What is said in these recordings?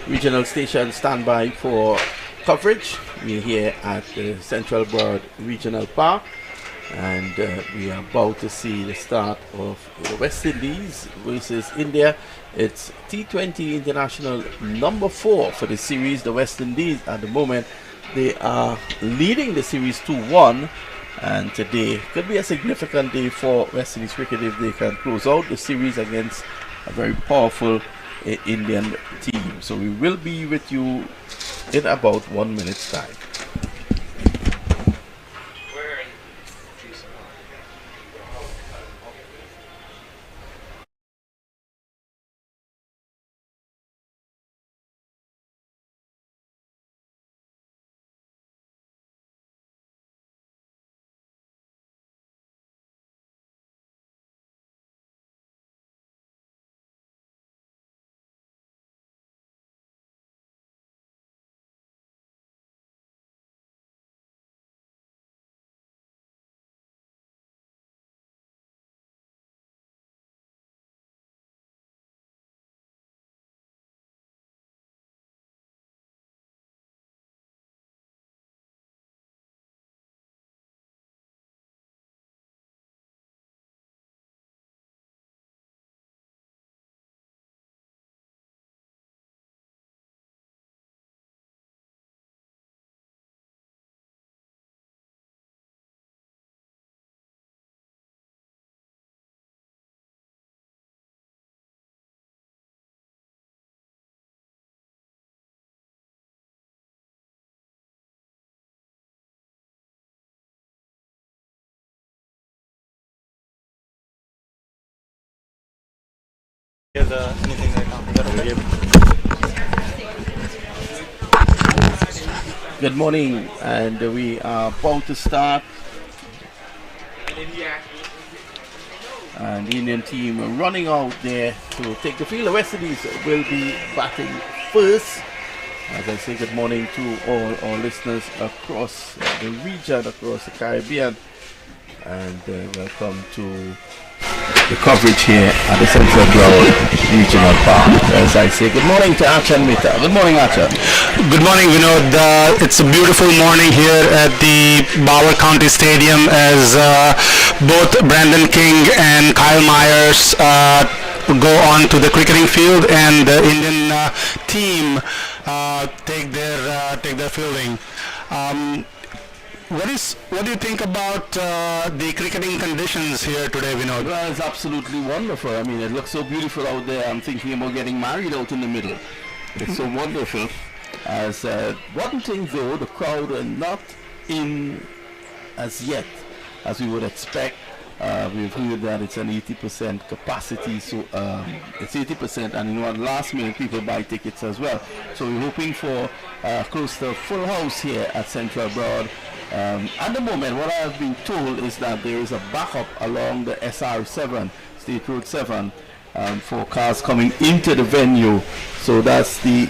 regional station standby for coverage. We're here at the Central Broad Regional Park, and we are about to see the start of the West Indies versus India. It's T20 International number 4 for the series. The West Indies at the moment, they are leading the series 2-1, and today could be a significant day for West Indies cricket if they can close out the series against a very powerful Indian team. So we will be with you in about 1 minute's time. Anything right now. Good morning, and we are about to start. And the Indian team running out there to take the field. The West Indies will be batting first. As I say, good morning to all our listeners across the region, across the Caribbean, and welcome to the coverage here at the Central Broad Regional Park. As I say, good morning to Archer and Mita. Good morning, Archer. Good morning, Vinod. It's a beautiful morning here at the Broward County Stadium as both Brandon King and Kyle Myers go on to the cricketing field, and the Indian team take their fielding. What do you think about the cricketing conditions here today, Vinod? Well, it's absolutely wonderful. I mean, it looks so beautiful out there. I'm thinking about getting married out in the middle. It's so wonderful. As one thing though, the crowd are not in as yet as we would expect. We've heard that it's an 80% capacity, so it's 80%, and you know, at last minute people buy tickets as well. So we're hoping for close to a full house here at Central Broad. At the moment, what I have been told is that there is a backup along the SR7, State Road 7, for cars coming into the venue. So that's the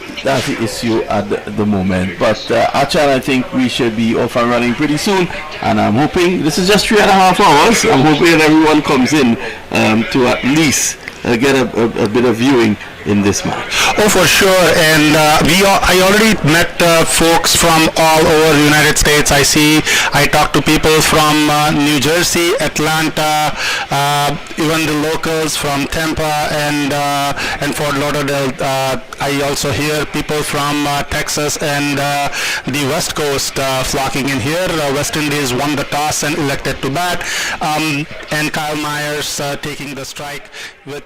issue at the moment. But Archer, I think we should be off and running pretty soon. And I'm hoping, this is just 3.5 hours, I'm hoping that everyone comes in to at least get a bit of viewing in this match. Oh, for sure. And I already met folks from all over the United States. I talked to people from New Jersey, Atlanta, even the locals from Tampa and Fort Lauderdale. I also hear people from Texas and the West Coast flocking in here. West Indies won the toss and elected to bat, and Kyle Myers taking the strike with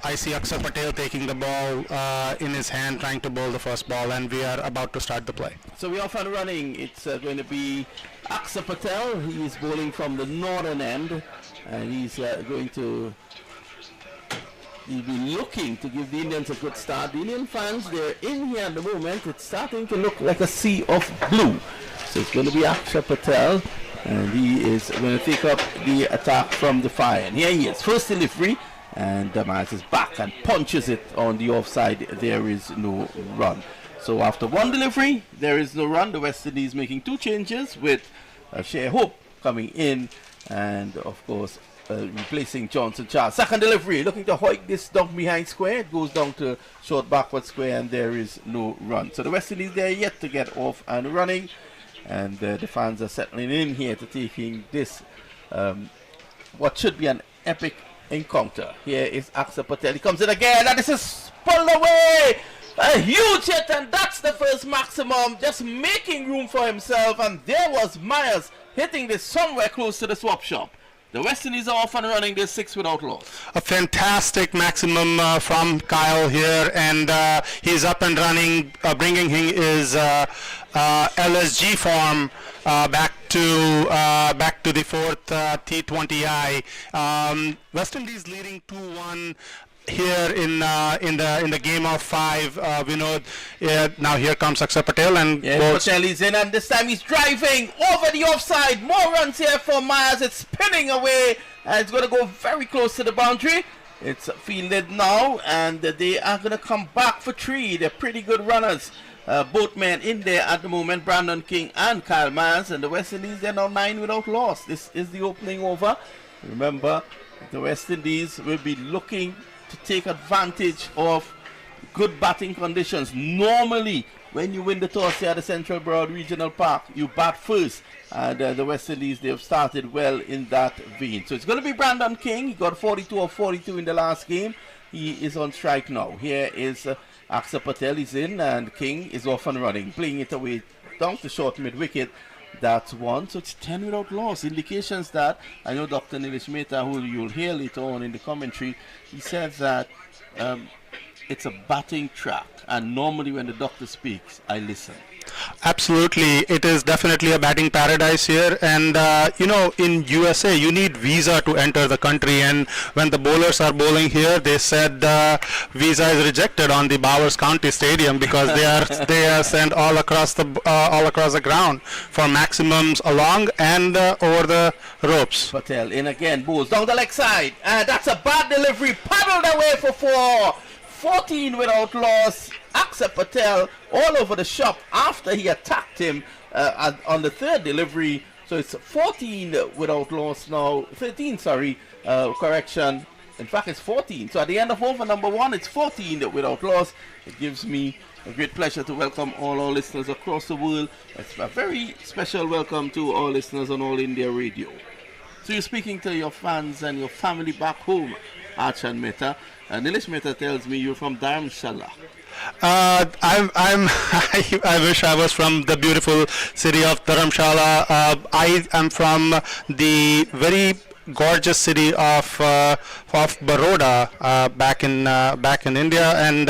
I see Akshar Patel taking the ball in his hand, trying to bowl the first ball, and we are about to start the play. So we're off and running. It's going to be Akshar Patel. He is bowling from the northern end, and he's going to be looking to give the Indians a good start. The Indian fans, they're in here at the moment. It's starting to look like a sea of blue. So it's going to be Akshar Patel, and he is going to take up the attack from the fire. And here he is, first delivery. And Damas is back and punches it on the offside. There is no run. So after one delivery, there is no run. The West Indies making two changes with Shea Hope coming in, and of course replacing Johnson Charles. Second delivery, looking to hoik this down behind square. It goes down to short backward square, and there is no run. So the West Indies, they're yet to get off and running, and the fans are settling in here to taking this what should be an epic encounter. Here is Aksa Patel. He comes in again, and this is pulled away. A huge hit, and that's the first maximum, just making room for himself. And there was Myers hitting this somewhere close to the swap shop. The West Indies are off and running this 6 without loss. A fantastic maximum from Kyle here, and he's up and running, bringing his LSG form back to the fourth T20I. West Indies leading 2-1. Here in the game of 5, Vinod. Now here comes Aksa Patel, and Patel is in, and this time he's driving over the offside. More runs here for Myers. It's spinning away, and it's going to go very close to the boundary. It's fielded now, and they are going to come back for 3. They're pretty good runners. Both men in there at the moment, Brandon King and Kyle Myers, and the West Indies, they're now 9 without loss. This is the opening over. Remember, the West Indies will be looking to take advantage of good batting conditions. Normally, when you win the toss here at the Central Broad Regional Park, you bat first. And the West Indies, they have started well in that vein. So it's going to be Brandon King. He got 42 of 42 in the last game. He is on strike now. Here is Aksa Patel. He's in, and King is off and running, playing it away down to short mid-wicket. That's one. So it's 10 without loss. Indications that, I know Dr. Nilesh Mehta, who you'll hear later on in the commentary, he says that it's a batting track. And normally when the doctor speaks, I listen. Absolutely, it is definitely a batting paradise here, and in USA you need visa to enter the country, and when the bowlers are bowling here, they said visa is rejected on the Bowers County Stadium because they are sent all across the ground for maximums along and over the ropes. Patel in again, bowls down the leg side, and that's a bad delivery, paddled away for 4. 14 without loss. Aksa Patel all over the shop after he attacked him on the third delivery. So it's 14 without loss now. 13, sorry, correction. In fact, it's 14. So at the end of over number 1, it's 14 without loss. It gives me a great pleasure to welcome all our listeners across the world. It's a very special welcome to all listeners on All India Radio. So you're speaking to your fans and your family back home, Achan Mehta. Nilesh Mehta tells me you're from Dharamshala. I wish I was from the beautiful city of Dharamshala. I am from the very gorgeous city of Baroda, back in India, and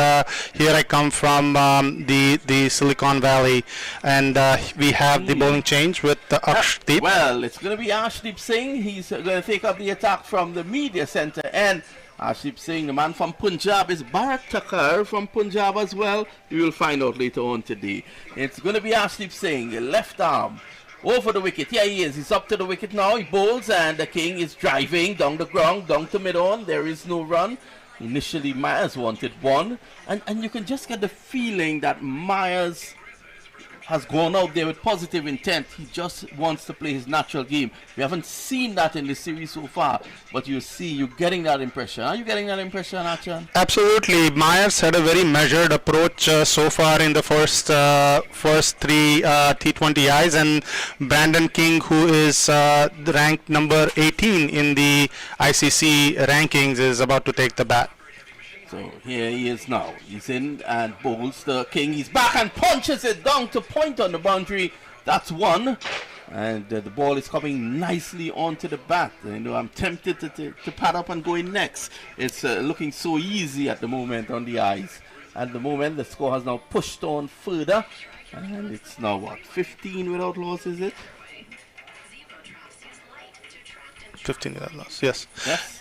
here I come from the Silicon Valley, and we have the bowling change with Arshdeep. Well, it's going to be Arshdeep Singh. He's going to take up the attack from the media center, and Arshdeep Singh, the man from Punjab, is Bharat Thakur from Punjab as well. We will find out later on today. It's going to be Arshdeep Singh, left arm, over the wicket. Here he is. He's up to the wicket now. He bowls, and the King is driving down the ground, down to mid-on. There is no run. Initially, Myers wanted 1. And you can just get the feeling that Myers has gone out there with positive intent. He just wants to play his natural game. We haven't seen that in the series so far, but you're getting that impression. Are you getting that impression, Achan? Absolutely. Myers had a very measured approach so far in the first 3 T20Is, and Brandon King, who is ranked number 18 in the ICC rankings, is about to take the bat. So here he is now. He's in and bowls the King. He's back and punches it down to point on the boundary. That's 1. And the ball is coming nicely onto the bat. I'm tempted to pad up and go in next. It's looking so easy at the moment on the eyes. At the moment, the score has now pushed on further. And it's now what? 15 without loss, is it? 15 without loss, yes.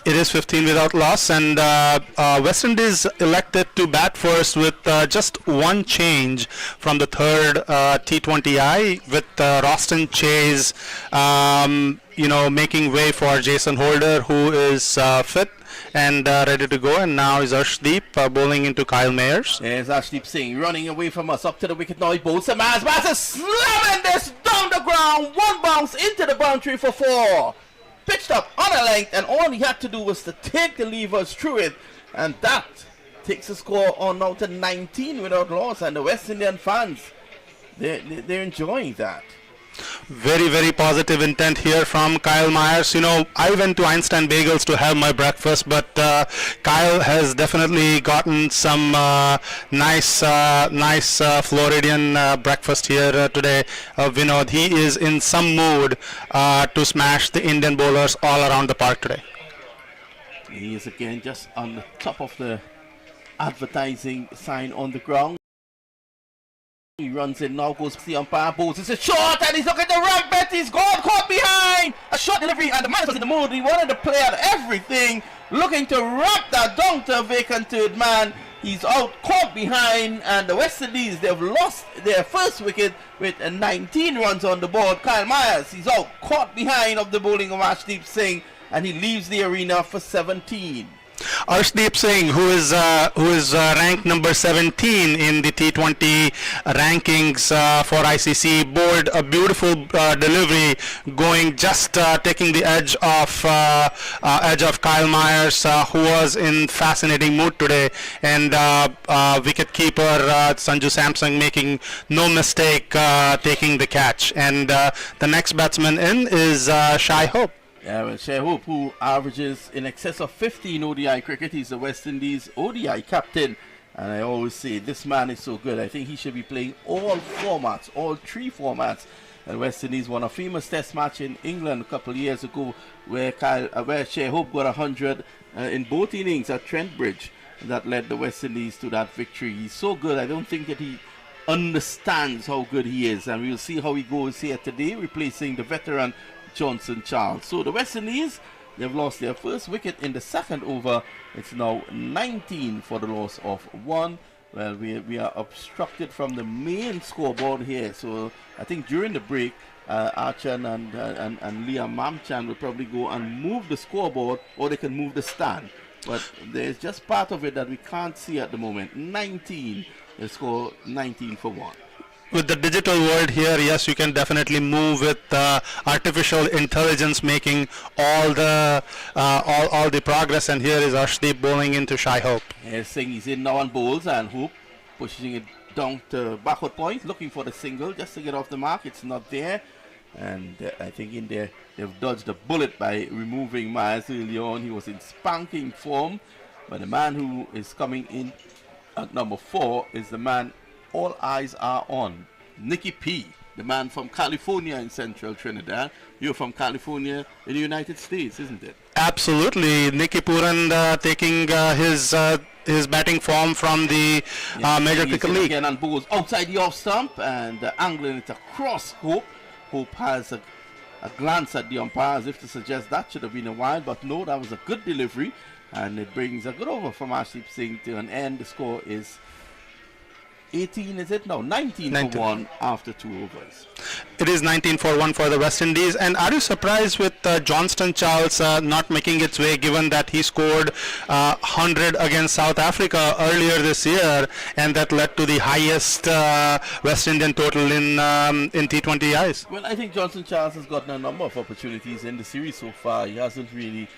It is 15 without loss, and West Indies elected to bat first with just 1 change from the third T20I, with Roston Chase making way for Jason Holder, who is fit and ready to go, and now is Arshdeep bowling into Kyle Mayers. There's Arshdeep Singh running away from us, up to the wicket now. He bowls to Myers is slamming this down the ground. 1 bounce into the boundary for 4. pitched up on a length, and all he had to do was to take the levers through it, and that takes the score on now to 19 without loss, and the West Indian fans, they're enjoying that. Very, very positive intent here from Kyle Myers. You know, I went to Einstein Bagels to have my breakfast, but Kyle has definitely gotten some nice Floridian breakfast here today. Vinod, he is in some mood to smash the Indian bowlers all around the park today. He is again just on the top of the advertising sign on the ground. He runs in now, goes to the umpire, bowls. It's a shot, and he's looking at the right bet. He's gone, caught behind. A shot delivery, and the man was in the mood. He wanted to play out everything, looking to wrap that down to a vacant third man. He's out, caught behind, and the West Indies, they've lost their first wicket with 19 runs on the board. Kyle Myers, he's out, caught behind of the bowling of Arshdeep Singh, and he leaves the arena for 17. Arshdeep Singh, who is ranked number 17 in the T20 rankings for ICC, bowled a beautiful delivery, going just taking the edge of Kyle Myers, who was in fascinating mood today, and wicket-keeper Sanju Samson making no mistake taking the catch. And the next batsman in is Shai Hope. Yeah, well, Shai Hope, who averages in excess of 50 in ODI cricket. He's the West Indies ODI captain. And I always say, this man is so good. I think he should be playing all formats, all three formats. And West Indies won a famous test match in England a couple of years ago where Shai Hope got 100 in both innings at Trent Bridge. And that led the West Indies to that victory. He's so good. I don't think that he understands how good he is. And we'll see how he goes here today, replacing the veteran Johnson Charles. So the West Indies, they've lost their first wicket in the second over. It's now 19 for the loss of 1. Well, we are obstructed from the main scoreboard here. So I think during the break, Archan and Liam Mamchan will probably go and move the scoreboard, or they can move the stand. But there's just part of it that we can't see at the moment. 19, the score 19 for 1. With the digital world here, yes, you can definitely move with artificial intelligence making all the progress. And here is Arshdeep bowling into Shai Hope. Yes, Singh is in now on bowls, and Hope pushing it down to backward point, looking for the single just to get off the mark. It's not there, and I think in there they've dodged a bullet by removing Myers early on. He was in spanking form, but the man who is coming in at number 4 is the man all eyes are on, Nicky P, the man from California in central Trinidad. You're from California in the United States, isn't it? Absolutely. Nicky Puran taking his batting form from the Major Cricket League. Again and bowls outside the off stump and angling it across Hope. Hope has a glance at the umpire as if to suggest that should have been a wild, but no, that was a good delivery, and it brings a good over from Arshdeep Singh to an end. The score is 18, is it? No, 19 for 1 after 2 overs. It is 19 for 1 for the West Indies. And are you surprised with Johnston Charles not making its way, given that he scored 100 against South Africa earlier this year, and that led to the highest West Indian total in T20Is? Well, I think Johnston Charles has gotten a number of opportunities in the series so far. He hasn't really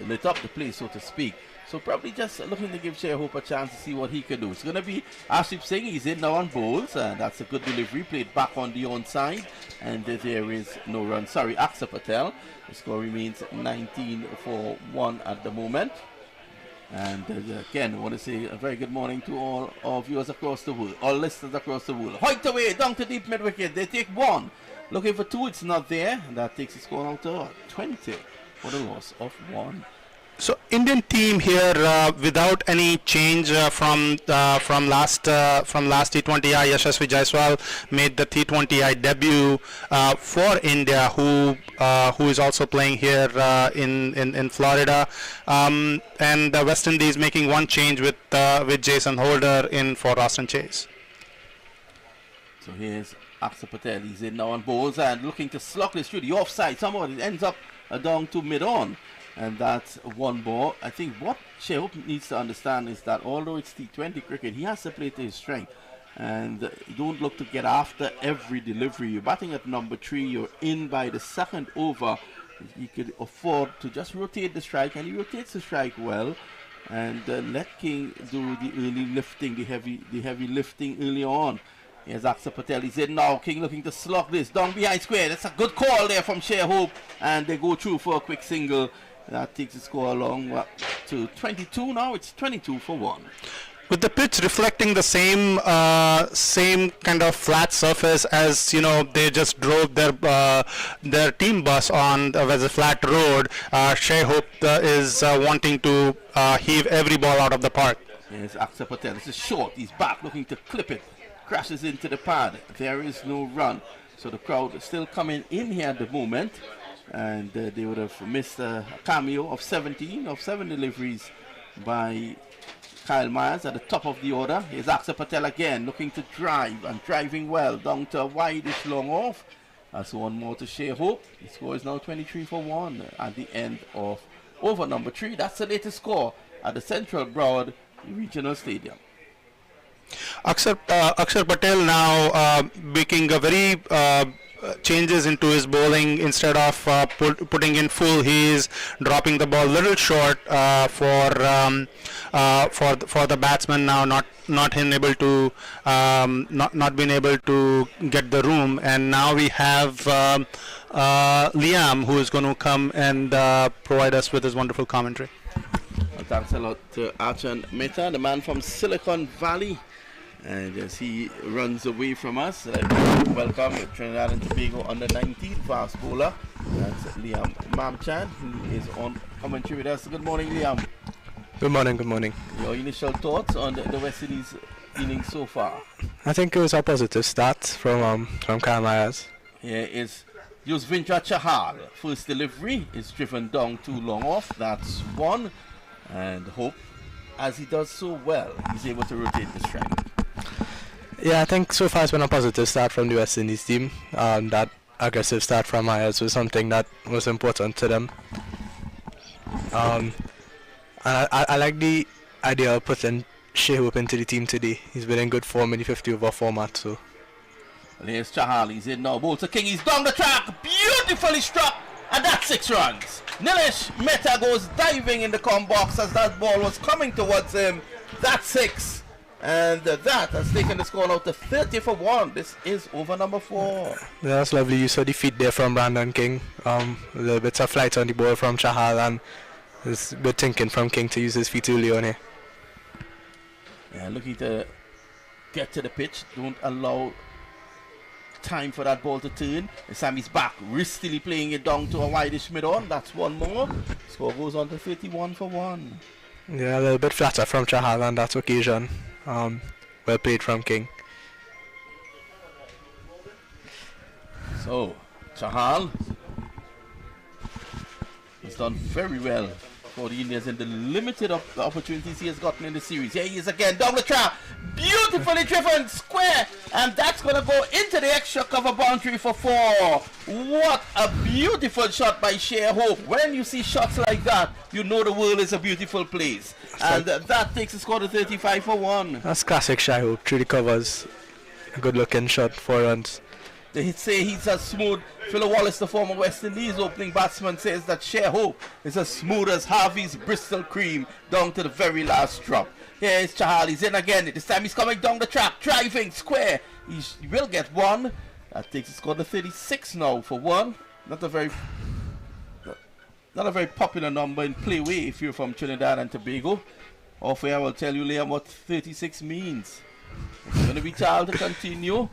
lit up the place, so to speak. So probably just looking to give Shai Hope a chance to see what he can do. It's going to be Arshdeep Singh. He's in now on bowls, and that's a good delivery. Played back on the onside, and there is no run. Sorry, Aksa Patel. The score remains 19 for 1 at the moment. And again, I want to say a very good morning to all our viewers across the world, all listeners across the world. Hoiked away, down to deep mid wicket. They take 1. Looking for 2, it's not there. And that takes the score out to 20 for the loss of 1. So Indian team here without any change from last T20I. Yashasvi Jaiswal made the T20I debut for India, who is also playing here in Florida, and West Indies making one change with Jason Holder in for Austin Chase. So here's Aksa Patel. He's in now on bowls and looking to slug this through the offside. Somehow it ends up down to mid-on. And that's 1 ball. I think what Shai Hope needs to understand is that although it's T20 cricket, he has to play to his strength. And don't look to get after every delivery. You're batting at number 3. You're in by the second over. he could afford to just rotate the strike, and he rotates the strike well, and let King do the early lifting, the heavy lifting early on. Here's Aksa Patel. He's in now. King looking to slug this down behind square. That's a good call there from Shea Hope, and they go through for a quick single. That takes the score along to 22 now. It's 22 for 1. With the pitch reflecting the same kind of flat surface as, you know, they just drove their team bus on as a flat road, Shea Hope is wanting to heave every ball out of the park. Yes, Aksa Patel. This is short. He's back looking to clip it. Crashes into the pad. There is no run. So the crowd is still coming in here at the moment. And they would have missed a cameo of 7 deliveries by Kyle Myers at the top of the order. Here's Aksa Patel again, looking to drive and driving well down to a wide-ish long off. That's one more to Shea Hope. The score is now 23 for 1 at the end of over number 3. That's the latest score at the Central Broward Regional Stadium. Akshar Patel now making a very changes into his bowling. Instead of putting in full, he is dropping the ball a little short for the batsman now not being able to get the room. And now we have Liam, who is going to come and provide us with his wonderful commentary. Well, thanks a lot to Archon Mehta, the man from Silicon Valley. And as he runs away from us, welcome Trinidad and Tobago under 19 fast bowler. That's Liam Mamchan, who is on commentary with us. Good morning, Liam. Good morning, good morning. Your initial thoughts on the West Indies innings so far? I think it was a positive start from Kyle Myers. Here is Yuzvendra Chahal. First delivery is driven down too long off. That's one. And Hope, as he does so well, he's able to rotate the strike. Yeah, I think so far it's been a positive start from the West Indies team. That aggressive start from Myers was something that was important to them. And I like the idea of putting Shea Hope into the team today. He's been in good form in the 50 over format. So. There's Chahal, he's in now. Ball to King, he's down the track. Beautifully struck, and that's 6 runs. Nilesh Mehta goes diving in the com box as that ball was coming towards him. That's 6. And that has taken the score out to 30 for 1. This is over number 4. Yeah, that's lovely. You saw the feet there from Brandon King. A little bit of flight on the ball from Chahal, and it's good thinking from King to use his feet early on here. Yeah, looking to get to the pitch. Don't allow time for that ball to turn. This time he's back, wristily playing it down to a wide-ish mid-on. That's one more. Score goes on to 31 for 1. Yeah, a little bit flatter from Chahal on that occasion. Well played from King. So, Chahal has done very well for the Indians in the limited opportunities he has gotten in the series. Here he is again, down the trap, beautifully driven, square, and that's going to go into the extra cover boundary for 4. What a beautiful shot by Shea Hope. When you see shots like that, you know the world is a beautiful place. And that takes the score to 35 for 1. That's classic Shea Hope, through the covers. A good looking shot, 4 runs. They say he's as smooth. Phil Wallace, the former West Indies opening batsman, says that Shea Hope is as smooth as Harvey's Bristol cream down to the very last drop. Here is Chahal. He's in again. This time he's coming down the track, driving square. He will get 1. That takes the score to 36 now for 1. Not a very popular number in play way if you're from Trinidad and Tobago. Off I will tell you, Liam, what 36 means. It's going to be Chahal to continue.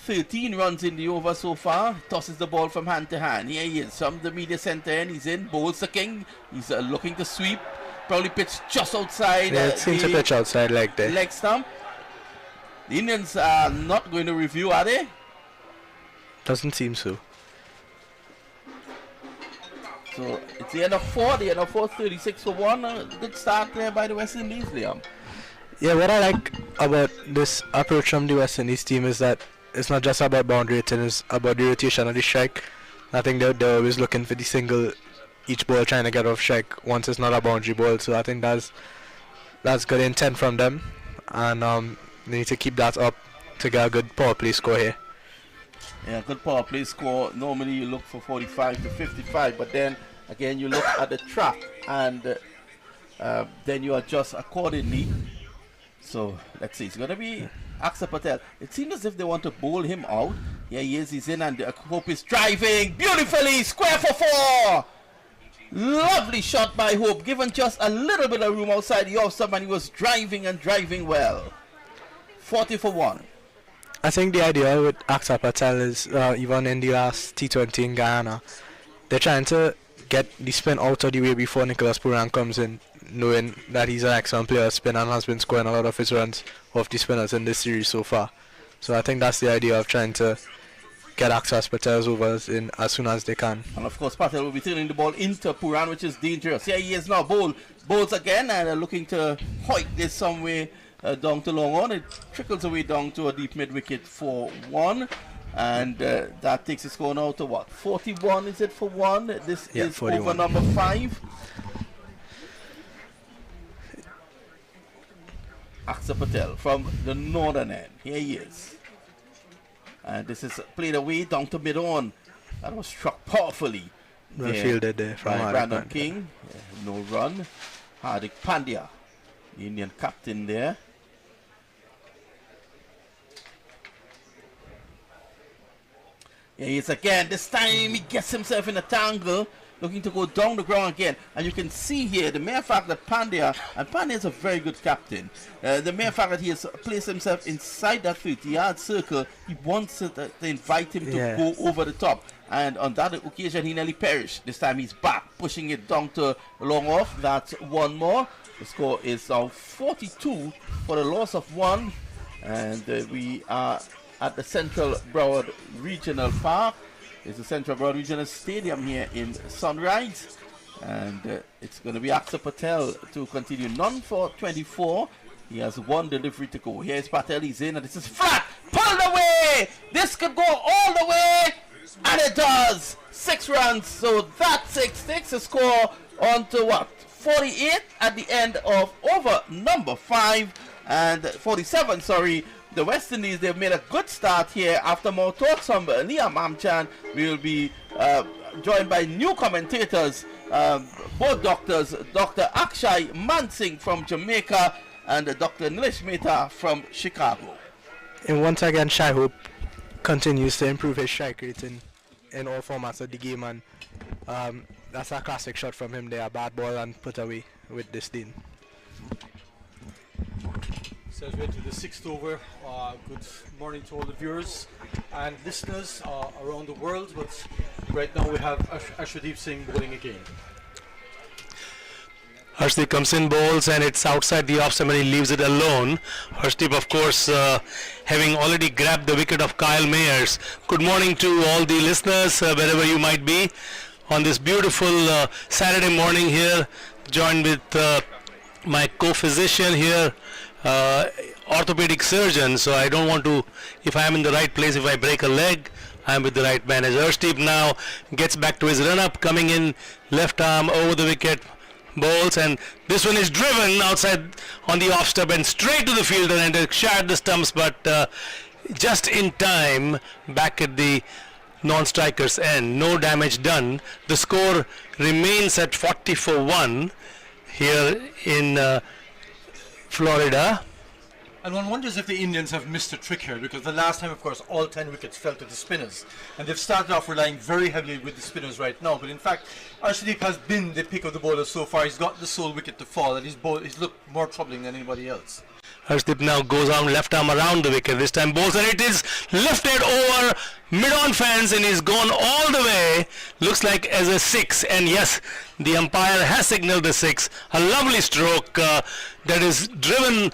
13 runs in the over so far. Tosses the ball from hand to hand. Here he is from the media centre end. He's in. Bowls the King. He's looking to sweep. Probably pitched just outside. Yeah, it seems to pitch outside like that. Leg stump. The Indians are not going to review, are they? Doesn't seem so. So it's the end of 4. The end of 4, 36 for 1. Good start there by the West Indies, Liam. Yeah, what I like about this approach from the West Indies team is that it's not just about boundary hitting, it's about the rotation of the strike. I think they're always looking for the single, each ball trying to get off strike once it's not a boundary ball. So I think that's good intent from them, and they need to keep that up to get a good power play score here. Yeah, good power play score. Normally you look for 45 to 55, but then again you look at the track and then you adjust accordingly. So let's see, it's going to be Aksa Patel. It seems as if they want to bowl him out. Here he is, he's in, and Hope is driving beautifully, square for 4. Lovely shot by Hope, given just a little bit of room outside the off stump, and he was driving and driving well. 40 for 1. I think the idea with Aksa Patel is, even in the last T20 in Guyana, they're trying to get the spin out of the way before Nicholas Pooran comes in, knowing that he's an excellent player, spinner, and has been scoring a lot of his runs off the spinners in this series so far. So I think that's the idea of trying to get Aksa Patel's overs in as soon as they can. And of course Patel will be turning the ball into Pooran, which is dangerous. Here he is now, bowls again, and looking to hoik this some way down to long on. It trickles away down to a deep mid wicket for 1. And that takes the score now to what? 41 is it for 1? This is 41. Over number 5. Aksa Patel from the northern end. Here he is. And this is played away down to mid-on. That was struck powerfully. Well fielded there from Brandon King. No run. Hardik Pandya, the Indian captain there. Here he is again. This time he gets himself in a tangle, looking to go down the ground again. And you can see here the mere fact that Pandya is a very good captain. The mere fact that he has placed himself inside that 30-yard circle, he wants to invite him to go over the top. And on that occasion, he nearly perished. This time he's back, pushing it down to long off. That's 1 more. The score is now 42 for the loss of 1. And we are at the Central Broward Regional Park. It's the Central Broward Regional Stadium here in Sunrise. And it's going to be Aksa Patel to continue. None for 24. He has 1 delivery to go. Here's Patel, he's in, and this is flat. Pulled away! This could go all the way, and it does. 6 runs, so that 6 takes the score on to what? 48 at the end of over number 5, and 47, sorry. The West Indies, they've made a good start here. After more talks from Liam Amchan, we will be joined by new commentators, both doctors, Dr. Akshay Mansingh from Jamaica and Dr. Nilesh Mehta from Chicago. And once again, Shai Hope continues to improve his strike rate in all formats of the game, and that's a classic shot from him there, a bad ball and put away with this team. So as we enter the 6th over, good morning to all the viewers and listeners around the world. But right now we have Ashwadeep Singh bowling again. Harshdeep comes in, bowls, and it's outside the off stump and he leaves it alone. Harshdeep, of course, having already grabbed the wicket of Kyle Mayers. Good morning to all the listeners, wherever you might be, on this beautiful Saturday morning here, joined with my co-physician here, orthopedic surgeon. So I don't want to, if I am in the right place, if I break a leg, I am with the right man. As Harshdeep now gets back to his run-up, coming in left arm over the wicket, bowls, and this one is driven outside on the off stump and straight to the fielder, and it shattered the stumps, but just in time back at the non-striker's end. No damage done. The score remains at 40 for 1 here in Florida. And one wonders if the Indians have missed a trick here, because the last time, of course, all 10 wickets fell to the spinners. And they've started off relying very heavily with the spinners right now. But in fact, Arshdeep has been the pick of the bowlers so far. He's got the sole wicket to fall, and he's looked more troubling than anybody else. Harshdeep now goes on left arm around the wicket. This time bowls, and it is lifted over mid-on fence, and he's gone all the way. Looks like as a 6. And yes, the umpire has signaled the 6. A lovely stroke that is driven,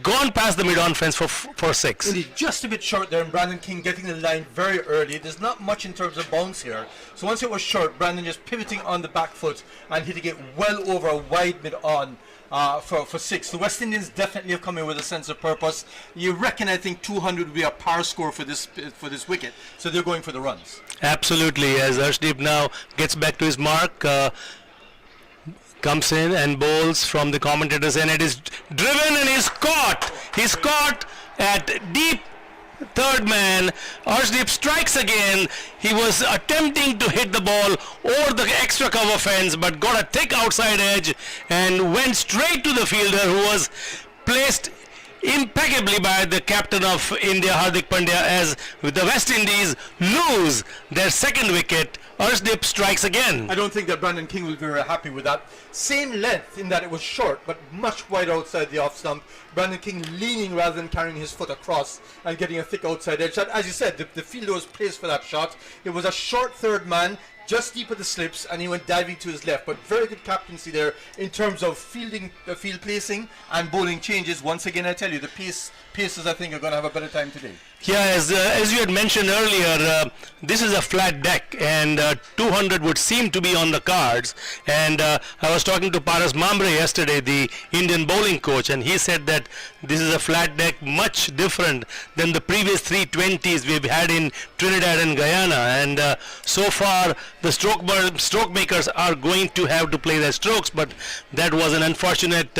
gone past the mid-on fence for 6. Indeed, just a bit short there, and Brandon King getting the line very early. There's not much in terms of bounce here. So once it was short, Brandon just pivoting on the back foot and hitting it well over a wide mid-on for 6. The West Indians definitely have come in with a sense of purpose. You reckon, I think 200 would be a par score for this wicket. So they're going for the runs. Absolutely, as Arshdeep now gets back to his mark. Comes in and bowls from the commentators, and it is driven and he's caught. He's caught at deep third man. Arshdeep strikes again. He was attempting to hit the ball over the extra cover fence, but got a thick outside edge and went straight to the fielder, who was placed impeccably by the captain of India, Hardik Pandya, as with the West Indies lose their second wicket. Arshdeep strikes again. I don't think that Brandon King will be very happy with that. Same length in that it was short, but much wider outside the off stump. Brandon King leaning rather than carrying his foot across and getting a thick outside edge. That, as you said, the fielder was placed for that shot. It was a short third man, just deep of the slips, and he went diving to his left. But very good captaincy there in terms of field placing and bowling changes. Once again, I tell you, the paces I think are going to have a better time today. Yeah, as you had mentioned earlier, this is a flat deck, and 200 would seem to be on the cards. And I was talking to Paras Mambre yesterday, the Indian bowling coach, and he said that this is a flat deck much different than the previous 320s we've had in Trinidad and Guyana. And so far, the stroke makers are going to have to play their strokes, but that was an unfortunate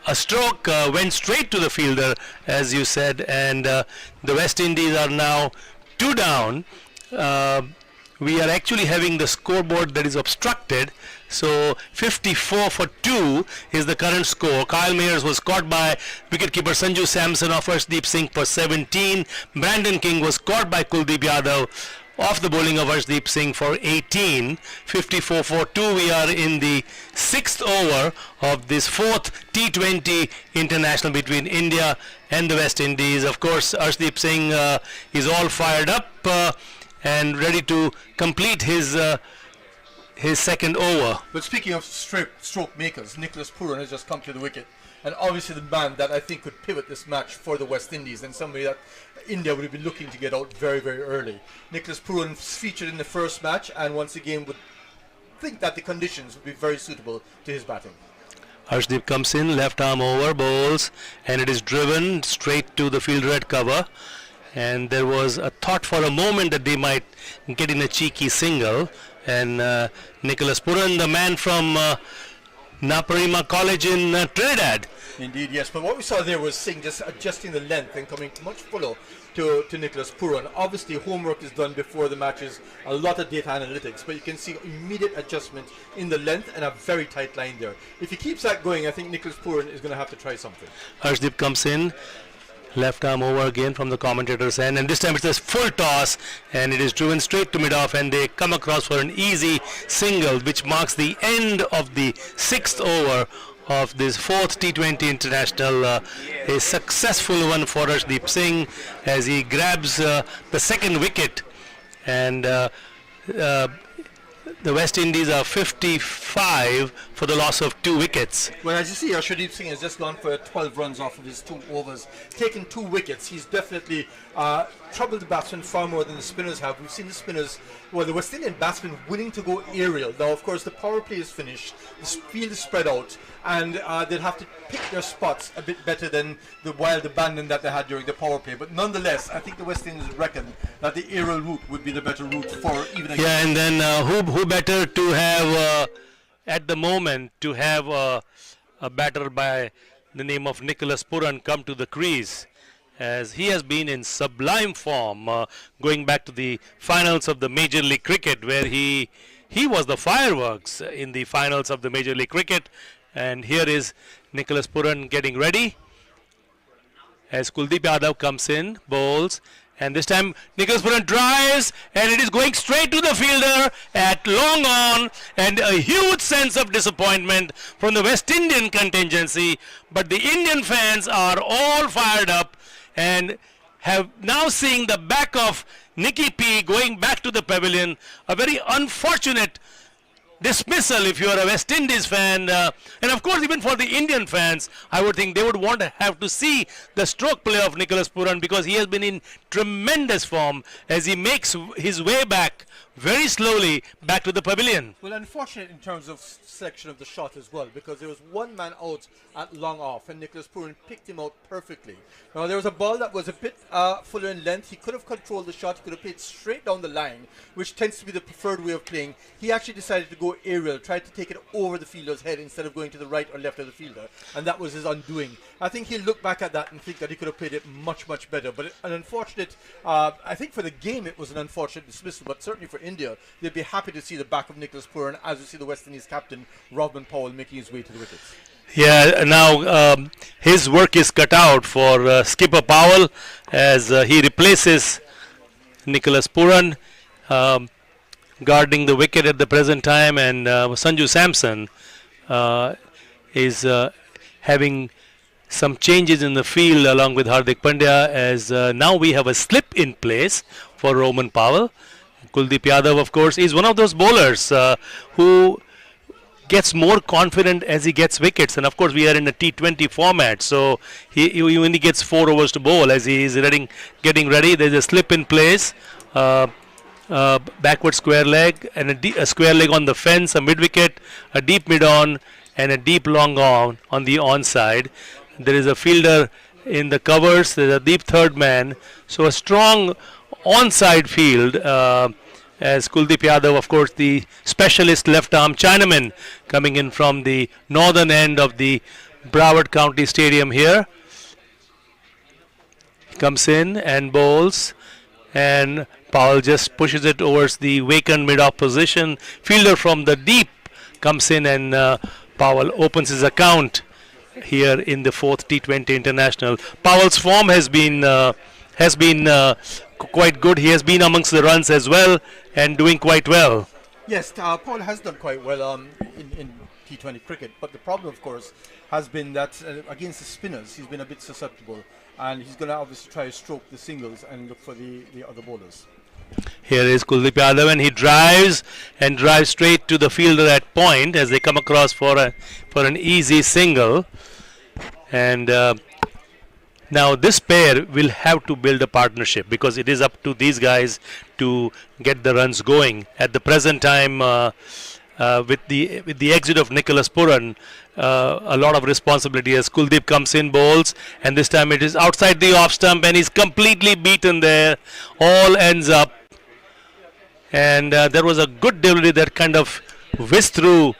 a stroke went straight to the fielder, as you said, and the West Indies are now 2 down. We are actually having the scoreboard that is obstructed, so 54 for 2 is the current score. Kyle Mayers was caught by wicketkeeper Sanju Samson of Arshdeep Singh for 17. Brandon King was caught by Kuldeep Yadav off the bowling of Arshdeep Singh for 18. 54 for 2. We are in the 6th over of this 4th T20 international between India and the West Indies. Of course, Arshdeep Singh is all fired up and ready to complete his second over. But speaking of stroke makers, Nicholas Pooran has just come to the wicket. And obviously the man that I think could pivot this match for the West Indies, and somebody that India would be looking to get out very, very early. Nicholas Pooran featured in the first match, and once again would think that the conditions would be very suitable to his batting. Arshdeep comes in, left arm over, bowls, and it is driven straight to the fielder at cover. And there was a thought for a moment that they might get in a cheeky single. And Nicholas Pooran, the man from Naparima College in Trinidad. Indeed, yes. But what we saw there was Singh just adjusting the length and coming much fuller to Nicholas Pooran. Obviously, homework is done before the matches, a lot of data analytics, but you can see immediate adjustment in the length and a very tight line there. If he keeps that going, I think Nicholas Pooran is going to have to try something. Arshdeep comes in, left arm over again from the commentator's end, and this time it's a full toss, and it is driven straight to mid-off, and they come across for an easy single, which marks the end of the 6th over of this 4th T20 international. A successful one for Arshdeep Singh as he grabs the second wicket, and the West Indies are 55 for the loss of 2 wickets. Well, as you see, Arshdeep Singh has just gone for 12 runs off of his 2 overs, taken 2 wickets. He's definitely troubled the batsmen far more than the spinners have. We've seen the spinners, well, the West Indian batsmen willing to go aerial. Now, of course, the power play is finished, the field is spread out, and they'll have to pick their spots a bit better than the wild abandon that they had during the power play. But nonetheless, I think the West Indies reckon that the aerial route would be the better route for even a... Yeah, and then who better to have, at the moment, to have a batter by the name of Nicholas Pooran come to the crease, as he has been in sublime form, going back to the finals of the Major League Cricket, where he was the fireworks in the finals of the Major League Cricket. And here is Nicholas Pooran getting ready as Kuldeep Yadav comes in, bowls, and this time Nicholas Pooran drives, and it is going straight to the fielder at long on, and a huge sense of disappointment from the West Indian contingency. But the Indian fans are all fired up and have now seen the back of Nicky P going back to the pavilion. A very unfortunate dismissal if you are a West Indies fan, and of course even for the Indian fans, I would think they would want to have to see the stroke play of Nicholas Pooran, because he has been in tremendous form as he makes his way back very slowly back to the pavilion. Well, unfortunate in terms of selection of the shot as well, because there was one man out at long off, and Nicholas Pooran picked him out perfectly. Now, there was a ball that was a bit fuller in length. He could have controlled the shot. He could have played straight down the line, which tends to be the preferred way of playing. He actually decided to go go aerial, tried to take it over the fielder's head instead of going to the right or left of the fielder, and that was his undoing. I think he'll look back at that and think that he could have played it much, much better. But an unfortunate, I think for the game it was an unfortunate dismissal, but certainly for India, they'd be happy to see the back of Nicholas Pooran as we see the West Indies captain, Robin Powell, making his way to the wickets. Yeah, now his work is cut out for skipper Powell as he replaces Nicholas Pooran, guarding the wicket at the present time, and Sanju Samson is having some changes in the field along with Hardik Pandya, as now we have a slip in place for Roman Powell. Kuldeep Yadav, of course, is one of those bowlers who gets more confident as he gets wickets, and of course we are in a T20 format, so he only gets 4 overs to bowl as he is getting ready. There's a slip in place, backward square leg, and a square leg on the fence, a mid wicket, a deep mid on, and a deep long on the onside. There is a fielder in the covers, there's a deep third man, so a strong onside field. As Kuldeep Yadav, of course, the specialist left-arm Chinaman, coming in from the northern end of the Broward County Stadium here. He comes in and bowls, and Powell just pushes it towards the vacant mid-off position. Fielder from the deep comes in, and Powell opens his account here in the 4th T20 International. Powell's form has been quite good. He has been amongst the runs as well and doing quite well. Yes, Paul has done quite well in T20 cricket, but the problem, of course, has been that against the spinners, he's been a bit susceptible, and he's going to obviously try to stroke the singles and look for the other bowlers. Here is Kuldeep Yadav, and he drives straight to the fielder at point as they come across for an easy single. And now this pair will have to build a partnership, because it is up to these guys to get the runs going. At the present time, with the exit of Nicholas Pooran, a lot of responsibility as Kuldeep comes in, bowls, and this time it is outside the off stump, and he's completely beaten there. All ends up, and there was a good delivery that kind of whizzed through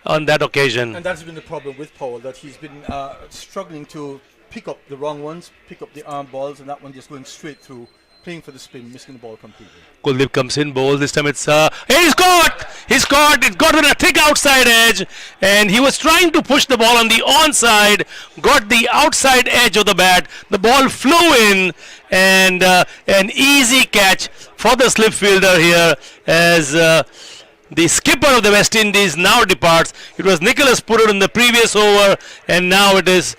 on that occasion. And that's been the problem with Powell, that he's been struggling to pick up the wrong ones, pick up the arm balls, and that one just going straight through, playing for the spin, missing the ball completely. Kuldeep comes in, bowls. This time it's he's caught! It got on a thick outside edge, and he was trying to push the ball on the onside, got the outside edge of the bat. The ball flew in, and an easy catch for the slip fielder here as the skipper of the West Indies now departs. It was Nicholas Pooran in the previous over, and now it is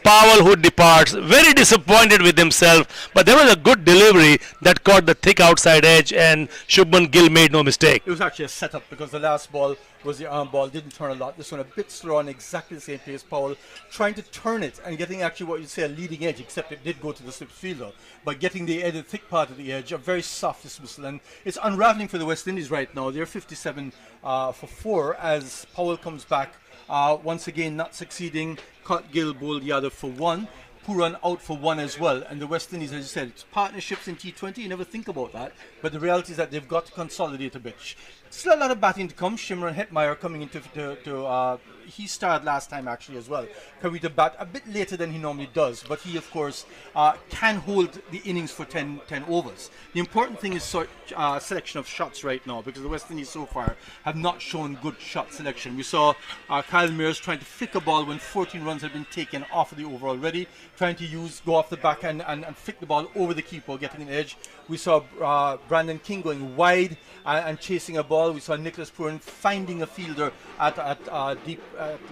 Powell who departs. Very disappointed with himself, but there was a good delivery that caught the thick outside edge, and Shubman Gill made no mistake. It was actually a setup, because the last ball was the arm ball, didn't turn a lot. This one a bit slow on exactly the same pace. Powell trying to turn it and getting actually what you'd say a leading edge, except it did go to the slip fielder, but getting the thick part of the edge, a very soft dismissal, and it's unraveling for the West Indies right now. They're 57 for 4 as Powell comes back. Once again, not succeeding. Cut Gill, bowled Yadav for 1. Pooran out for 1 as well. And the West Indies, as you said, it's partnerships in T20. You never think about that. But the reality is that they've got to consolidate a bit. Still a lot of batting to come. Shimron Hetmeyer coming into he started last time actually as well. Coming to bat a bit later than he normally does. But he, of course, can hold the innings for 10 overs. The important thing is selection of shots right now, because the West Indies so far have not shown good shot selection. We saw Kyle Mears trying to flick a ball when 14 runs had been taken off of the over already, trying to go off the back and flick the ball over the keeper, getting an edge. We saw Brandon King going wide and chasing a ball. We saw Nicholas Pooran finding a fielder at deep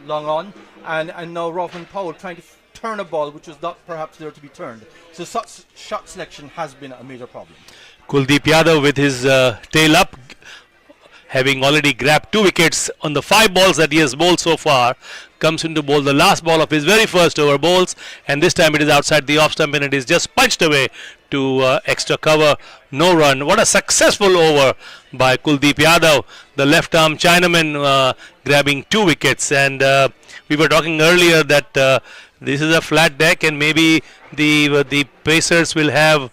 long on, and now Robin Powell trying to turn a ball which was not perhaps there to be turned. So such shot selection has been a major problem. Kuldeep Yadav with his tail up, having already grabbed 2 wickets on the 5 balls that he has bowled so far, comes into bowl the last ball of his very first over, bowls, and this time it is outside the off stump, and it is just punched away to extra cover, no run. What a successful over by Kuldeep Yadav, the left arm Chinaman, grabbing 2 wickets. And we were talking earlier that this is a flat deck, and maybe the Pacers will have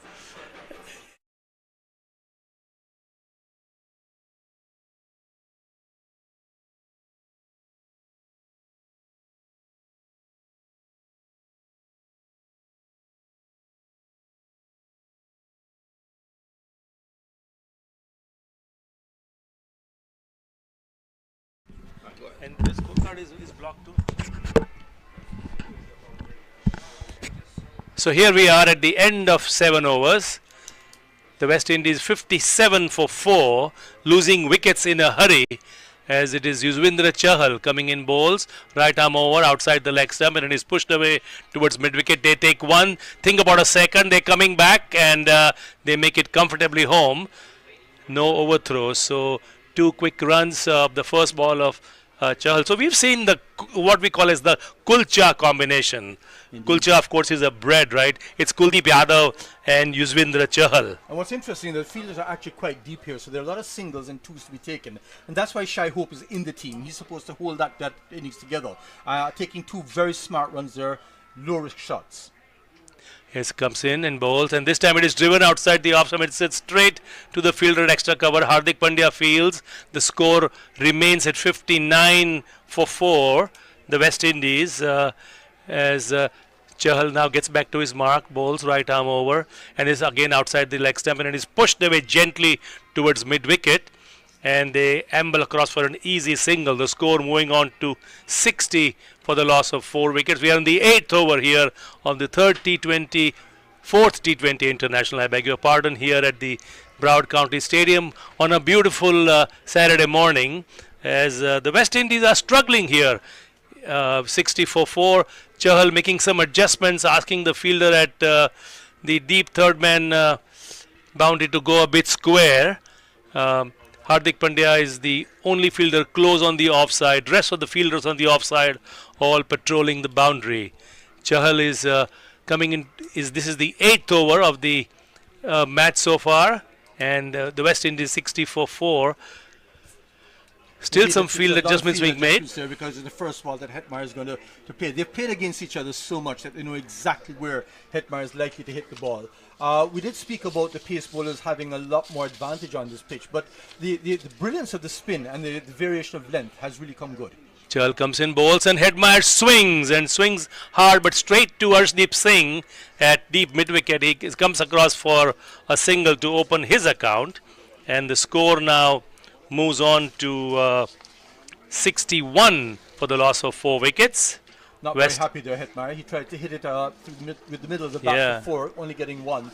And the scorecard is blocked too. So here we are at the end of 7 overs. The West Indies 57 for 4, losing wickets in a hurry, as it is Yuzvendra Chahal coming in bowls, right arm over outside the leg stump, and it is pushed away towards mid-wicket. They take one, think about a second, they're coming back, and they make it comfortably home. No overthrows, so 2 quick runs of the first ball of Chahal. So we've seen the what we call as the kulcha combination. Kulcha, of course, is a bread, right? It's Kuldeep Yadav and Yuzvendra Chahal. And what's interesting, the fielders are actually quite deep here, so there are a lot of singles and twos to be taken. And that's why Shai Hope is in the team. He's supposed to hold that innings together. Taking 2 very smart runs there, low-risk shots. Yes, comes in and bowls, and this time it is driven outside the off stump. It sits straight to the fielder at extra cover. Hardik Pandya fields. The score remains at 59 for 4. The West Indies, as Chahal now gets back to his mark, bowls right arm over, and is again outside the leg stump, and it is pushed away gently towards mid-wicket, and they amble across for an easy single. The score moving on to 60 for the loss of 4 wickets. We are in the 8th over here on the fourth T20 International, I beg your pardon, here at the Broward County Stadium on a beautiful Saturday morning, as the West Indies are struggling here. 60 for 4. Chahal making some adjustments, asking the fielder at the deep third man boundary to go a bit square. Hardik Pandya is the only fielder close on the offside. Rest of the fielders on the offside, all patrolling the boundary. Chahal is coming in. This is the 8th over of the match so far, and the West Indies 60 for 4. Still some field adjustments being made. There because in the first ball that Hetmeyer is going to play. They've played against each other so much that they know exactly where Hetmeyer is likely to hit the ball. We did speak about the pace bowlers having a lot more advantage on this pitch, but the brilliance of the spin and the variation of length has really come good. Chahal comes in, bowls, and Hetmeyer swings hard but straight to Arshdeep Singh at deep mid-wicket. He comes across for a single to open his account, and the score now moves on to 61 for the loss of 4 wickets. Not very happy there, Hetmeyer. He tried to hit it with the middle of the bat for 4, only getting 1.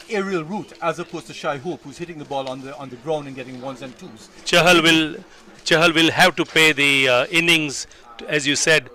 Aerial route, as opposed to Shai Hope, who's hitting the ball on the ground and getting 1s and 2s. Chahal will have to pay the innings, as you said,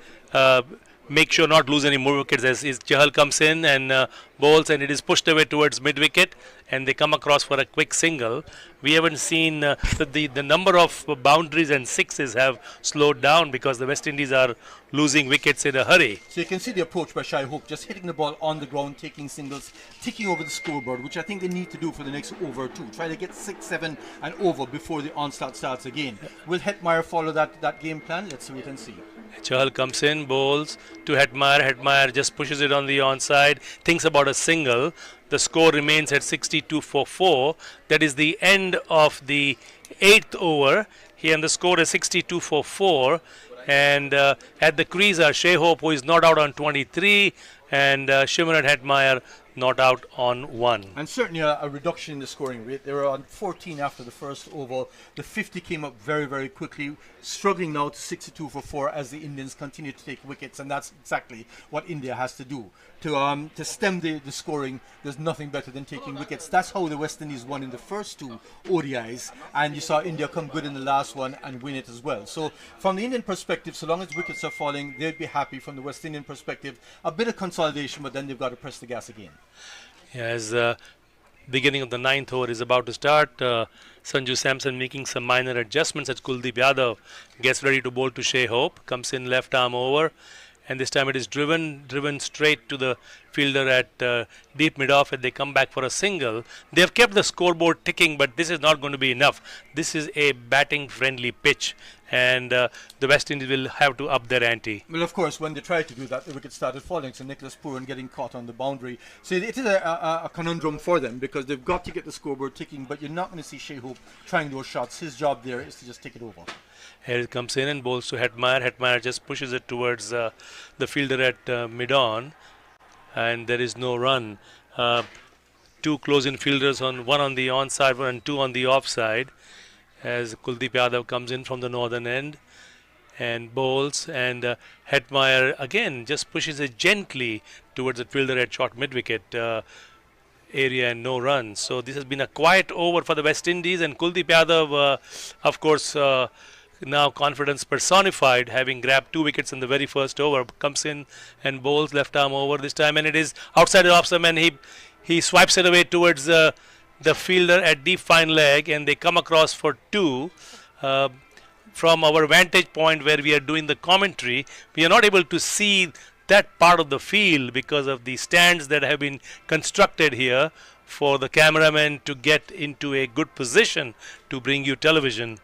make sure not lose any more wickets, as Chahal comes in and bowls, and it is pushed away towards mid-wicket, and they come across for a quick single. We haven't seen the number of boundaries and sixes have slowed down because the West Indies are losing wickets in a hurry. So you can see the approach by Shai Hope, just hitting the ball on the ground, taking singles, ticking over the scoreboard, which I think they need to do for the next over or 2. Try to get 6, 7 and over before the onslaught starts again. Will Hetmeyer follow that game plan? Let's wait and see. Chahal comes in, bowls to Hetmeyer. Hetmeyer just pushes it on the onside, thinks about a single. The score remains at 62 for 4. That is the end of the 8th over. Here, and the score is 62 for 4. And at the crease are Shai Hope, who is not out on 23, and Shimron Hetmeyer not out on 1. And certainly a reduction in the scoring rate. They were on 14 after the first over. The 50 came up very, very quickly, struggling now to 62 for 4 as the Indians continue to take wickets, and that's exactly what India has to do. To stem the scoring, there's nothing better than taking wickets. That's how the West Indies won in the first 2 ODIs, and you saw India come good in the last one and win it as well. So from the Indian perspective, so long as wickets are falling, they'd be happy. From the West Indian perspective, a bit of consolidation, but then they've got to press the gas again. As beginning of the 9th over is about to start, Sanju Samson making some minor adjustments as Kuldeep Yadav gets ready to bowl to Shai Hope, comes in left arm over, and this time it is driven straight to the fielder at deep mid-off, and they come back for a single. They have kept the scoreboard ticking, but this is not going to be enough. This is a batting-friendly pitch, and the West Indies will have to up their ante. Well, of course, when they tried to do that, the wickets started falling. So Nicholas Pooran getting caught on the boundary. So it is a conundrum for them because they've got to get the scoreboard ticking, but you're not going to see Shai Hope trying those shots. His job there is to just take it over. Here it comes in and bowls to Hetmeyer. Hetmeyer just pushes it towards the fielder at mid-on, and there is no run. 2 close-in fielders, one on the onside and 2 on the offside, as Kuldeep Yadav comes in from the northern end. and bowls, and Hetmeyer again just pushes it gently towards the fielder at short mid-wicket area and no runs. So this has been a quiet over for the West Indies, and Kuldeep Yadav, of course, now confidence personified, having grabbed 2 wickets in the very first over, comes in and bowls left arm over this time, and it is outside the off stump, and he swipes it away towards the fielder at deep fine leg, and they come across for 2. From our vantage point where we are doing the commentary, we are not able to see that part of the field because of the stands that have been constructed here for the cameraman to get into a good position to bring you television.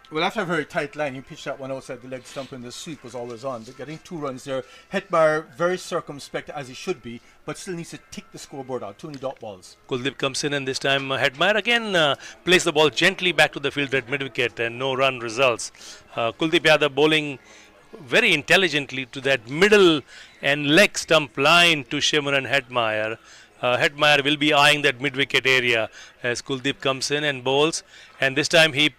Well, after a very tight line, he pitched that one outside the leg stump and the sweep was always on. But getting 2 runs there. Hetmeyer very circumspect as he should be, but still needs to tick the scoreboard out. Too many dot balls. Kuldeep comes in, and this time Hetmeyer again plays the ball gently back to the fielder at mid-wicket, and no run results. Kuldeep Yadav bowling very intelligently to that middle and leg stump line to Shimron Hetmeyer. Hetmeyer will be eyeing that mid-wicket area as Kuldeep comes in and bowls, and this time he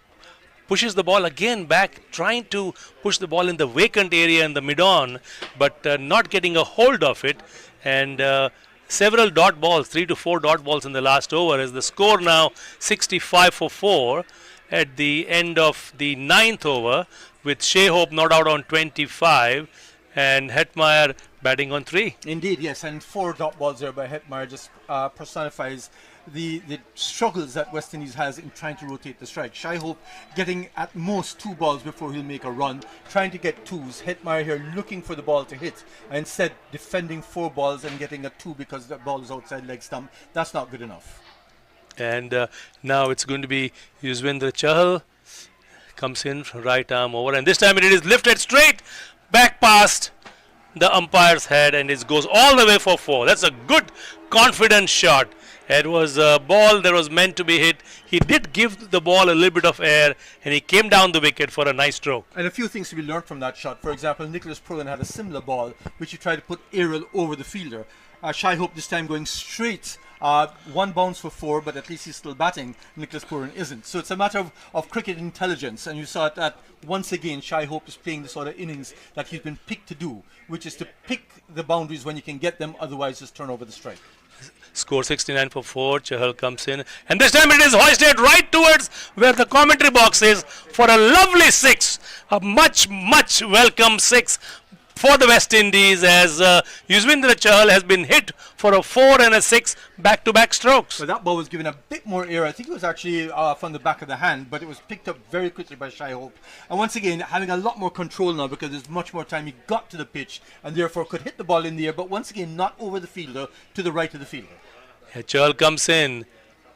pushes the ball again back, trying to push the ball in the vacant area in the mid-on, but not getting a hold of it, and several dot balls, 3 to 4 dot balls in the last over, as the score now 65 for 4 at the end of the 9th over, with Shea Hope not out on 25 and Hetmeyer batting on 3. Indeed, yes, and 4 dot balls there by Hetmeyer just personifies the struggles that West Indies has in trying to rotate the strike. Shai Hope getting at most 2 balls before he'll make a run, trying to get 2s. Hetmeyer here looking for the ball to hit, and instead defending 4 balls and getting a 2 because the ball is outside leg stump. That's not good enough. And now it's going to be Yuzvendra Chahal comes in right arm over, and this time it is lifted straight back past the umpire's head, and it goes all the way for 4. That's a good confident shot. It was a ball that was meant to be hit. He did give the ball a little bit of air, and he came down the wicket for a nice stroke. And a few things to be learned from that shot. For example, Nicholas Purran had a similar ball which he tried to put aerial over the fielder. Shai Hope this time going straight. 1 bounce for 4, but at least he's still batting. Nicholas Purran isn't. So it's a matter of cricket intelligence, and you saw it that once again Shai Hope is playing the sort of innings that he's been picked to do, which is to pick the boundaries when you can get them, otherwise just turn over the strike. Score 69 for 4. Chahal comes in, and this time it is hoisted right towards where the commentary box is for a lovely 6. A much welcome 6 for the West Indies, as Yuzvendra Chahal has been hit for a 4 and a 6 back-to-back strokes. Well, that ball was given a bit more air. I think it was actually from the back of the hand, but it was picked up very quickly by Shai Hope. And once again, having a lot more control now because there's much more time. He got to the pitch and therefore could hit the ball in the air, but once again, not over the fielder, to the right of the fielder. Chahal comes in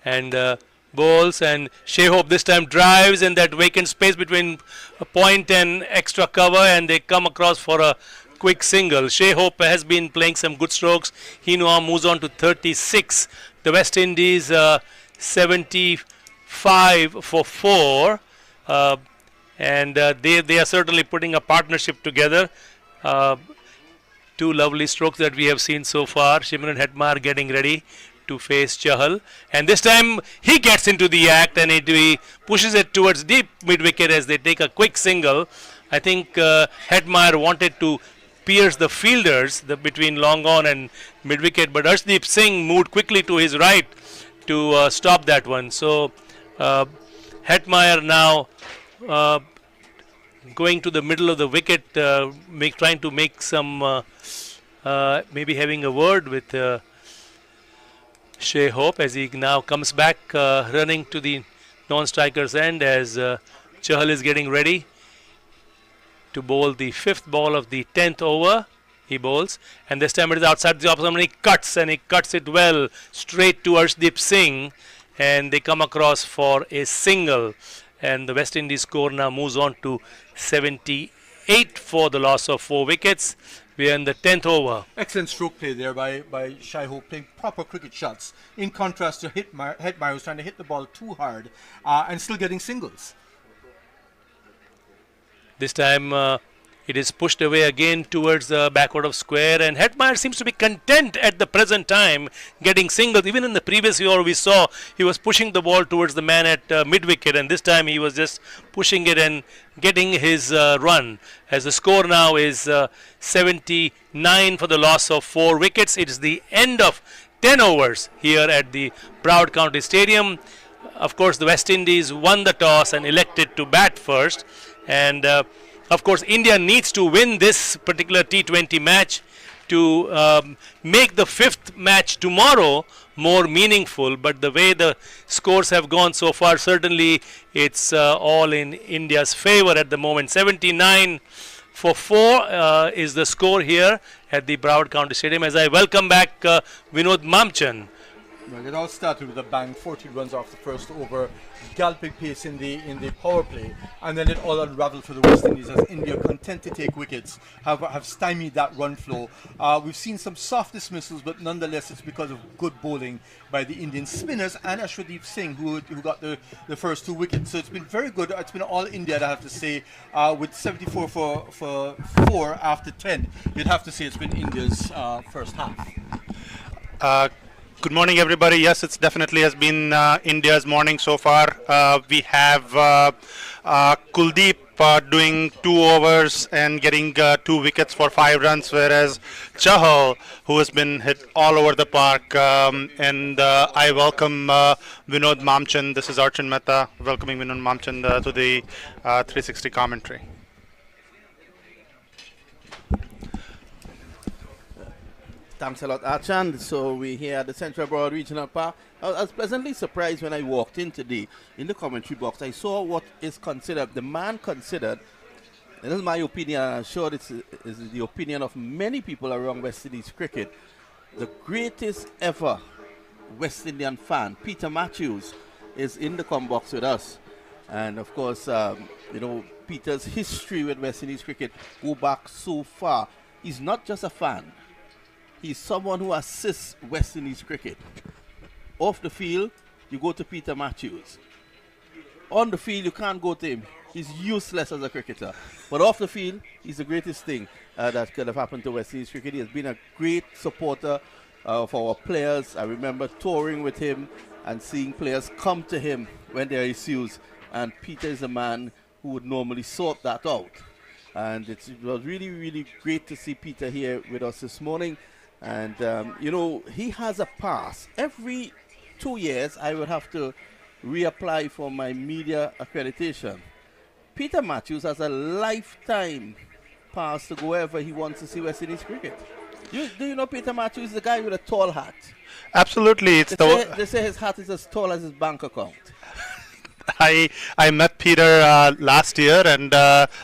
and bowls, and Shea Hope this time drives in that vacant space between a point and extra cover, and they come across for a quick single. Shea Hope has been playing some good strokes. He now moves on to 36. The West Indies 75 for 4, and they are certainly putting a partnership together. 2 lovely strokes that we have seen so far. Shimron Hetmeyer getting ready to face Chahal, and this time he gets into the act and he pushes it towards deep mid-wicket as they take a quick single. I think Hetmeyer wanted to pierce the fielders between long on and mid-wicket, but Arshdeep Singh moved quickly to his right to stop that one. So Hetmeyer now going to the middle of the wicket, trying to make some maybe having a word with Shea Hope as he now comes back running to the non-striker's end as Chahal is getting ready to bowl the 5th ball of the 10th over. He bowls, and this time it is outside the opposite, and he cuts it well straight to Arshdeep Singh, and they come across for a single, and the West Indies score now moves on to 78 for the loss of 4 wickets. We are in the 10th over. Excellent stroke play there by Shai Hope, playing proper cricket shots, in contrast to Hetmeyer, who's trying to hit the ball too hard and still getting singles. This time It is pushed away again towards the backward of square, and Hetmeyer seems to be content at the present time getting singles. Even in the previous over we saw he was pushing the ball towards the man at mid-wicket, and this time he was just pushing it and getting his run. As the score now is 79 for the loss of 4 wickets. It is the end of 10 overs here at the Broward County Stadium. Of course, the West Indies won the toss and elected to bat first, and of course, India needs to win this particular T20 match to make the 5th match tomorrow more meaningful. But the way the scores have gone so far, certainly it's all in India's favor at the moment. 79 for 4 is the score here at the Broward County Stadium. As I welcome back Vinod Mamchan. Well, it all started with a bang, 14 runs off the first over, galloping pace in the power play, and then it all unravelled for the West Indies as India, content to take wickets, have stymied that run flow. We've seen some soft dismissals, but nonetheless it's because of good bowling by the Indian spinners and Ashwadeep Singh, who got the first 2 wickets. So it's been very good. It's been all India, I have to say, with 74 for 4 after 10. You'd have to say it's been India's first half. Good morning, everybody. Yes, it's definitely has been India's morning so far. We have Kuldeep doing 2 overs and getting 2 wickets for 5 runs, whereas Chahal, who has been hit all over the park, and I welcome Vinod Mamchan. This is Archon Mehta welcoming Vinod Mamchan to the 360 commentary. Thanks a lot, Archand. So we're here at the Central Broad Regional Park. I was pleasantly surprised when I walked in today in the commentary box. I saw what is considered, the man considered, and this is my opinion, and I'm sure this is the opinion of many people around West Indies cricket, the greatest ever West Indian fan, Peter Matthews, is in the com box with us. And of course, Peter's history with West Indies cricket go back so far. He's not just a fan. He's someone who assists West Indies cricket. Off the field, you go to Peter Matthews. On the field, you can't go to him. He's useless as a cricketer. But off the field, he's the greatest thing that could have happened to West Indies cricket. He has been a great supporter of our players. I remember touring with him and seeing players come to him when there are issues. And Peter is a man who would normally sort that out. And it was really, really great to see Peter here with us this morning. And, he has a pass. Every 2 years, I would have to reapply for my media accreditation. Peter Matthews has a lifetime pass to go wherever he wants to see West Indies cricket. Do you know Peter Matthews is the guy with a tall hat? Absolutely. They say his hat is as tall as his bank account. I met Peter last year, and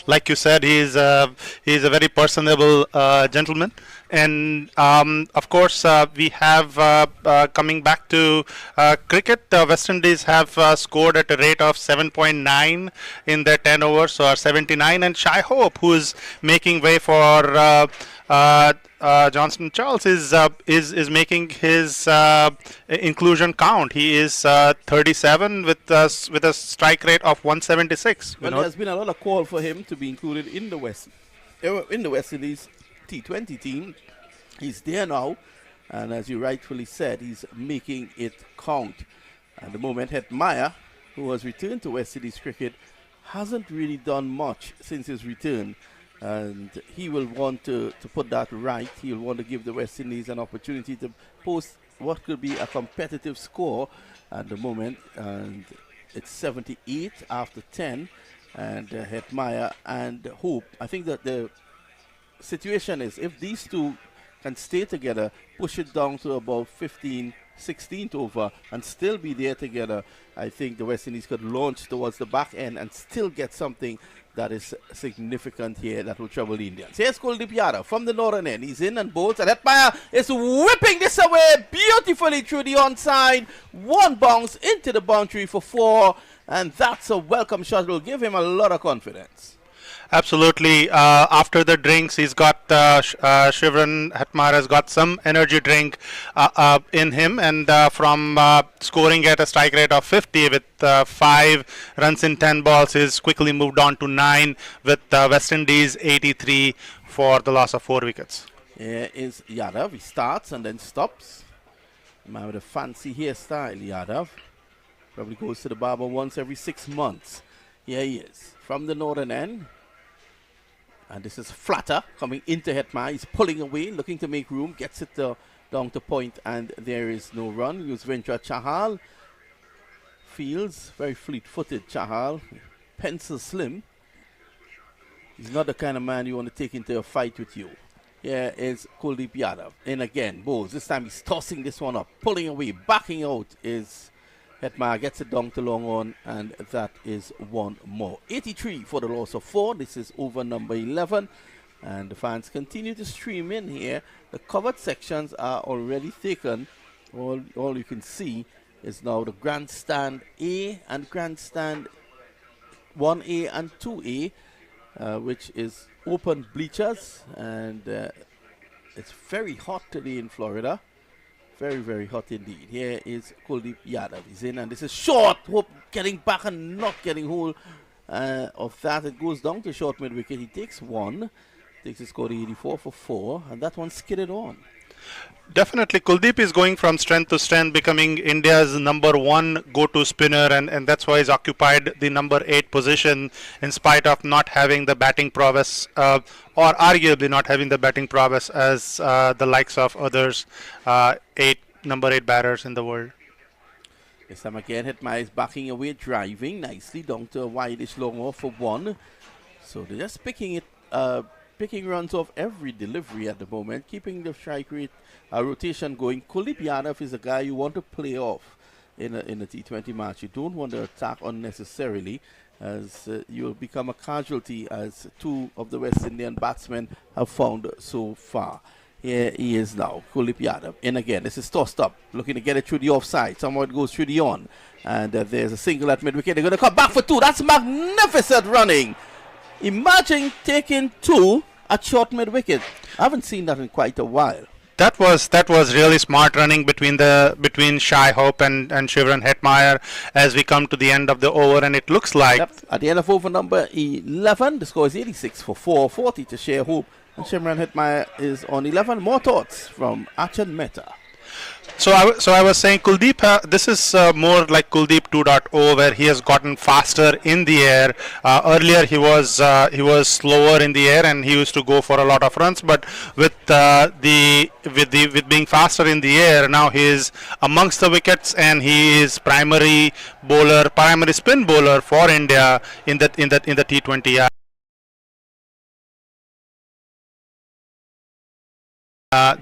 like you said, he's a very personable gentleman. And of course, we have coming back to cricket. West Indies have scored at a rate of 7.9 in their 10 overs, so are 79. And Shai Hope, who is making way for Johnston Charles, is making his inclusion count. He is 37 with a strike rate of 176. Well, there's been a lot of call for him to be included in the West Indies T20 team. He's there now, and as you rightfully said, he's making it count. At the moment, Hetmeyer, who has returned to West Indies cricket, hasn't really done much since his return, and he will want to put that right. He'll want to give the West Indies an opportunity to post what could be a competitive score at the moment, and it's 78 after 10, and Hetmeyer and Hope. I think that the situation is, if these two can stay together, push it down to about 15, 16th over, and still be there together, I think the West Indies could launch towards the back end and still get something that is significant here that will trouble the Indians. Here's Kuldeep Yadav from the northern end. He's in and bowls, and Hetmeyer is whipping this away beautifully through the onside. One bounce into the boundary for 4, and that's a welcome shot. It will give him a lot of confidence. Absolutely. After the drinks, he's got Shivran Hetmar has got some energy drink in him, and from scoring at a strike rate of 50 with 5 runs in 10 balls, he's quickly moved on to 9 with West Indies 83 for the loss of 4 wickets. Here is Yadav. He starts and then stops. Man with a fancy hairstyle, Yadav. Probably goes to the barber once every 6 months. Here he is from the northern end. And this is Flatter coming into Hetmar. He's pulling away, looking to make room. Gets it down to point, and there is no run. Yuzvendra Chahal fields. Very fleet-footed Chahal. Pencil slim. He's not the kind of man you want to take into a fight with you. Here is Kuldeep Yadav. In again, bowls. This time he's tossing this one up. Pulling away. Backing out is Hetmar. Gets it down to long on, and that is one more. 83 for the loss of 4. This is over number 11. And the fans continue to stream in here. The covered sections are already taken. All you can see is now the grandstand A and grandstand 1A and 2A, which is open bleachers, and it's very hot today in Florida. Very, very hot indeed. Here is Kuldeep Yadav. He's in, and this is short. Hope getting back and not getting hold of that. It goes down to short mid wicket. He takes 1. Takes his score to 84 for 4, and that one skidded on. Definitely, Kuldeep is going from strength to strength, becoming India's number 1 go-to spinner, and that's why he's occupied the number 8 position in spite of not having the batting prowess, or arguably not having the batting prowess as the likes of others number 8 batters in the world. This time again, Hetmar is backing away, driving nicely down to a wide-ish long off for 1. So they're just picking runs off every delivery at the moment, keeping the strike rate rotation going. Kuldeep Yadav is a guy you want to play off in a T20 match. You don't want to attack unnecessarily, as you'll become a casualty, as 2 of the West Indian batsmen have found so far. Here he is now, Kuldeep Yadav. In again, this is tossed up, looking to get it through the offside. Somehow it goes through the on, and there's a single at mid-wicket. They're going to come back for 2. That's magnificent running. Imagine taking 2 at short mid-wicket. I haven't seen that in quite a while. That was really smart running between Shai Hope and Shivran Hetmar as we come to the end of the over, and it looks like at the end of over number 11, the score is 86 for 4, 40 to Shai Hope, and Shivran Hetmar is on 11. More thoughts from Achan Mehta. So I was saying Kuldeep, this is more like Kuldeep 2.0, where he has gotten faster in the air. Earlier he was slower in the air and he used to go for a lot of runs, but with being faster in the air, now he is amongst the wickets and he is primary spin bowler for India in the T20I.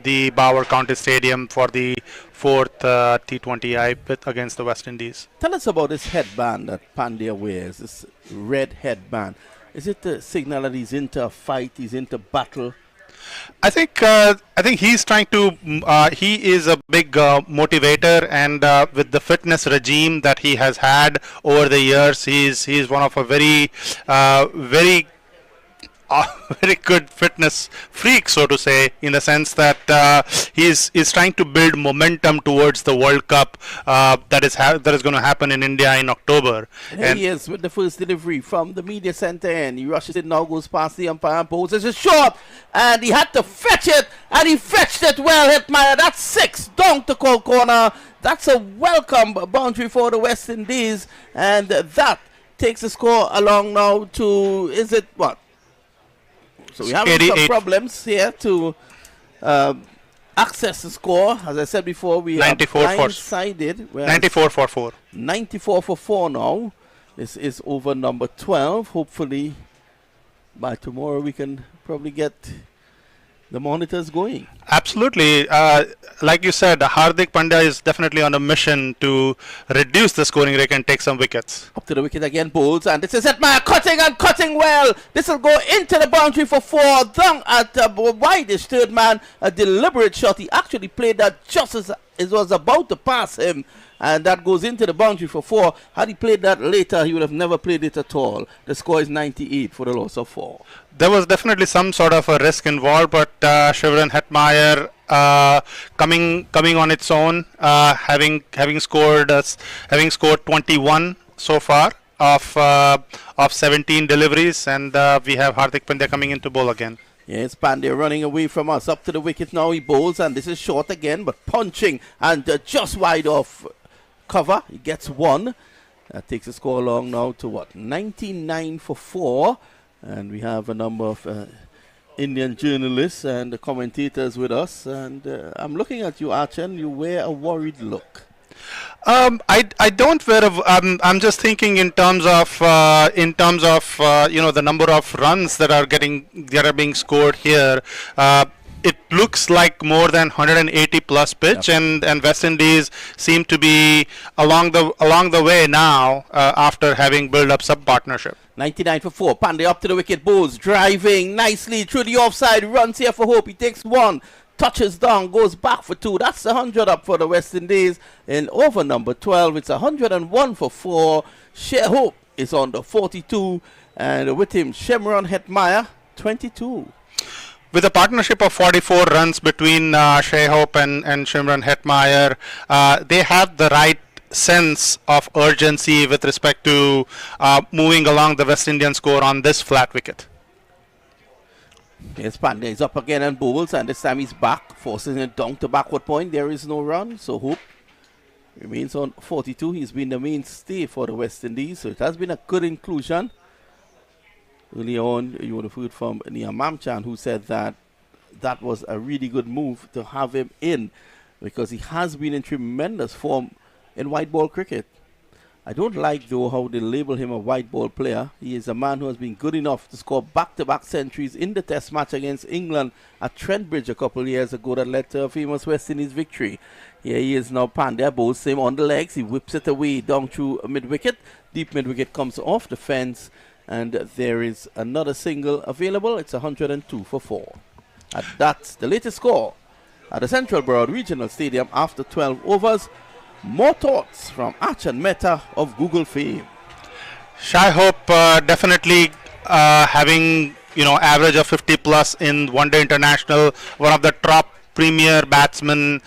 The Bauer County Stadium for the 4th T20I against the West Indies. Tell us about this headband that Pandya wears, this red headband. Is it a signal that he's into a fight, he's into battle? I think he's trying to. He is a big motivator, and with the fitness regime that he has had over the years, he's one of a very very good fitness freak, so to say, in the sense that he's trying to build momentum towards the World Cup that is going to happen in India in October. And he is with the first delivery from the media center, and he rushes it now, goes past the umpire and poses a short, and he had to fetch it, and he fetched it well. Hetmar, that's 6 down to Kuhl corner. That's a welcome boundary for the West Indies, and that takes the score along now to, is it what? So we have some problems here to access the score. As I said before, we are blindsided. 94 for 4. 94 for 4 now. This is over number 12. Hopefully by tomorrow we can probably get the monitors going. Absolutely. Like you said, Hardik Pandya is definitely on a mission to reduce the scoring rate and take some wickets. Up to the wicket again, bowls, and this is Hetmar cutting well. This will go into the boundary for 4. Down at widest third man, a deliberate shot. He actually played that just it was about to pass him, and that goes into the boundary for 4. Had he played that later, he would have never played it at all. The score is 98 for the loss of 4. There was definitely some sort of a risk involved, but Shivran Hetmeyer coming on its own, having scored 21 so far of 17 deliveries, and we have Hardik Pandya coming into bowl again. Yes, Pandya running away from us. Up to the wicket now, he bowls, and this is short again, but punching, and just wide off cover. He gets 1. That takes the score along now to what? 99 for 4. And we have a number of Indian journalists and commentators with us. And I'm looking at you, Archon. You wear a worried look. I don't wear I'm just thinking in terms of the number of runs that are being scored here. It looks like more than 180 plus pitch, and West Indies seem to be along the way now after having built up some partnership. 99 for 4. Pandey up to the wicket, bowls, driving nicely through the offside, runs here for Hope. He takes 1, touches down, goes back for 2. That's 100 up for the West Indies. In over number 12, it's 101 for 4. Share Hope is on the 42, and with him, Shimron Hetmeyer, 22. With a partnership of 44 runs between Shea Hope and Shimron Hetmeyer, they have the right sense of urgency with respect to moving along the West Indian score on this flat wicket. Yes, Pandey is up again and bowls, and this time he's back, forcing it down to backward point. There is no run, so Hope remains on 42. He's been the mainstay for the West Indies, so it has been a good inclusion. Early on, you would have heard from Nia Mamchan, who said that that was a really good move to have him in, because he has been in tremendous form in white ball cricket. I don't like, though, how they label him a white ball player. He is a man who has been good enough to score back-to-back centuries in the test match against England at Trent Bridge a couple of years ago that led to a famous West Indies victory. Here he is now. Pandya bowls him on the legs. He whips it away down through mid-wicket. Deep mid-wicket comes off the fence, and there is another single available. It's 102 for 4. And that's the latest score at the Central Broad Regional Stadium after 12 overs. More thoughts from Achan Mehta of Google fame. Shai Hope definitely having average of 50 plus in one day international, one of the top premier batsmen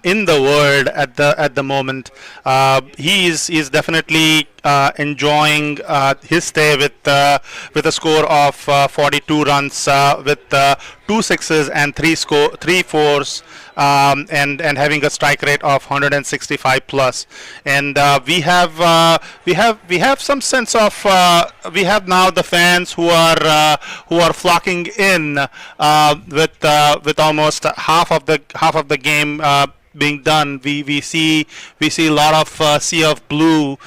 in the world at the moment. He is definitely enjoying his stay with a score of 42 runs with 2 sixes and 3 fours, and having a strike rate of 165 plus. And we have some sense of we have now the fans who are flocking in with almost half of the game being done. We see a lot of sea of blue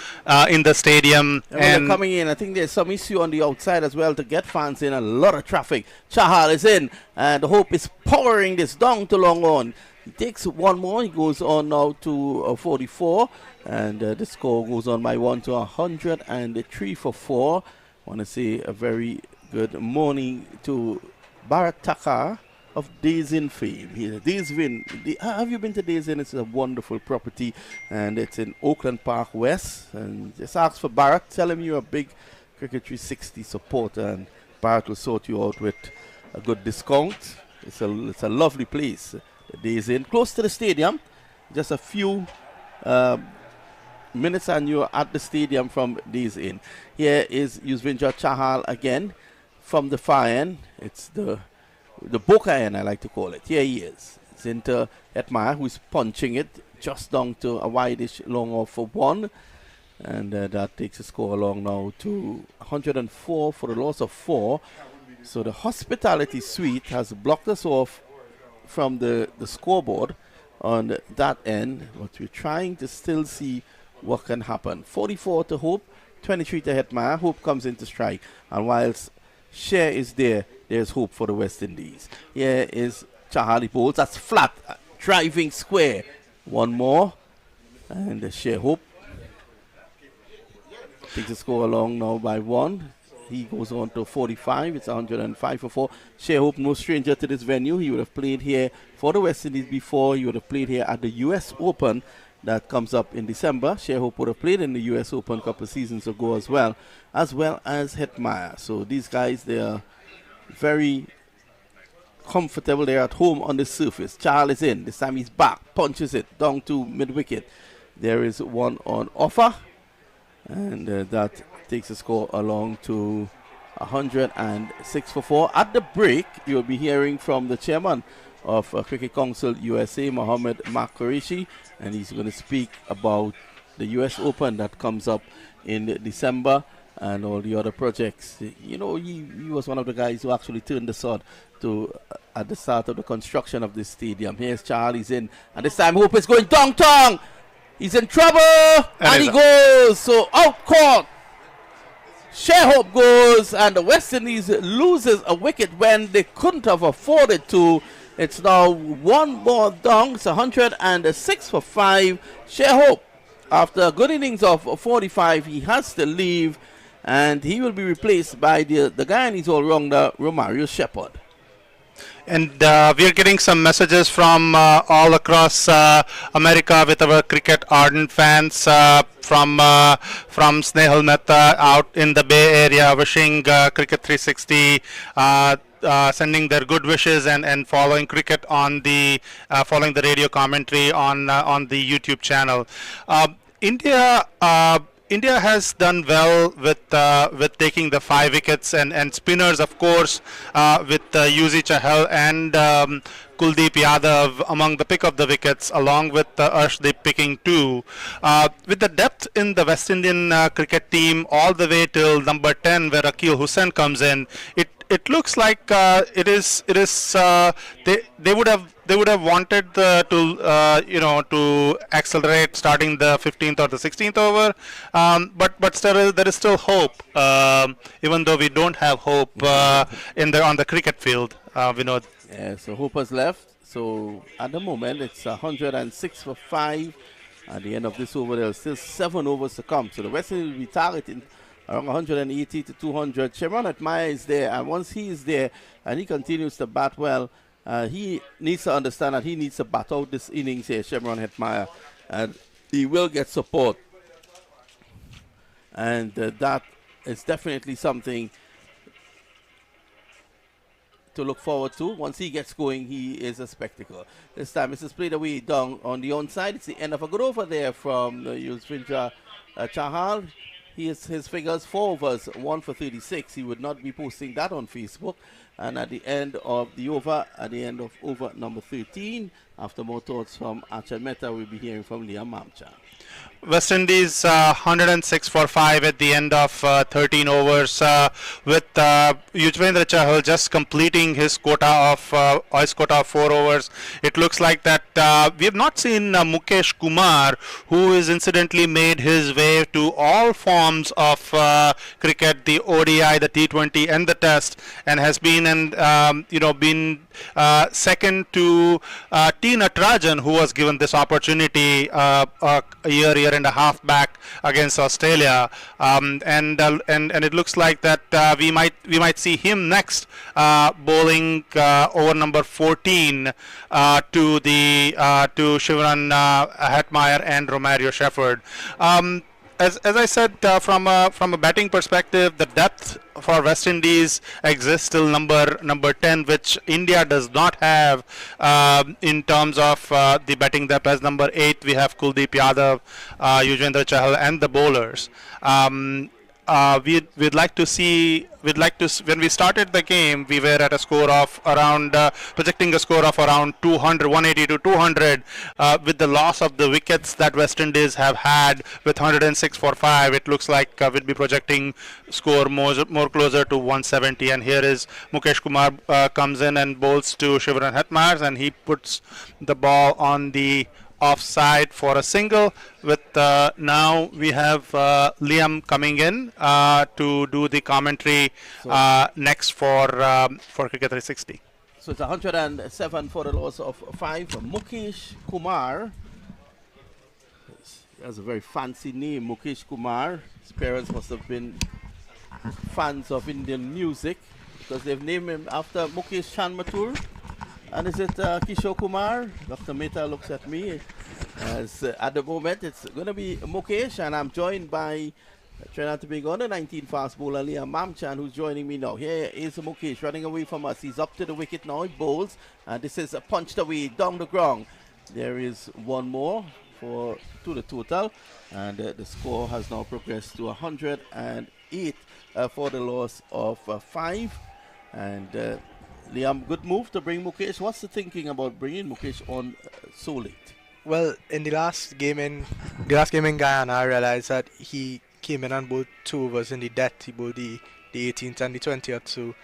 in the stadium, and coming in. I think there's some issue on the outside as well to get fans in. A lot of traffic. Chahal is in, and the Hope is powering this down to long on. He takes 1 more. He goes on now to 44, and the score goes on by 1 to 103 for 4. I want to say a very good morning to Bharat Takar of Days Inn fame. Have you been to Days Inn? It's a wonderful property, and it's in Oakland Park West. And just ask for Bharat. Tell him you're a big Cricket 360 supporter, and Bharat will sort you out with a good discount. It's a lovely place, Days Inn, close to the stadium. Just a few minutes and you're at the stadium from Days Inn. Here is Yuzvendra Chahal again from the far end. It's the Boca end, I like to call it. Here he is. It's into Hetmeyer, who's punching it just down to a wideish long off for 1. And that takes the score along now to 104 for the loss of 4. So the hospitality suite has blocked us off from the scoreboard on that end, but we're trying to still see what can happen. 44 to Hope, 23 to Hetmeyer. Hope comes into strike, and whilst Share is there, there's hope for the West Indies. Here is Chahali bowls. That's flat, driving square. 1 more, and Share Hope takes the score along now by 1. he goes on to 45. It's 105 for 4. Hope, no stranger to this venue. He would have played here for the West Indies before. He would have played here at the U.S. Open that comes up in December. Hope would have played in the U.S. Open a couple of seasons ago as well as Hetmeyer. So these guys, they are very comfortable. They're at home on the surface. Charles is in. This time he's back. Punches it down to mid-wicket. There is one on offer. And that takes the score along to 106 for 4. At the break, you'll be hearing from the chairman of Cricket Council USA, Mohammed Makarishi, and he's going to speak about the US Open that comes up in December and all the other projects. You know, he was one of the guys who actually turned the sod to at the start of the construction of this stadium. Here's Charlie's in, and this time Hope is going dong. He's in trouble, and he goes. So out court. Hope goes, and the West Indies loses a wicket when they couldn't have afforded to. It's now one more down. It's 106 for 5. Hope, after a good innings of 45, he has to leave, and he will be replaced by the Guyanese all-rounder Romario Shepherd. And we are getting some messages from all across America with our cricket ardent fans from Snehal Mehta out in the Bay Area, wishing Cricket 360, sending their good wishes and following cricket on the following the radio commentary on the YouTube channel. India has done well with taking the 5 wickets and spinners, of course, with Yuzi Chahal and Kuldeep Yadav among the pick of the wickets, along with Arshdeep picking 2. With the depth in the West Indian cricket team all the way till number 10, where Akil Hussain comes in, it looks like they would have wanted to accelerate starting the 15th or the 16th over, but still there is still hope, even though we don't have hope on the cricket field. We know. Yeah, so Hope has left. So at the moment it's 106 for 5. At the end of this over, there are still 7 overs to come. So the West Indies will be targeting around 180 to 200. Shimron Hetmeyer is there, and once he is there and he continues to bat well, he needs to understand that he needs to bat out this innings here, Shimron Hetmeyer, and he will get support. And that is definitely something to look forward to. Once he gets going, he is a spectacle. This time this is played away down on the onside. It's the end of a good over there from Yuzvendra Chahal. His figures 4 overs, 1 for 36. He would not be posting that on Facebook. And at the end of the over, at the end of over number 13, after more thoughts from Achal Mehta, we'll be hearing from Liam Mamcha. West Indies 106 for 5 at the end of 13 overs, with Yuzvendra Chahal just completing his quota of 4 overs. It looks like that we have not seen Mukesh Kumar, who has incidentally made his way to all forms of cricket, the ODI, the T20 and the Test, and has been second to T. Natarajan, who was given this opportunity a year and a half back against Australia, and it looks like that we might see him next, bowling over number 14 to Shivran Hetmeyer and Romario Shepherd. As I said, from a batting perspective, the depth for West Indies exists till number 10, which India does not have in terms of the batting depth. As number 8, we have Kuldeep Yadav, Yuzvendra Chahal, and the bowlers. We'd like to when we started the game, we were at a score of around projecting a score of around 180 to 200. With the loss of the wickets that West Indies have had with 106 for 5, it looks like we'll be projecting score more closer to 170. And here is Mukesh Kumar comes in and bowls to Shivran Hetmeyer, and he puts the ball on the offside for a single. With now we have Liam coming in to do the commentary next for Cricket 360. So it's 107 for the loss of 5 for Mukesh Kumar. He has a very fancy name, Mukesh Kumar. His parents must have been fans of Indian music because they've named him after Mukesh Chanmatur. And is it Kishore Kumar? Dr. Mehta looks at me. As at the moment, it's going to be Mukesh, and I'm joined by Trinidad and Tobago under 19 fast bowler Liam Mamchan, who's joining me now. Here is Mukesh running away from us. He's up to the wicket now. He bowls, and this is punched away down the ground. There is one more to the total, and the score has now progressed to 108 for the loss of 5. And Liam, good move to bring Mukesh. What's the thinking about bringing Mukesh on so late? Well, in the last game in Guyana, I realized that he came in and bowled 2 overs in the death. He bowled the 18th and the 20th. So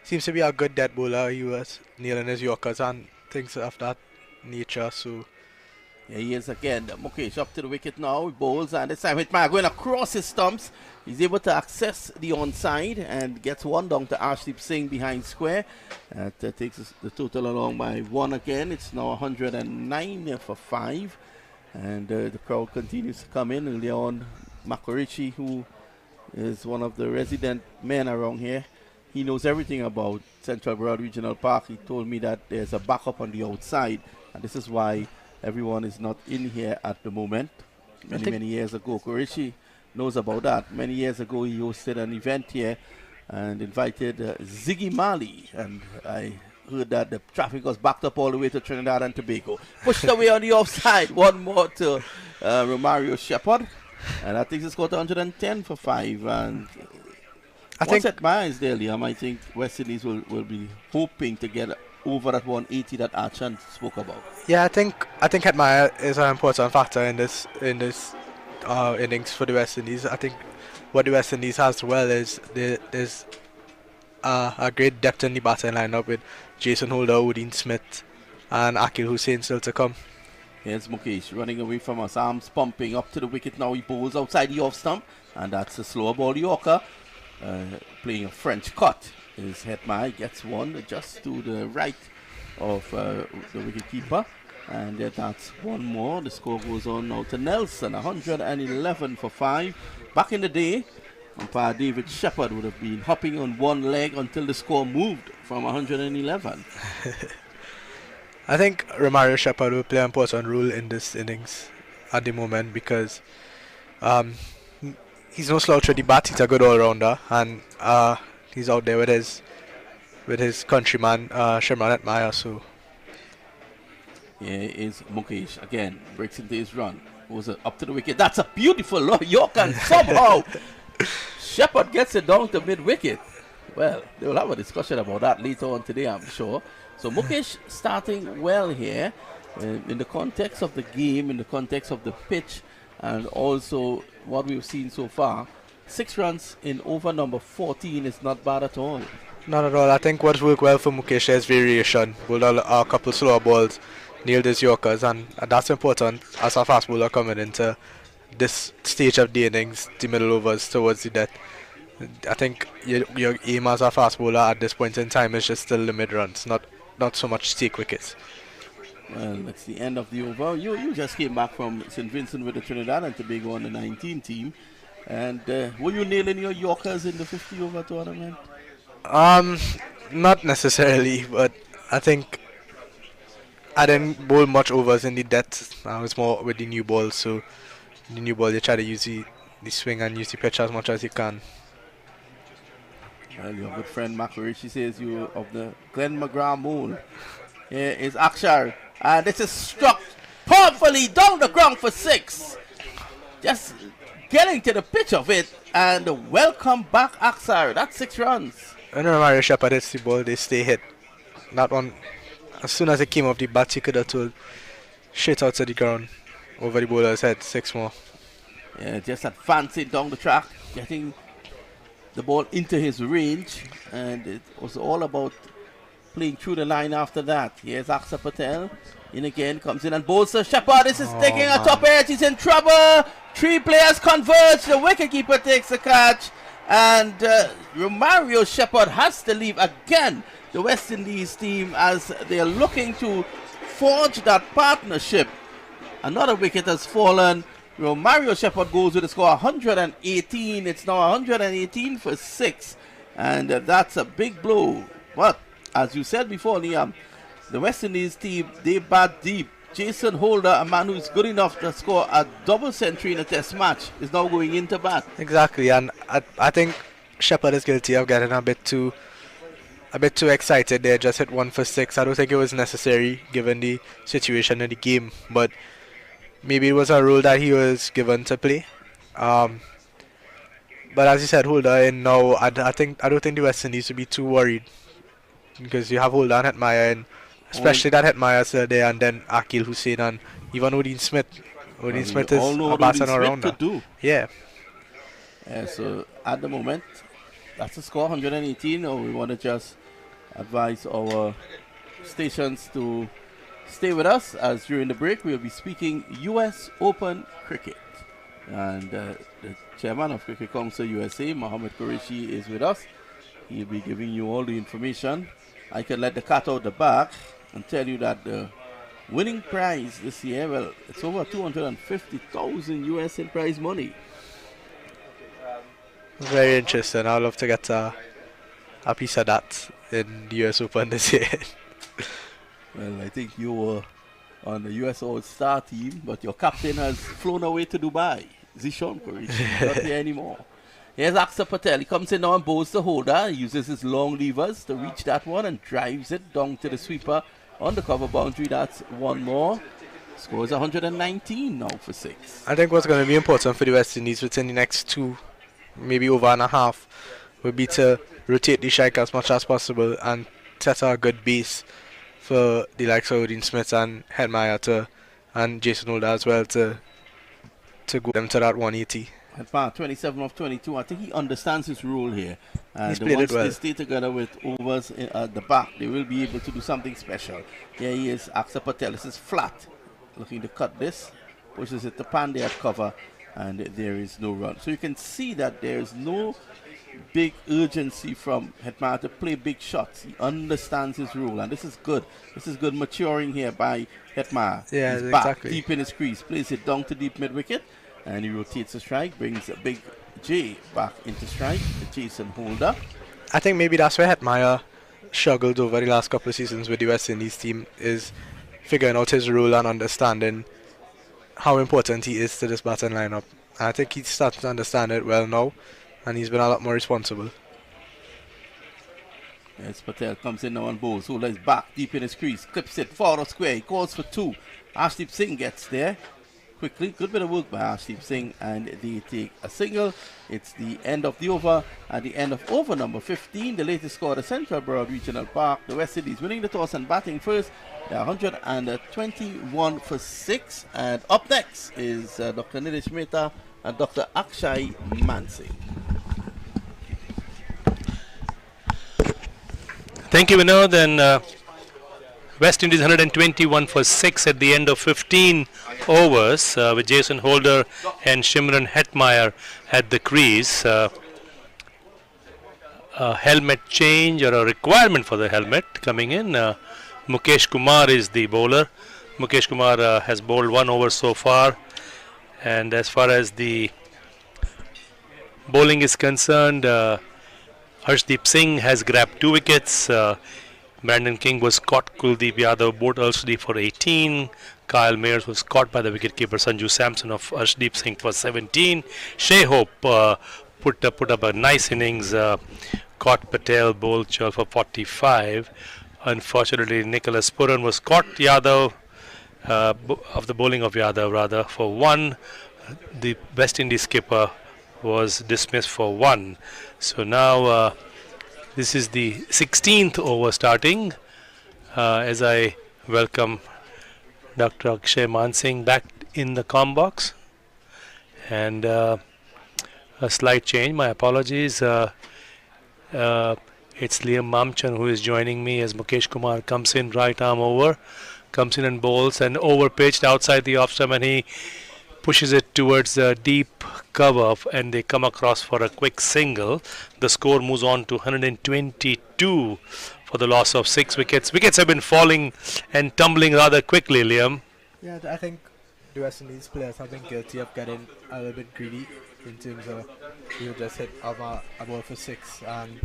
seems to be a good death bowler. He was nailing his Yorkers and things of that nature. So yeah, he is again. Mukesh up to the wicket now. He bowls, and this time Hitman going across his stumps. He's able to access the onside and gets one down to Arshdeep Singh behind square. That takes the total along by 1 again. It's now 109 for 5. And the crowd continues to come in. And Leon Makarichi, who is one of the resident men around here, he knows everything about Central Broad Regional Park. He told me that there's a backup on the outside. And this is why everyone is not in here at the moment. Many years ago, Kurishi knows about that. Many years ago, he hosted an event here and invited Ziggy Marley. And I heard that the traffic was backed up all the way to Trinidad and Tobago. Pushed away on the offside. One more to Romario Shepherd. And I think it's got 110 for 5. And I think at my eyes there, Liam, I think West Indies will be hoping to get over that 180 that Archant spoke about. yeah, I think Hetmyer is an important factor in this innings for the West Indies. I think what the West Indies has well is there's a great depth in the batting lineup with Jason Holder, Udine Smith, and Akil Hussain still to come. Here's Mukesh running away from us, arms pumping up to the wicket now. He bowls outside the off stump, and that's a slower ball Yorker playing a French cut. His Hetmyer gets one just to the right of the wicketkeeper. And that's one more. The score goes on now to Nelson, 111 for 5. Back in the day, umpire David Shepherd would have been hopping on one leg until the score moved from 111. I think Romario Shepherd will play an important role in this innings at the moment because he's no slouch with the bat. He's a good all-rounder, and he's out there with his countryman Shimron Hetmyer. So here is Mukesh again, breaks into his run, goes up to the wicket. That's a beautiful York, and somehow Shepherd gets it down to mid-wicket. Well, they will have a discussion about that later on today, I'm sure. So Mukesh starting well here in the context of the game, in the context of the pitch, and also what we've seen so far. 6 runs in over number 14 is not bad at all. not at all. I think what's worked well for Mukesh is variation. Bowled a couple slower balls, nailed his Yorkers, and that's important as a fast bowler coming into this stage of the innings, the middle overs towards the death. I think your aim as a fast bowler at this point in time is just still the mid runs, not so much take wickets. Well, that's the end of the over. You just came back from St. Vincent with the Trinidad and Tobago on the 19 team. And were you nailing your Yorkers in the 50 over tournament? Not necessarily, but I think I didn't bowl much overs in the death. I was more with the new ball, so the new ball you try to use the swing and use the pitch as much as you can. Well, your good friend Makarichi says you of the Glenn McGrath mold. Here is Akshar, and this is struck powerfully down the ground for 6. Just getting to the pitch of it, and welcome back Akshar. That's 6 runs. When Romario Shepherd hits the ball, they stay hit. That one, as soon as it came off the bat, you could have told straight out to the ground over the bowler's head. 6 more. Yeah, just advancing down the track, getting the ball into his range, and it was all about playing through the line after that. Here's Akshar Patel. In again, comes in and bowls to Shepherd. This is taking a top edge. He's in trouble. 3 players converge. The wicketkeeper takes the catch. And Romario Shepherd has to leave again. The West Indies team, as they are looking to forge that partnership. Another wicket has fallen Well, Mario Shepard goes with a score 118. It's now 118 for 6. And that's a big blow. But, as you said before, Liam, the West Indies team, they bat deep. Jason Holder, a man who's good enough to score a double century in a test match, is now going into bat. Exactly, and I think Shepard is guilty of getting a bit too excited there. Just hit 1 for 6. I don't think it was necessary given the situation in the game, but maybe it was a role that he was given to play. But as you said, Holder in now, I don't think the West Indies should be too worried because you have Holder and Hetmeyer, and especially that Hetmeyer still there, and then Akil Hussain and even Odin Smith. Odin Smith is a batsman all-rounder. Yeah. So at the moment, that's the score, 118. Or we want to just advise our stations to stay with us, as during the break we'll be speaking US Open cricket. And the chairman of Cricket Council USA, Mohammed Qureshi, is with us. He'll be giving you all the information. I can let the cat out the bag and tell you that the winning prize this year, well, it's over 250,000 US in prize money. Very interesting. I'd love to get a piece of that in the US Open this year. Well, I think you were on the US All-Star team, but your captain has flown away to Dubai. Zishan Qureshi, not here anymore. Here's Aksa Patel. He comes in now and bowls the Holder. He uses his long levers to reach that one and drives it down to the sweeper on the cover boundary. That's one more. Scores 119 now for 6. I think what's going to be important for the West Indies within the next 2, maybe over and a half, would be to rotate the strike as much as possible and set a good base for the likes of Odin Smith and Hetmeyer and Jason Holder as well to go them to that 180. At par 27 of 22, I think he understands his role here. And He's played once it well. they stay together with overs at the back, they will be able to do something special. Here he is, Aksa Patel. This is flat. Looking to cut this. Pushes it to Pandey at cover. And there is no run. So you can see that there is no big urgency from Hetmeyer to play big shots. He understands his role. And this is good. This is good maturing here by Hetmeyer. Yeah, He's back exactly. deep in his crease. Plays it down to deep mid-wicket. And he rotates the strike, brings a big J back into strike, Jason Holder. I think maybe that's where Hetmeyer struggled over the last couple of seasons with the West Indies team, is figuring out his role and understanding how important he is to this batting lineup. And I think he's starting to understand it well now, and he's been a lot more responsible. Yes, Patel comes in now and bowls. Holder is back deep in his crease, clips it forward square, he calls for 2. Ashdeep Singh gets there. Quickly, good bit of work by Ashdeep Singh, and they take a single. It's the end of the over. At the end of over number 15, the latest score at the Central Broad Regional Park. The West Indies winning the toss and batting first. They're 121 for 6. And up next is Dr. Nilesh Mehta and Dr. Akshay Mansingh. Thank you, Vinod. And West Indies 121 for 6 at the end of 15 overs with Jason Holder and Shimron Hetmeyer at the crease. A helmet change, or a requirement for the helmet coming in. Mukesh Kumar is the bowler. Mukesh Kumar has bowled 1 over so far. And as far as the bowling is concerned, Harshdeep Singh has grabbed 2 wickets. Brandon King was caught. Kuldeep Yadav bowled Arshdeep for 18. Kyle Mayers was caught by the wicketkeeper Sanju Samson of Arshdeep Singh for 17. Shea Hope put up a nice innings. Caught Patel, bowled Chal for 45. Unfortunately, Nicholas Puran was caught. Yadav of the bowling of Yadav rather for 1. The West Indies skipper was dismissed for 1. So now this is the 16th over starting as I welcome Dr. Akshay Mansingh back in the comm box. And a slight change, my apologies. It's Liam Mamchan who is joining me as Mukesh Kumar comes in, right arm over, comes in and bowls and over pitched outside the off stump, and he pushes it towards the deep cover and they come across for a quick single. The score moves on to 122 for the loss of 6 wickets. Wickets have been falling and tumbling rather quickly, Liam. Yeah, I think the West Indies players have been guilty of getting a little bit greedy in terms of you just hit a ball for 6 and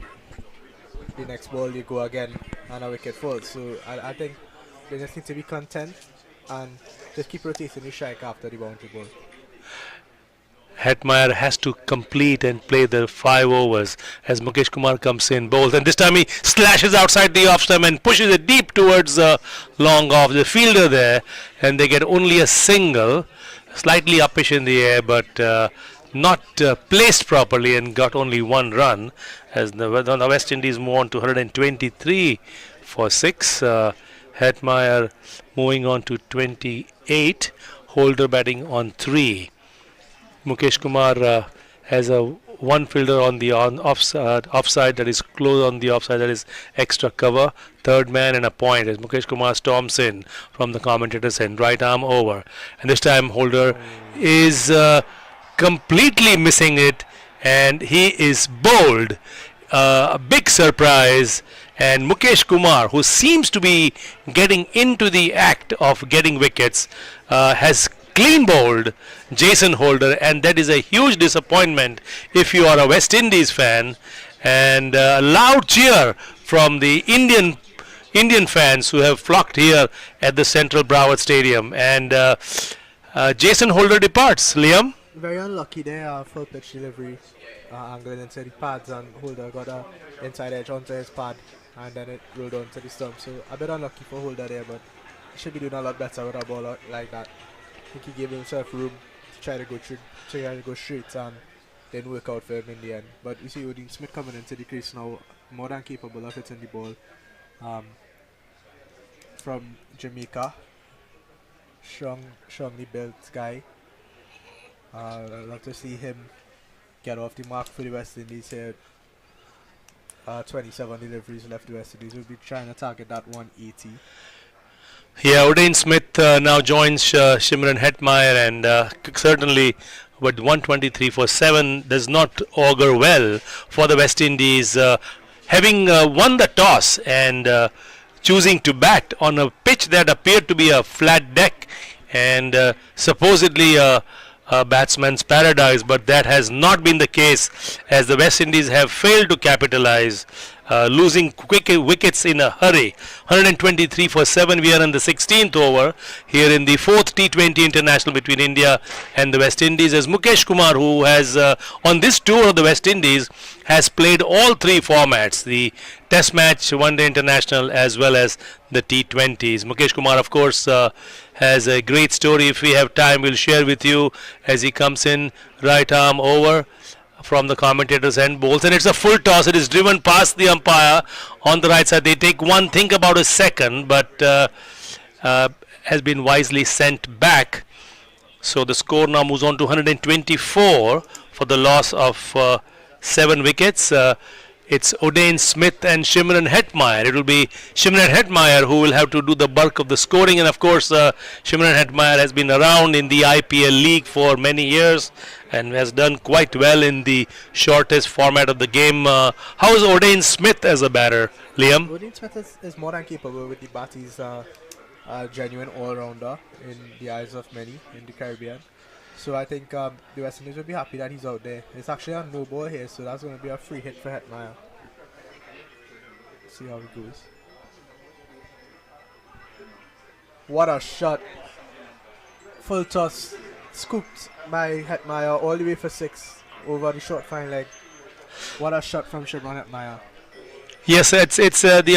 the next ball you go again and a wicket falls. So I think they just need to be content and just keep rotating the strike after the boundary ball. Hetmeyer has to complete and play the 5 overs as Mukesh Kumar comes in, bowls, and this time he slashes outside the off stump and pushes it deep towards long off the fielder there, and they get only a single, slightly uppish in the air, but not placed properly, and got only 1 run as the West Indies move on to 123 for 6. Hetmeyer moving on to 28, Holder batting on 3. Mukesh Kumar has a 1 fielder on the offside, that is close on the offside, that is extra cover, 3rd man and a point as Mukesh Kumar storms in from the commentator's end, right arm over, and this time Holder is completely missing it, and he is bowled. A big surprise, and Mukesh Kumar, who seems to be getting into the act of getting wickets, has clean bowled Jason Holder, and that is a huge disappointment if you are a West Indies fan. And a loud cheer from the Indian fans who have flocked here at the Central Broward Stadium. And Jason Holder departs. Liam? Very unlucky there, full pitch delivery, angling into the pads, and Holder got a inside edge onto his pad, and then it rolled onto the stump. So a bit unlucky for Holder there, but he should be doing a lot better with a ball like that. I think he gave himself room to try to go straight and didn't work out for him in the end. But we see Odin Smith coming into the crease now, more than capable of hitting the ball. From Jamaica, strongly built guy. I'd love to see him get off the mark for the West Indies here. 27 deliveries left. The West Indies will be trying to target that 180. Yeah, Odin Smith now joins Shimron Hetmeyer, and certainly with 123 for 7 does not augur well for the West Indies, having won the toss and choosing to bat on a pitch that appeared to be a flat deck and supposedly a batsman's paradise, but that has not been the case as the West Indies have failed to capitalize, losing quick wickets in a hurry. 123 for 7. We are in the 16th over here in the 4th T20 international between India and the West Indies, as Mukesh Kumar, who has on this tour of the West Indies has played all 3 formats, the Test match, One Day International, as well as the T20s. Mukesh Kumar, of course, has a great story. If we have time, we'll share with you as he comes in, right arm over from the commentator's end, bowls, and it's a full toss. It is driven past the umpire on the right side. They take one, think about a second, but has been wisely sent back. So the score now moves on to 124 for the loss of 7 wickets. It's Odain Smith and Shimron Hetmeyer. It will be Shimron Hetmeyer who will have to do the bulk of the scoring, and of course Shimron Hetmeyer has been around in the IPL league for many years and has done quite well in the shortest format of the game. How is Odain Smith as a batter, Liam? Odain Smith is more than capable with the bat. He's a genuine all-rounder in the eyes of many in the Caribbean. So I think the West Indies will be happy that he's out there. It's actually a no ball here, so that's going to be a free hit for Hetmeyer. See how it goes. What a shot. Full toss. Scooped by Hetmeyer all the way for 6 over the short fine leg. What a shot from Shimron Hetmeyer. Yes, it's the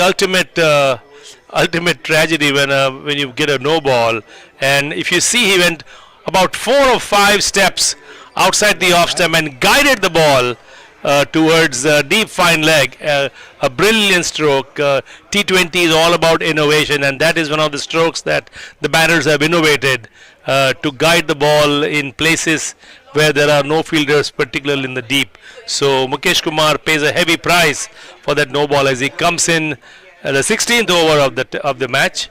ultimate tragedy when you get a no ball, and if you see, he went about 4 or 5 steps outside the off stump and guided the ball towards deep fine leg. A brilliant stroke. T20 is all about innovation, and that is one of the strokes that the batters have innovated to guide the ball in places where there are no fielders, particularly in the deep. So Mukesh Kumar pays a heavy price for that no ball as he comes in the 16th over of the match.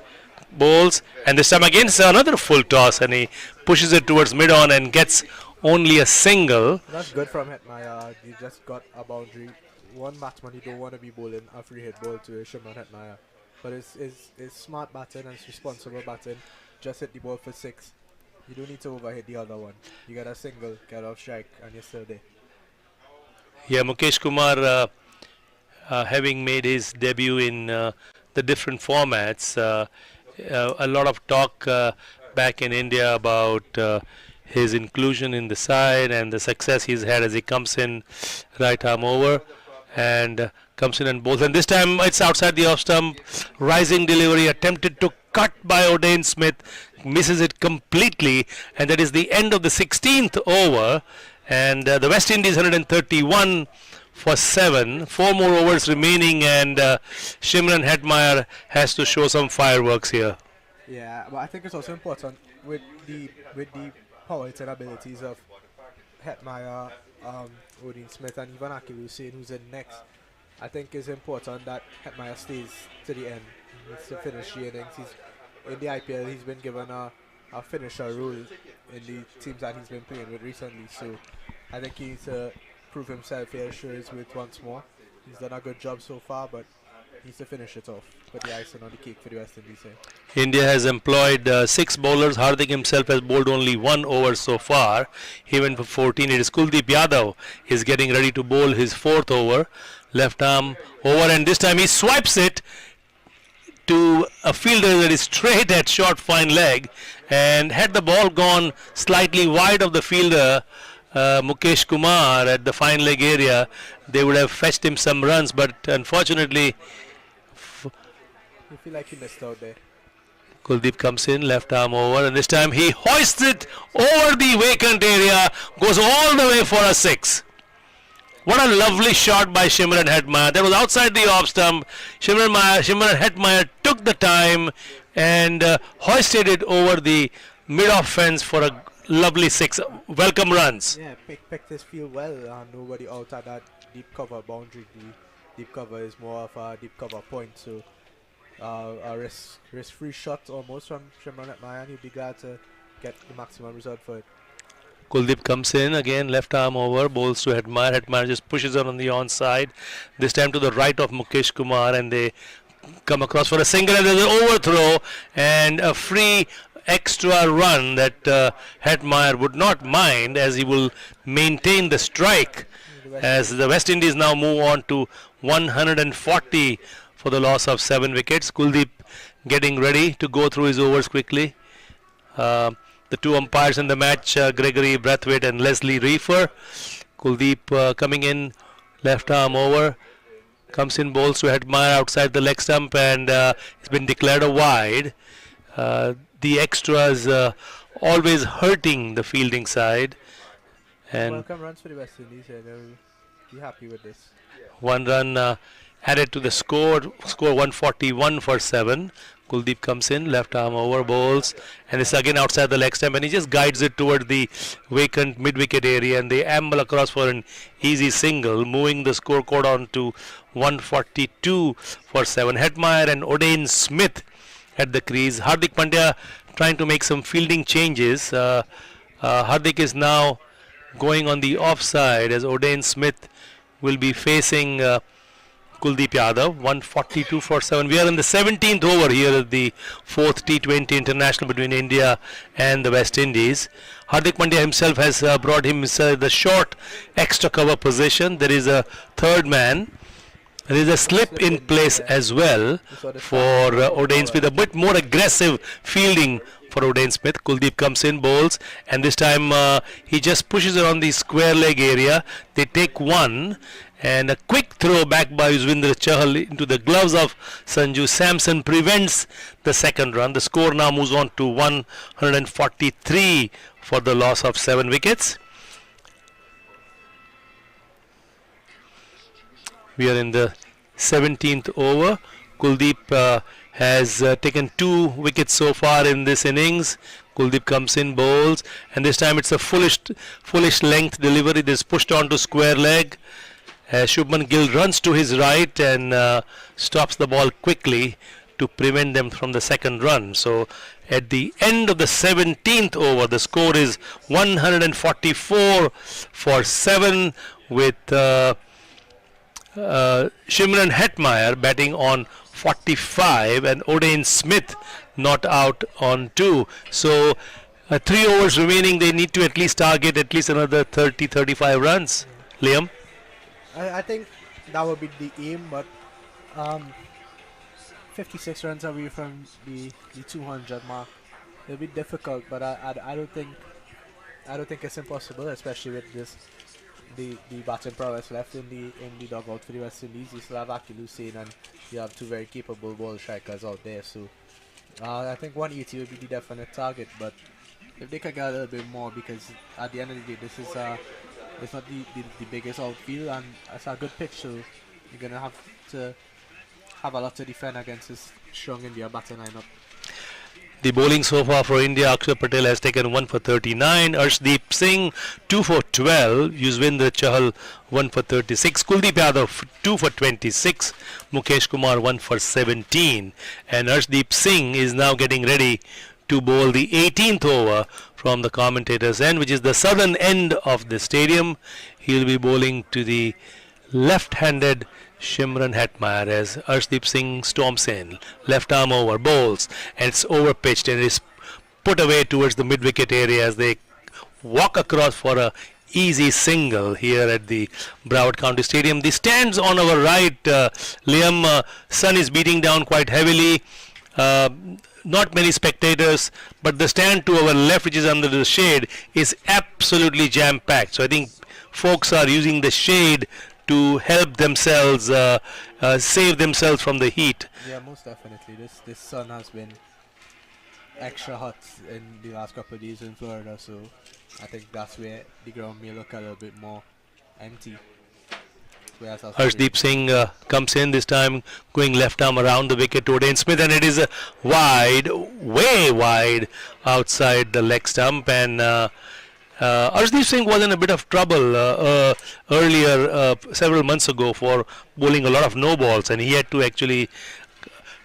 Bowls, and this time again it's another full toss, and he pushes it towards mid-on and gets only a single. That's good from Hetmeyer. He just got a boundary. One batsman you don't want to be bowling a free hit ball to Shimron Hetmeyer, but it's smart batting and it's responsible batting. Just hit the ball for 6. You don't need to overhit the other one. You get a single, get off strike, and you're still there. Yeah, Mukesh Kumar, having made his debut in the different formats, a lot of talk back in India about his inclusion in the side and the success he's had as he comes in right arm over and comes in and bowls. And this time it's outside the off stump, rising delivery, attempted to cut by O'Dane Smith, misses it completely, and that is the end of the 16th over. And the West Indies 131 for 7, 4 more overs remaining, and Shimron Hetmeyer has to show some fireworks here. Yeah, but I think it's also important with the power hits and abilities of Hetmeyer, O'Dane Smith, and even Akil Hussain, who's in next. I think it's important that Hetmeyer stays to the end. He needs to finish the innings. In the IPL, he's been given a finisher role in the teams that he's been playing with recently. So I think he needs to prove himself here, show his worth once more. He's done a good job so far, but he needs to finish it off. Put the icing on the cake for the West Indies here. India has employed 6 bowlers. Hardik himself has bowled only 1 over so far. He went for 14. It is Kuldeep Yadav is getting ready to bowl his 4th over. Left arm over, and this time he swipes it to a fielder that is straight at short fine leg, and had the ball gone slightly wide of the fielder Mukesh Kumar at the fine leg area, they would have fetched him some runs, but unfortunately You feel like he missed out there. Kuldeep comes in, left arm over, and this time he hoists it over the vacant area, goes all the way for a 6. What a lovely shot by Shimron Hetmeyer. That was outside the off stump. Shimron Hetmeyer took the time and hoisted it over the mid-off fence for a lovely 6. Welcome runs. Yeah, picked his field well. Nobody out at that deep cover boundary. The deep cover is more of a deep cover point. So a risk-free shot almost from Shimron Hetmeyer. He'd be glad to get the maximum result for it. Kuldeep comes in again, left arm over, bowls to Hetmeyer. Hetmeyer just pushes it on the onside. This time to the right of Mukesh Kumar, and they come across for a single, and there's an overthrow and a free extra run that Hetmeyer would not mind, as he will maintain the strike as the West Indies now move on to 140 for the loss of 7 wickets. Kuldeep getting ready to go through his overs quickly. The 2 umpires in the match, Gregory Brathwaite and Leslie Reefer. Kuldeep coming in, left arm over, comes in, bowls to Hetmeyer outside the leg stump, and it's been declared a wide. The extras always hurting the fielding side. And welcome runs for the West Indies here. They'll be happy with this. 1 run added to the score 141 for 7. Kuldeep comes in, left arm over, bowls, and it's again outside the leg stump, and he just guides it toward the vacant mid-wicket area, and they amble across for an easy single, moving the scorecard on to 142 for 7. Hetmeyer and O'Dane Smith at the crease. Hardik Pandya trying to make some fielding changes. Hardik is now going on the offside, as O'Dane Smith will be facing Kuldeep Yadav. 142 for 7. We are in the 17th over here at the 4th T20 international between India and the West Indies. Hardik Pandya himself has brought him the short extra cover position. There is a third man. There is a slip in place as well for O'Dane Smith. A bit more aggressive fielding for O'Dane Smith. Kuldeep comes in, bowls, and this time he just pushes it on the square leg area. They take 1, and a quick throw back by Yuzvendra Chahal into the gloves of Sanju Samson prevents the 2nd run. The score now moves on to 143 for the loss of 7 wickets. We are in the 17th over. Kuldeep has taken 2 wickets so far in this innings. Kuldeep comes in, bowls, and this time it's a foolish length delivery. This pushed on to square leg. Shubman Gill runs to his right and stops the ball quickly to prevent them from the 2nd run. So at the end of the 17th over, the score is 144 for 7 with Shimron Hetmeyer batting on 45 and O'Dane Smith not out on 2. So 3 overs remaining. They need to at least target at least another 30-35 runs. Liam? I think that would be the aim, but 56 runs away from the 200 mark. It'll be difficult, but I don't think it's impossible, especially with the batting prowess left in the dugout for the West Indies. You still have Akil Hussain and you have two very capable ball strikers out there. So I think 180 would be the definite target, but if they could get a little bit more, because at the end of the day, this is it's not the biggest outfield, and it's a good pitch, so you're gonna have to have a lot to defend against this strong India batting lineup. The bowling so far for India, Akshar Patel has taken 1 for 39, Arshdeep Singh 2 for 12, Yuzvendra Chahal 1 for 36, Kuldeep Yadav 2 for 26, Mukesh Kumar 1 for 17, and Arshdeep Singh is now getting ready to bowl the 18th over from the commentator's end, which is the southern end of the stadium. He will be bowling to the left-handed Shimran Hetmeyer as Arshdeep Singh storms in, left arm over, bowls, and it's over pitched and is put away towards the mid-wicket area as they walk across for a easy single here at the Broward County Stadium. The stands on our right, Liam, sun is beating down quite heavily. Not many spectators, but the stand to our left, which is under the shade, is absolutely jam-packed. So I think folks are using the shade to help themselves, save themselves from the heat. Yeah, most definitely. This sun has been extra hot in the last couple of days in Florida, so I think that's where the ground may look a little bit more empty. Harshdeep Singh comes in this time, going left arm around the wicket to Odain Smith, and it is wide, way wide outside the leg stump. And Arshdeep Singh was in a bit of trouble earlier, several months ago, for bowling a lot of no balls, and he had to actually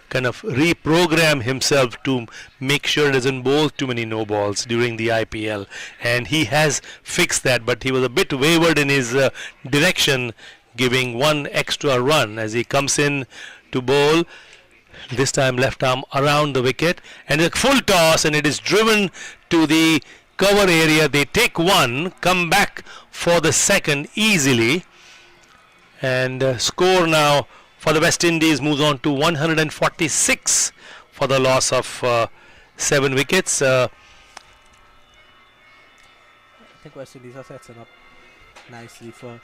kind of reprogram himself to make sure he doesn't bowl too many no balls during the IPL, and he has fixed that, but he was a bit wayward in his direction, giving one extra run as he comes in to bowl. This time left arm around the wicket, and a full toss, and it is driven to the cover area. They take one, come back for the second easily, and score now for the West Indies moves on to 146 for the loss of 7 wickets. I think West Indies are setting up nicely for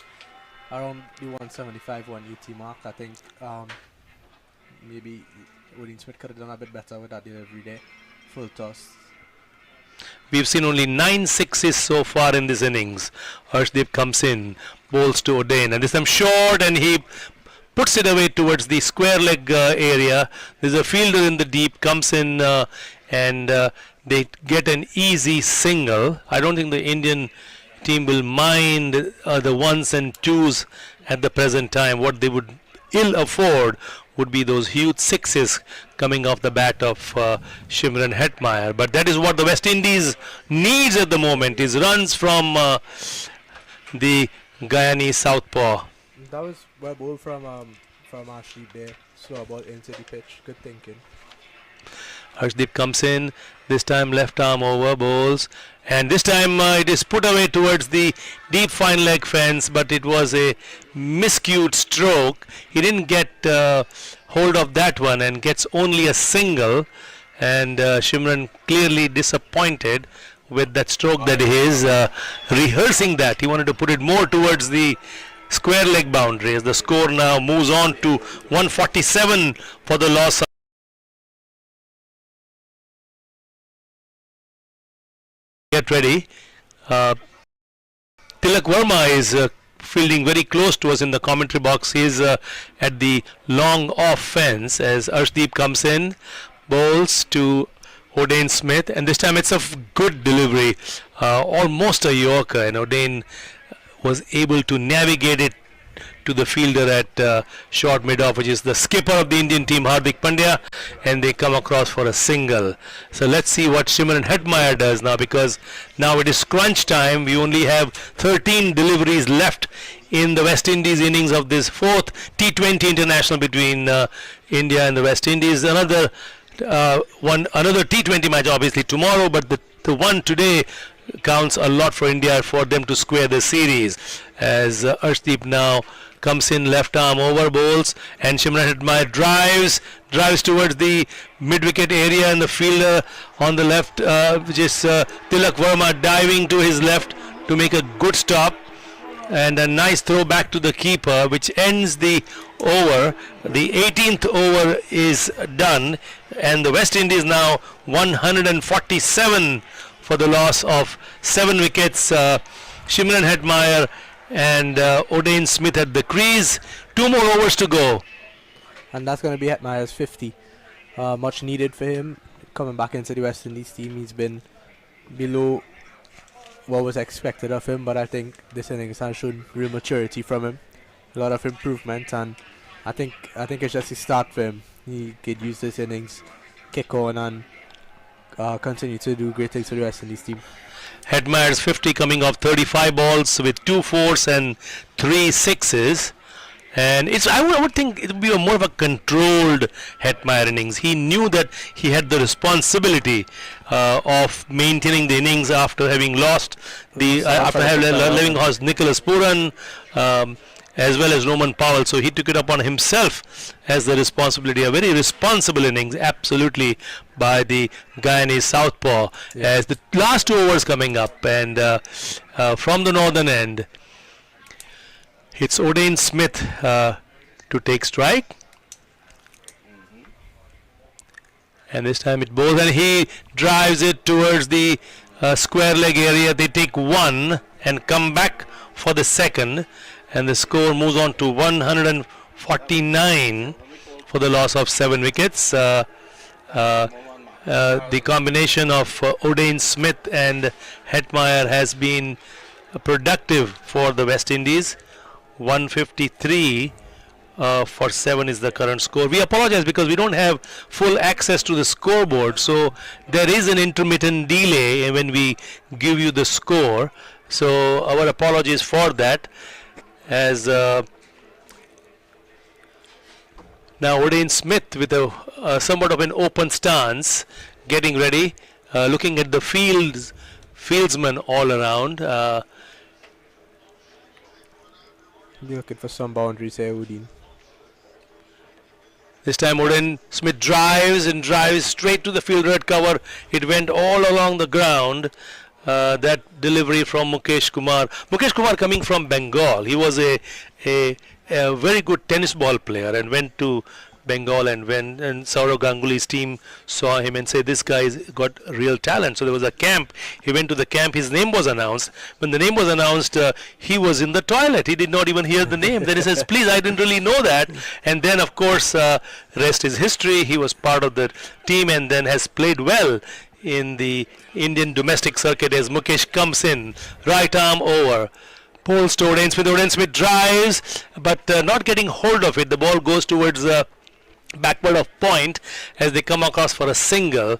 around the 175, 180 mark. I think maybe Odain Smith could have done a bit better with that delivery there. Full toss. We've seen only 9 sixes so far in this innings. Harshdeep comes in, bowls to Odain, and this time short, and he puts it away towards the square leg area. There's a fielder in the deep, comes in, and they get an easy single. I don't think the Indian team will mind the ones and twos at the present time. What they would ill afford would be those huge sixes coming off the bat of Shimran Hetmeyer. But that is what the West Indies needs at the moment, is runs from the Guyanese southpaw. That was well bowled from Ashley there. Slow ball into the pitch. Good thinking. Harshdeep comes in, this time left arm over, bowls, and this time it is put away towards the deep fine leg fence, but it was a miscued stroke. He didn't get hold of that one and gets only a single, and Shimran clearly disappointed with that stroke that he is rehearsing that. He wanted to put it more towards the square leg boundary, as the score now moves on to 147 for the loss of. Get ready. Tilak Verma is fielding very close to us in the commentary box. He is at the long off fence as Arshdeep comes in, bowls to Odain Smith, and this time it's a good delivery, almost a yorker, and Odain was able to navigate it to the fielder at short mid-off, which is the skipper of the Indian team, Hardik Pandya, and they come across for a single. So let's see what Shimran Hetmeyer does now, because now it is crunch time. We only have 13 deliveries left in the West Indies innings of this 4th T20 international between India and the West Indies. Another T20 match obviously tomorrow, but the the one today counts a lot for India for them to square the series. As Arshdeep now comes in, left arm over, bowls, and Shimran Hetmyer drives towards the mid-wicket area, and the fielder on the left, which is Tilak Verma, diving to his left to make a good stop, and a nice throw back to the keeper, which ends the over. The 18th over is done, and the West Indies now 147 for the loss of 7 wickets. Shimran Hetmyer and Odain Smith at the crease. 2 more overs to go. And that's going to be Hetmyer's 50. Much needed for him coming back into the West Indies team. He's been below what was expected of him, but I think this innings has shown real maturity from him. A lot of improvement, and I think it's just a start for him. He could use this innings, kick on, and continue to do great things for the West Indies team. Hetmyer's 50 coming off 35 balls with 2 fours and 3 sixes. And I would think it would be more of a controlled Hetmyer innings. He knew that he had the responsibility of maintaining the innings after having lost after having lost Nicholas Puran as well as Roman Powell. So he took it upon himself as the responsibility. A very responsible innings, absolutely, by the Guyanese southpaw. Yeah. As the last 2 overs coming up, and from the northern end, it's Odain Smith to take strike. And this time it bowls, and he drives it towards the square leg area. They take 1 and come back for the second, and the score moves on to 149 for the loss of 7 wickets. The combination of Odain Smith and Hetmyer has been productive for the West Indies. 153 for 7 is the current score. We apologize because we don't have full access to the scoreboard, so there is an intermittent delay when we give you the score. So our apologies for that. As now Odain Smith with a somewhat of an open stance, getting ready, looking at the fieldsmen all around. Looking for some boundaries here, Udin. This time Odain Smith drives straight to the fielder at cover. It went all along the ground. That delivery from Mukesh Kumar. Mukesh Kumar coming from Bengal. He was a very good tennis ball player and went to Bengal, and Saurav Ganguly's team saw him and said, this guy's got real talent. So there was a camp. He went to the camp. His name was announced. When the name was announced, he was in the toilet. He did not even hear the name. Then he says, please, I didn't really know that. And then, of course, rest is history. He was part of the team and then has played well in the Indian domestic circuit as Mukesh comes in. Right arm over. Pulls to Odain Smith. Odain Smith drives, but not getting hold of it. The ball goes towards the backward of point as they come across for a single,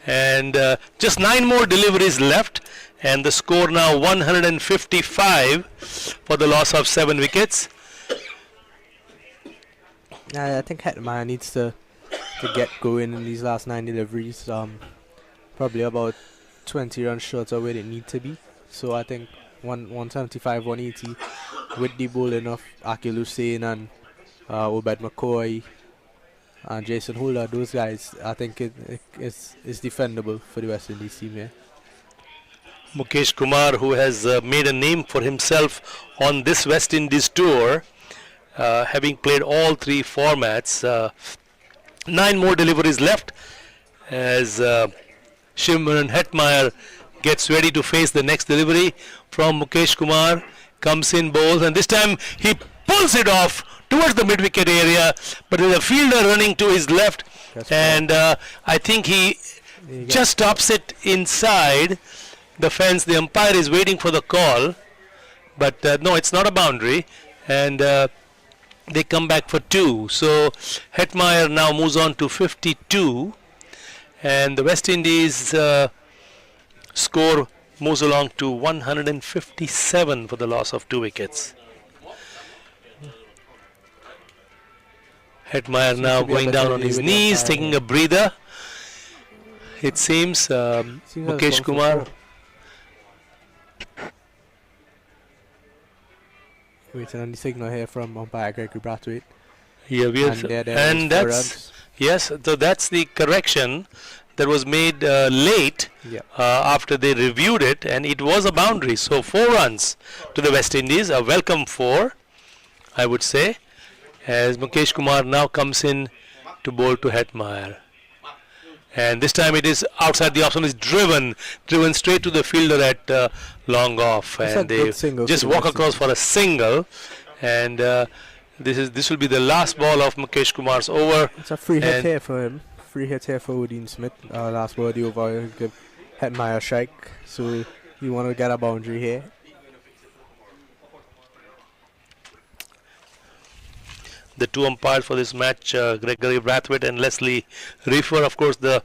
and just 9 more deliveries left, and the score now 155 for the loss of 7 wickets. I think Hetmyer needs to get going in these last 9 deliveries. Probably about 20 runs short of where they need to be. So I think 175, 180 with the bowling of Akil Hussain and Obed McCoy and Jason Holder, those guys, I think it's defendable for the West Indies team here. Mukesh Kumar, who has made a name for himself on this West Indies tour, having played all 3 formats. 9 more deliveries left as Shimran Hetmyer gets ready to face the next delivery from Mukesh Kumar. Comes in, bowls, and this time he pulls it off towards the mid-wicket area, but there's a fielder running to his left. That's and I think he just stops it inside the fence. The umpire is waiting for the call, but no, it's not a boundary, and they come back for 2. So Hetmyer now moves on to 52, and the West Indies score moves along to 157 for the loss of 2 wickets. Hetmyer now going down on his knees, taking a breather. It seems Seems like Mukesh it's gone for Kumar. 4. Waiting on the signal here from umpire Gregory Brathwaite. Yeah, we And are, there and is 4 that's runs. yes. So that's the correction that was made late Yeah. after they reviewed it, and it was a boundary. So 4 runs to the West Indies, a welcome 4, I would say, as Mukesh Kumar now comes in to bowl to Hetmeyer. And this time it is outside the option, is driven straight to the fielder at long off, It's a and good they single just for the walk West across for a single, and this will be the last ball of Mukesh Kumar's over. It's a free hit And- here for him. Free hit here for Dean Smith. Last ball of the over, he'll give Hetmeyer a strike. So you want to get a boundary here. The 2 umpires for this match, Gregory Brathwaite and Leslie Reefer. Of course, the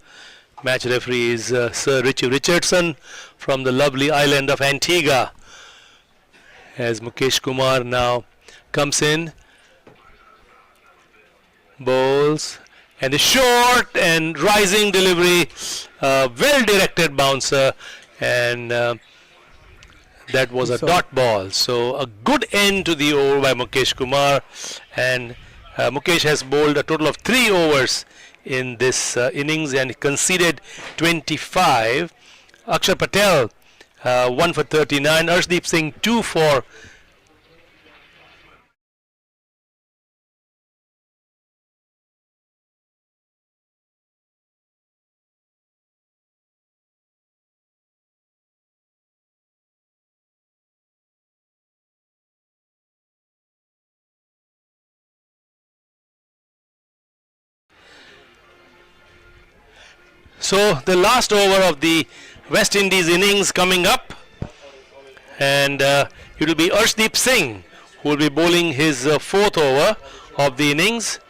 match referee is Sir Richie Richardson from the lovely island of Antigua. As Mukesh Kumar now comes in, bowls, and a short and rising delivery, well directed bouncer, and that was a So- dot ball. So a good end to the over by Mukesh Kumar, and Mukesh has bowled a total of 3 overs in this innings and conceded 25. Akshar Patel 1 for 39, Arshdeep Singh 2 for So the last over of the West Indies innings coming up, and it will be Arshdeep Singh who will be bowling his 4th over of the innings.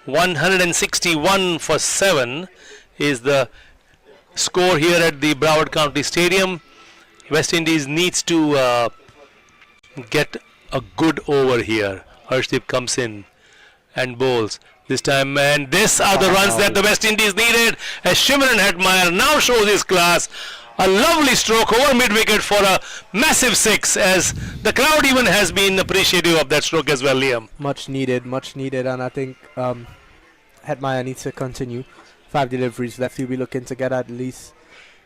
161 for 7 is the score here at the Broward County Stadium. West Indies needs to get a good over here. Arshdeep comes in and bowls this time, and these are the runs that the West Indies needed, as Shimron Hetmeyer now shows his class. A lovely stroke over mid-wicket for a massive 6, as the crowd even has been appreciative of that stroke as well, Liam. Much needed, and I think Hetmeyer needs to continue. 5 deliveries left. He'll be looking to get at least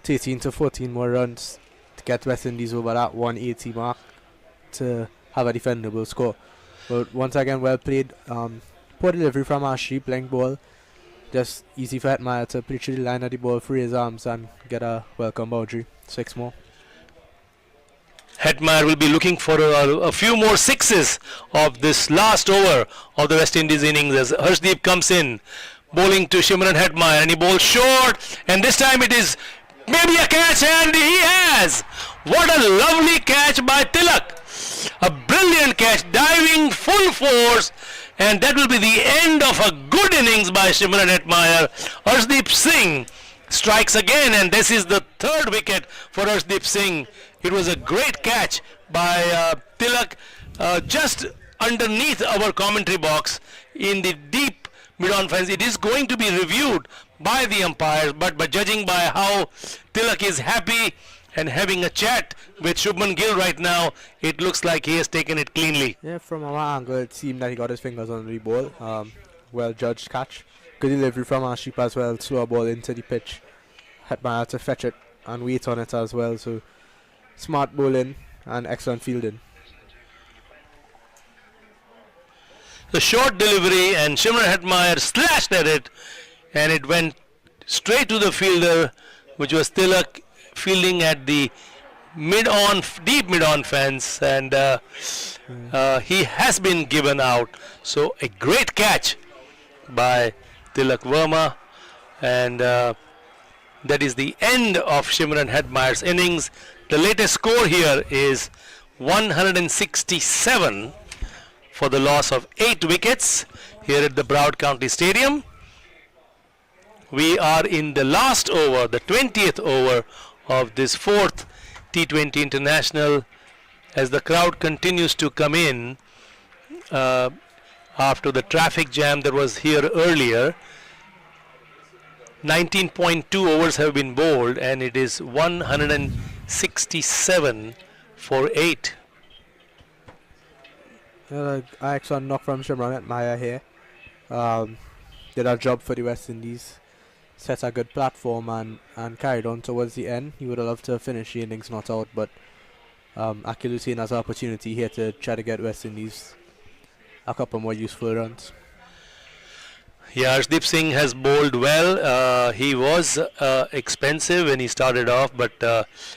13 to 14 more runs to get West Indies over that 180 mark to have a defendable score. But once again, well played. Poor delivery from Ashri, blank ball. Just easy for Hetmeyer to pitch the line of the ball, free his arms, and get a welcome boundary. 6 more. Hetmeyer will be looking for a few more 6s of this last over of the West Indies innings, as Harshdeep comes in, bowling to Shimron Hetmeyer, and he bowls short, and this time it is maybe a catch, and he has. What a lovely catch by Tilak. A brilliant catch, diving full force, and that will be the end of a good innings by Shimron Hetmeyer. Arshdeep Singh strikes again, and this is the 3rd wicket for Arshdeep Singh. It was a great catch by Tilak, just underneath our commentary box in the deep mid-on fence. It is going to be reviewed by the umpires, but by judging by how Tilak is happy and having a chat with Shubman Gill right now, it looks like he has taken it cleanly. Yeah, from our angle, it seemed that he got his fingers on the ball. Well judged catch. Good delivery from Aship as well. Slow ball into the pitch. Hetmeyer to fetch it and wait on it as well. So smart bowling and excellent fielding. The short delivery, and Shimron Hetmeyer slashed at it, and it went straight to the fielder, which was Tilak, fielding at the deep mid-on fence, and he has been given out. So a great catch by Tilak Verma, and that is the end of Shimron Hetmeyer's innings. The latest score here is 167 for the loss of 8 wickets here at the Broward County Stadium. We are in the last over, the 20th over of this 4th T20 International, as the crowd continues to come in after the traffic jam that was here earlier. 19.2 overs have been bowled, and it is 167 for 8. I actually knock from Shamran Maya here. Did a job for the West Indies. Set a good platform and carried on towards the end. He would have loved to finish the innings not out, but Akil Hussain has an opportunity here to try to get West Indies a couple more useful runs. Yeah, Arshdeep Singh has bowled well. He was expensive when he started off, but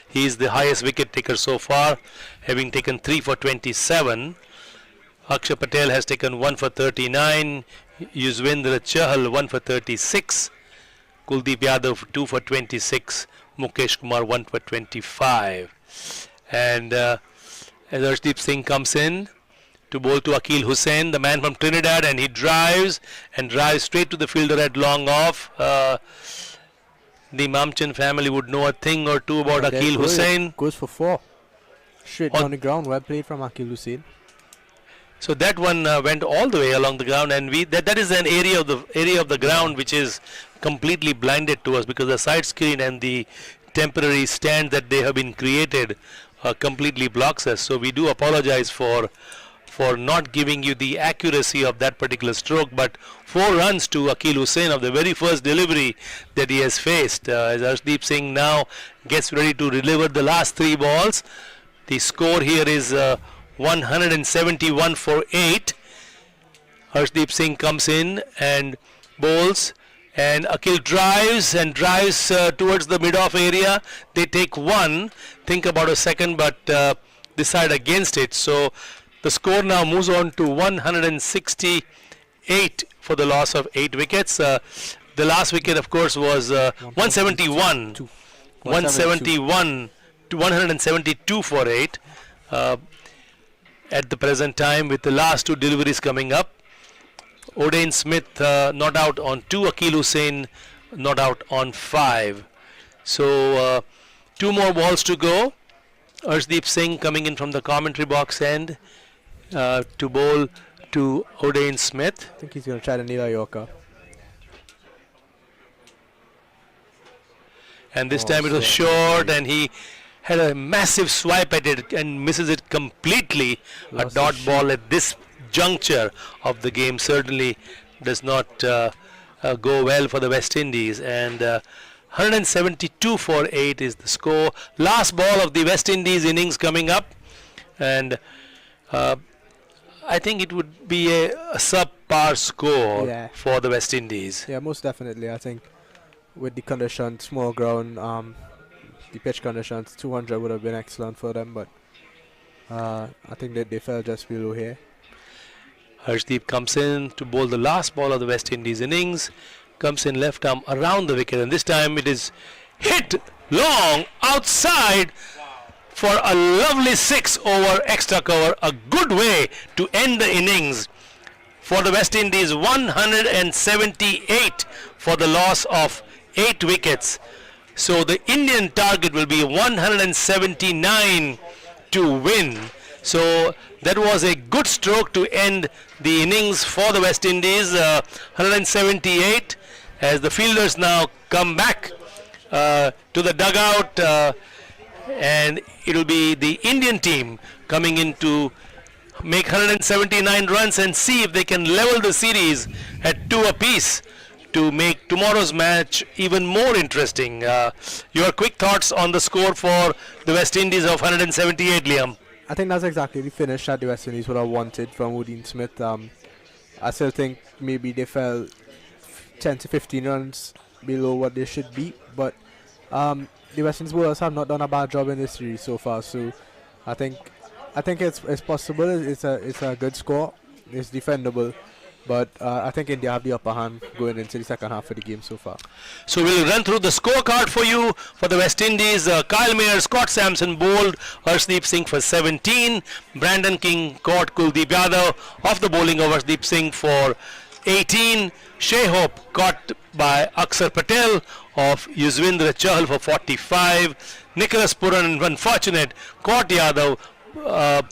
he is the highest wicket taker so far, having taken 3 for 27. Akshay Patel has taken 1 for 39. Yuzvendra Chahal 1 for 36. Kuldeep Yadav 2 for 26. Mukesh Kumar 1 for 25. And as Arshdeep Singh comes in to bowl to Akil Hussain, the man from Trinidad, and he drives straight to the fielder at long off. The Mamchan family would know a thing or two about Akil Hussain. Goes for 4. Straight down the ground. Well played from Akil Hussain. So that one went all the way along the ground, and that is an area of the ground which is completely blinded to us, because the side screen and the temporary stand that they have been created completely blocks us. So we do apologize for not giving you the accuracy of that particular stroke, but 4 runs to Akil Hussain of the very first delivery that he has faced. As Arshdeep Singh now gets ready to deliver the last 3 balls, the score here is 171 for 8. Arshdeep Singh comes in and bowls, and Akil drives towards the mid-off area. They take 1, think about a second, but decide against it. So the score now moves on to 168 for the loss of 8 wickets. The last wicket, of course, was 171 to 172 for 8. At the present time, with the last 2 deliveries coming up. Odain Smith not out on 2, Akil Hussain not out on 5. So 2 more balls to go. Arshdeep Singh coming in from the commentary box end to bowl to Odain Smith. I think he's going to try to nail a Yorker. And this time it was short, and he had a massive swipe at it and misses it completely. A dot ball at this juncture of the game certainly does not go well for the West Indies. And 172 for 8 is the score. Last ball of the West Indies innings coming up, and I think it would be a subpar score for the West Indies. Yeah, most definitely. I think with the conditions, small ground, the pitch conditions, 200 would have been excellent for them, but I think that they fell just below here. Arshdeep comes in to bowl the last ball of the West Indies innings, comes in left arm around the wicket, and this time it is hit long outside for a lovely 6 over extra cover. A good way to end the innings for the West Indies. 178 for the loss of 8 wickets. So the Indian target will be 179 to win. So that was a good stroke to end the innings for the West Indies. 178 as the fielders now come back to the dugout, and it will be the Indian team coming in to make 179 runs and see if they can level the series at 2 apiece to make tomorrow's match even more interesting. Your quick thoughts on the score for the West Indies of 178, Liam? I think that's exactly the finish that the West Indies would have wanted from Odain Smith. I still think maybe they fell 10 to 15 runs below what they should be, but the West Indies bowlers have not done a bad job in this series so far. So I think it's possible. It's a good score. It's defendable. But I think India have the upper hand going into the second half of the game so far. So we'll run through the scorecard for you for the West Indies. Kyle Mayer, Scott Sampson bowled, Arshdeep Singh for 17. Brandon King caught Kuldeep Yadav off the bowling of Arshdeep Singh for 18. Shea Hope caught by Akshar Patel of Yuzvendra Chahal for 45. Nicholas Puran, unfortunate, caught Yadav, bowled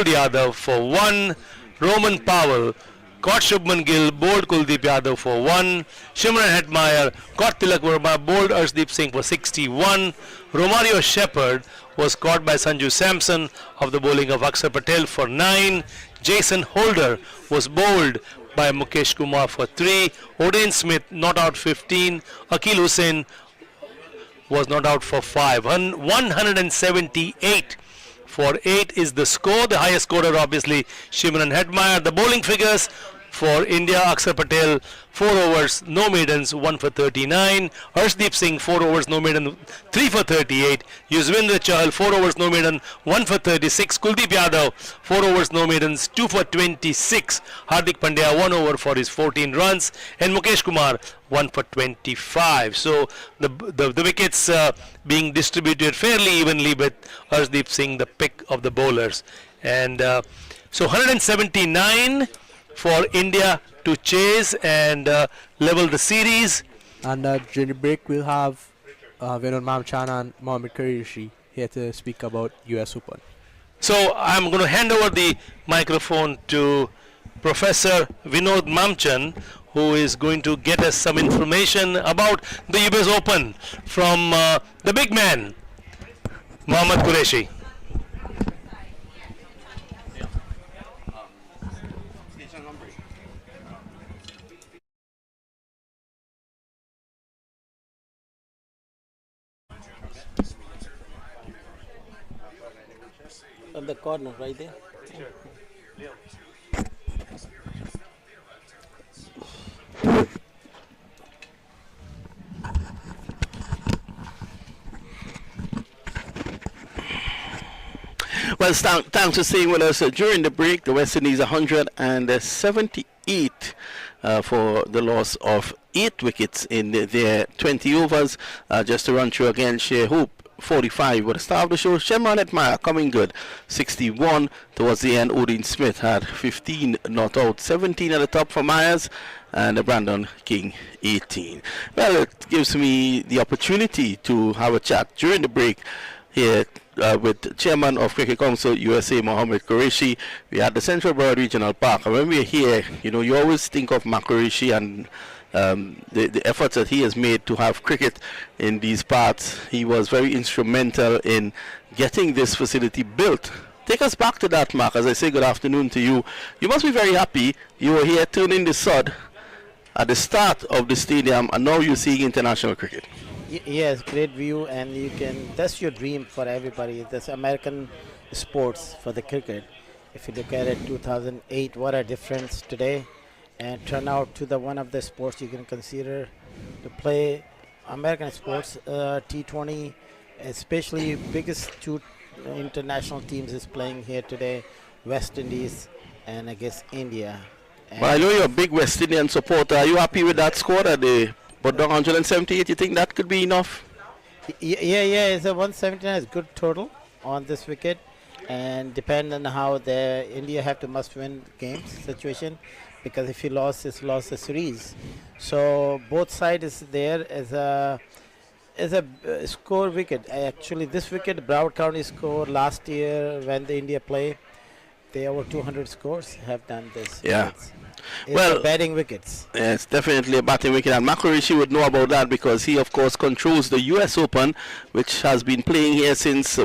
Yadav for 1. Roman Powell caught Shubman Gill, bowled Kuldeep Yadav for 1. Shimran Hetmeyer caught Tilak Verma, bowled Arshdeep Singh for 61. Romario Shepherd was caught by Sanju Samson of the bowling of Akshar Patel for 9. Jason Holder was bowled by Mukesh Kumar for 3. Odain Smith not out 15. Akil Hussain was not out for 5. 178 for 8 is the score. The highest scorer obviously Shimran Hetmeyer. The bowling figures for India: Akshar Patel 4 overs, no maidens, 1 for 39. Arshdeep Singh 4 overs, no maiden, 3 for 38. Yuzvendra Chahal 4 overs, no maiden, 1 for 36. Kuldeep Yadav 4 overs, no maidens, 2 for 26. Hardik Pandya 1 over for his 14 runs, and Mukesh Kumar 1 for 25. So the wickets being distributed fairly evenly, with Arshdeep Singh the pick of the bowlers. And so 179 for India to chase and level the series. And during the break, we'll have Vinod Mamchan and Mohammad Qureshi here to speak about US Open. So I'm going to hand over the microphone to Professor Vinod Mamchan, who is going to get us some information about the US Open from the big man, Mohammad Qureshi. On the corner, right there. Well, thanks for staying with us during the break. The West Indies 178 for the loss of 8 wickets in their 20 overs. Just to run through again, Shea Hoop 45 with the star of the show. Shimran Hetmeyer coming good, 61 towards the end. Odain Smith had 15 not out, 17 at the top for Myers, and Brandon King 18. Well, it gives me the opportunity to have a chat during the break here with Chairman of Cricket Council USA, Mohammad Qureshi. We had the Central Broad Regional Park, and when we're here, you know, you always think of Qureshi and the efforts that he has made to have cricket in these parts. He was very instrumental in getting this facility built. Take us back to that, Mark. As I say good afternoon to you, you must be very happy. You were here turning the sod at the start of the stadium, and now you're seeing international cricket. Yes, great view, and that's your dream for everybody. This American sports for the cricket. If you look at it, 2008, what a difference today, and turn out to the one of the sports you can consider to play American sports. T20, especially biggest 2 international teams is playing here today, West Indies and I guess India. Well, I know you're a big West Indian supporter. Are you happy with that score that they put down 178? You think that could be enough? Yeah. It's a 179 is good total on this wicket, and depend on how the India have to must-win games situation, because if he lost, it's lost the series. So both sides is there as a score wicket. Actually, this wicket, Broward County score last year when the India play, they over 200 scores have done this. Yeah. It's well, batting wickets. It's definitely a batting wicket, and Qureshi would know about that because he, of course, controls the U.S. Open, which has been playing here since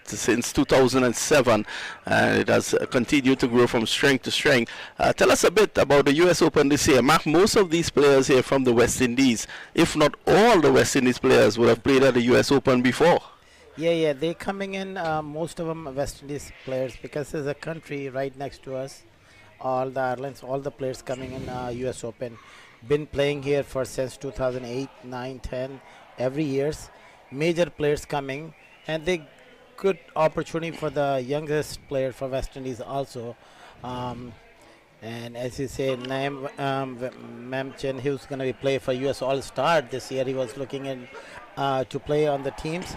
since 2007, and it has continued to grow from strength to strength. Tell us a bit about the U.S. Open this year. Mark, most of these players here from the West Indies, if not all the West Indies players, would have played at the U.S. Open before. Yeah, they coming in, most of them West Indies players, because there's a country right next to us. All the Irelands, all the players coming in US Open, been playing here for since 2008, 9, 10, every years. Major players coming, and they good opportunity for the youngest player for West Indies also. And as you say, Mamchan, he was going to be play for US All-Star this year. He was looking in to play on the teams.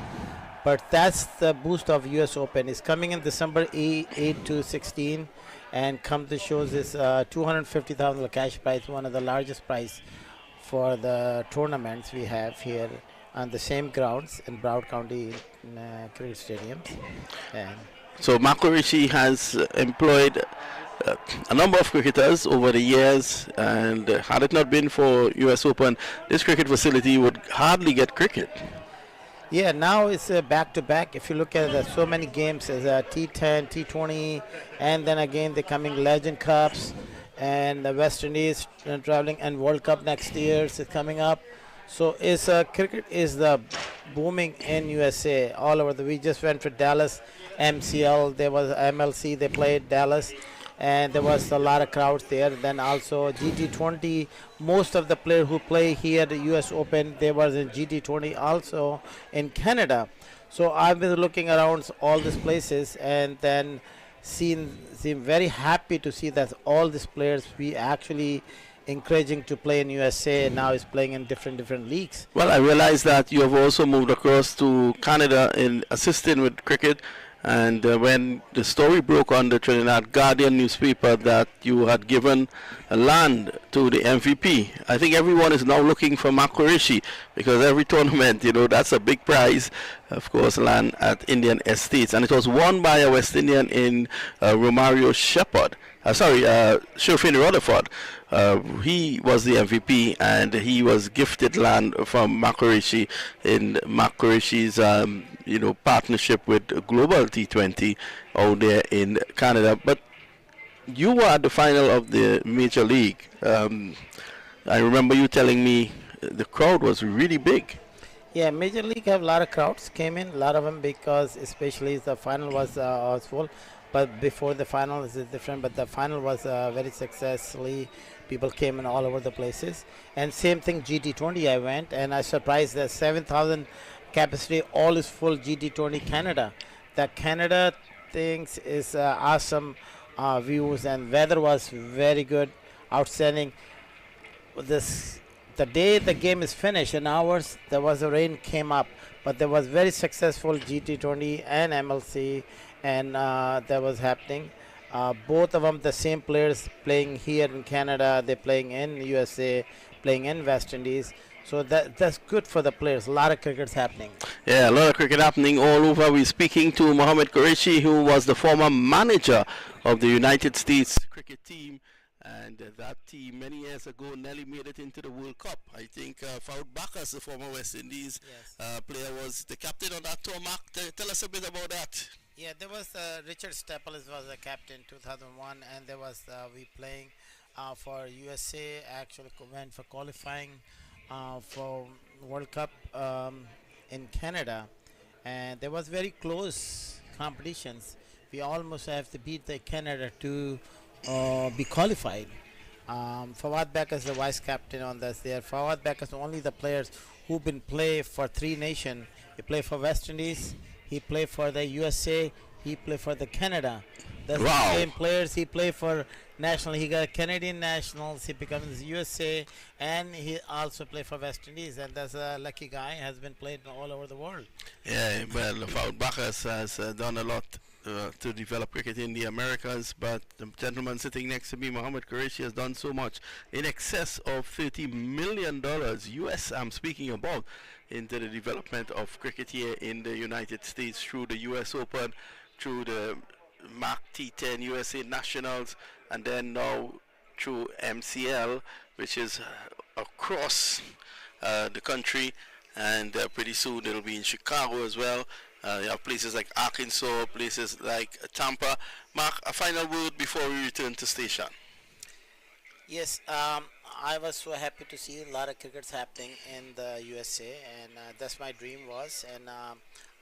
But that's the boost of US Open. It's coming in December 8 to 16. And come to shows this 250,000 cash prize, one of the largest prize for the tournaments we have here on the same grounds in Broward County Cricket Stadium. And so Qureshi has employed a number of cricketers over the years, and had it not been for US Open, this cricket facility would hardly get cricket. Yeah, now it's back to back. If you look at so many games, there's T10, T20, and then again the coming Legend Cups, and the West Indies traveling, and World Cup next year is coming up. So it's cricket is the booming in USA all over. We just went to Dallas, MCL. There was MLC. They played Dallas, and there was a lot of crowds there. Then also GT20. Most of the players who play here at the US Open, they was in GT20 also in Canada. So I've been looking around all these places, and then seem very happy to see that all these players we actually encouraging to play in USA now is playing in different leagues. Well, I realize that you have also moved across to Canada in assisting with cricket. And when the story broke on the Trinidad Guardian newspaper that you had given land to the MVP, I think everyone is now looking for Mark Qureshi, because every tournament, that's a big prize, of course, land at Indian Estates. And it was won by a West Indian in Romario Shepard. Sherfin Rutherford. He was the MVP, and he was gifted land from Mark Qureshi in Mark Qureshi's partnership with Global T20 out there in Canada. But you were at the final of the Major League. I remember you telling me the crowd was really big. Yeah, Major League have a lot of crowds came in, a lot of them, because especially the final was full. But before the final is different, but the final was very successfully. People came in all over the places. And same thing, GT20 I went, and I surprised that 7,000 capacity, all is full GT20 Canada. The Canada things is awesome views, and weather was very good, outstanding. The day the game is finished, in hours, there was a rain came up, but there was very successful GT20 and MLC, and that was happening. Both of them, the same players playing here in Canada, they're playing in USA, playing in West Indies. So that's good for the players. A lot of cricket's happening. Yeah, a lot of cricket happening all over. We're speaking to Mohamed Qureshi, who was the former manager of the United States cricket team. And that team many years ago nearly made it into the World Cup. I think Fawad Bakas, the former West Indies player, was the captain on that tour. Mark, tell us a bit about that. Yeah, there was Richard Staples was the captain 2001, and there was we playing for USA. Actually went for qualifying for World Cup in Canada, and there was very close competitions. We almost have to beat the Canada to be qualified. Fawad Bakas is the vice captain on this there. Fawad Bakas only the players who've been play for three nations. He play for West Indies, he play for the USA, he play for the Canada. That's the same players. He play for national. He got Canadian nationals. He becomes USA, and he also play for West Indies. And that's a lucky guy. Has been played all over the world. Yeah, well, Fawad Bakas has done a lot to develop cricket in the Americas, but the gentleman sitting next to me, Mohamed Qureshi, has done so much, in excess of $30 million US, I'm speaking about, into the development of cricket here in the United States through the US Open, through the Mark T10 USA Nationals, and then now through MCL, which is across the country, and pretty soon it'll be in Chicago as well. You have places like Arkansas, places like Tampa. Mark, a final word before we return to station. Yes, I was so happy to see a lot of crickets happening in the USA, and that's my dream was, and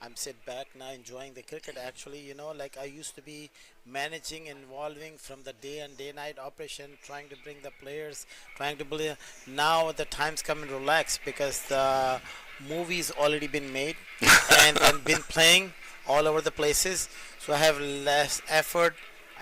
I'm sit back now enjoying the cricket. Actually, like I used to be managing, involving from the day and day-night operation, trying to bring the players, trying to believe. Now the time's come and relax, because the movie's already been made and been playing all over the places. So I have less effort.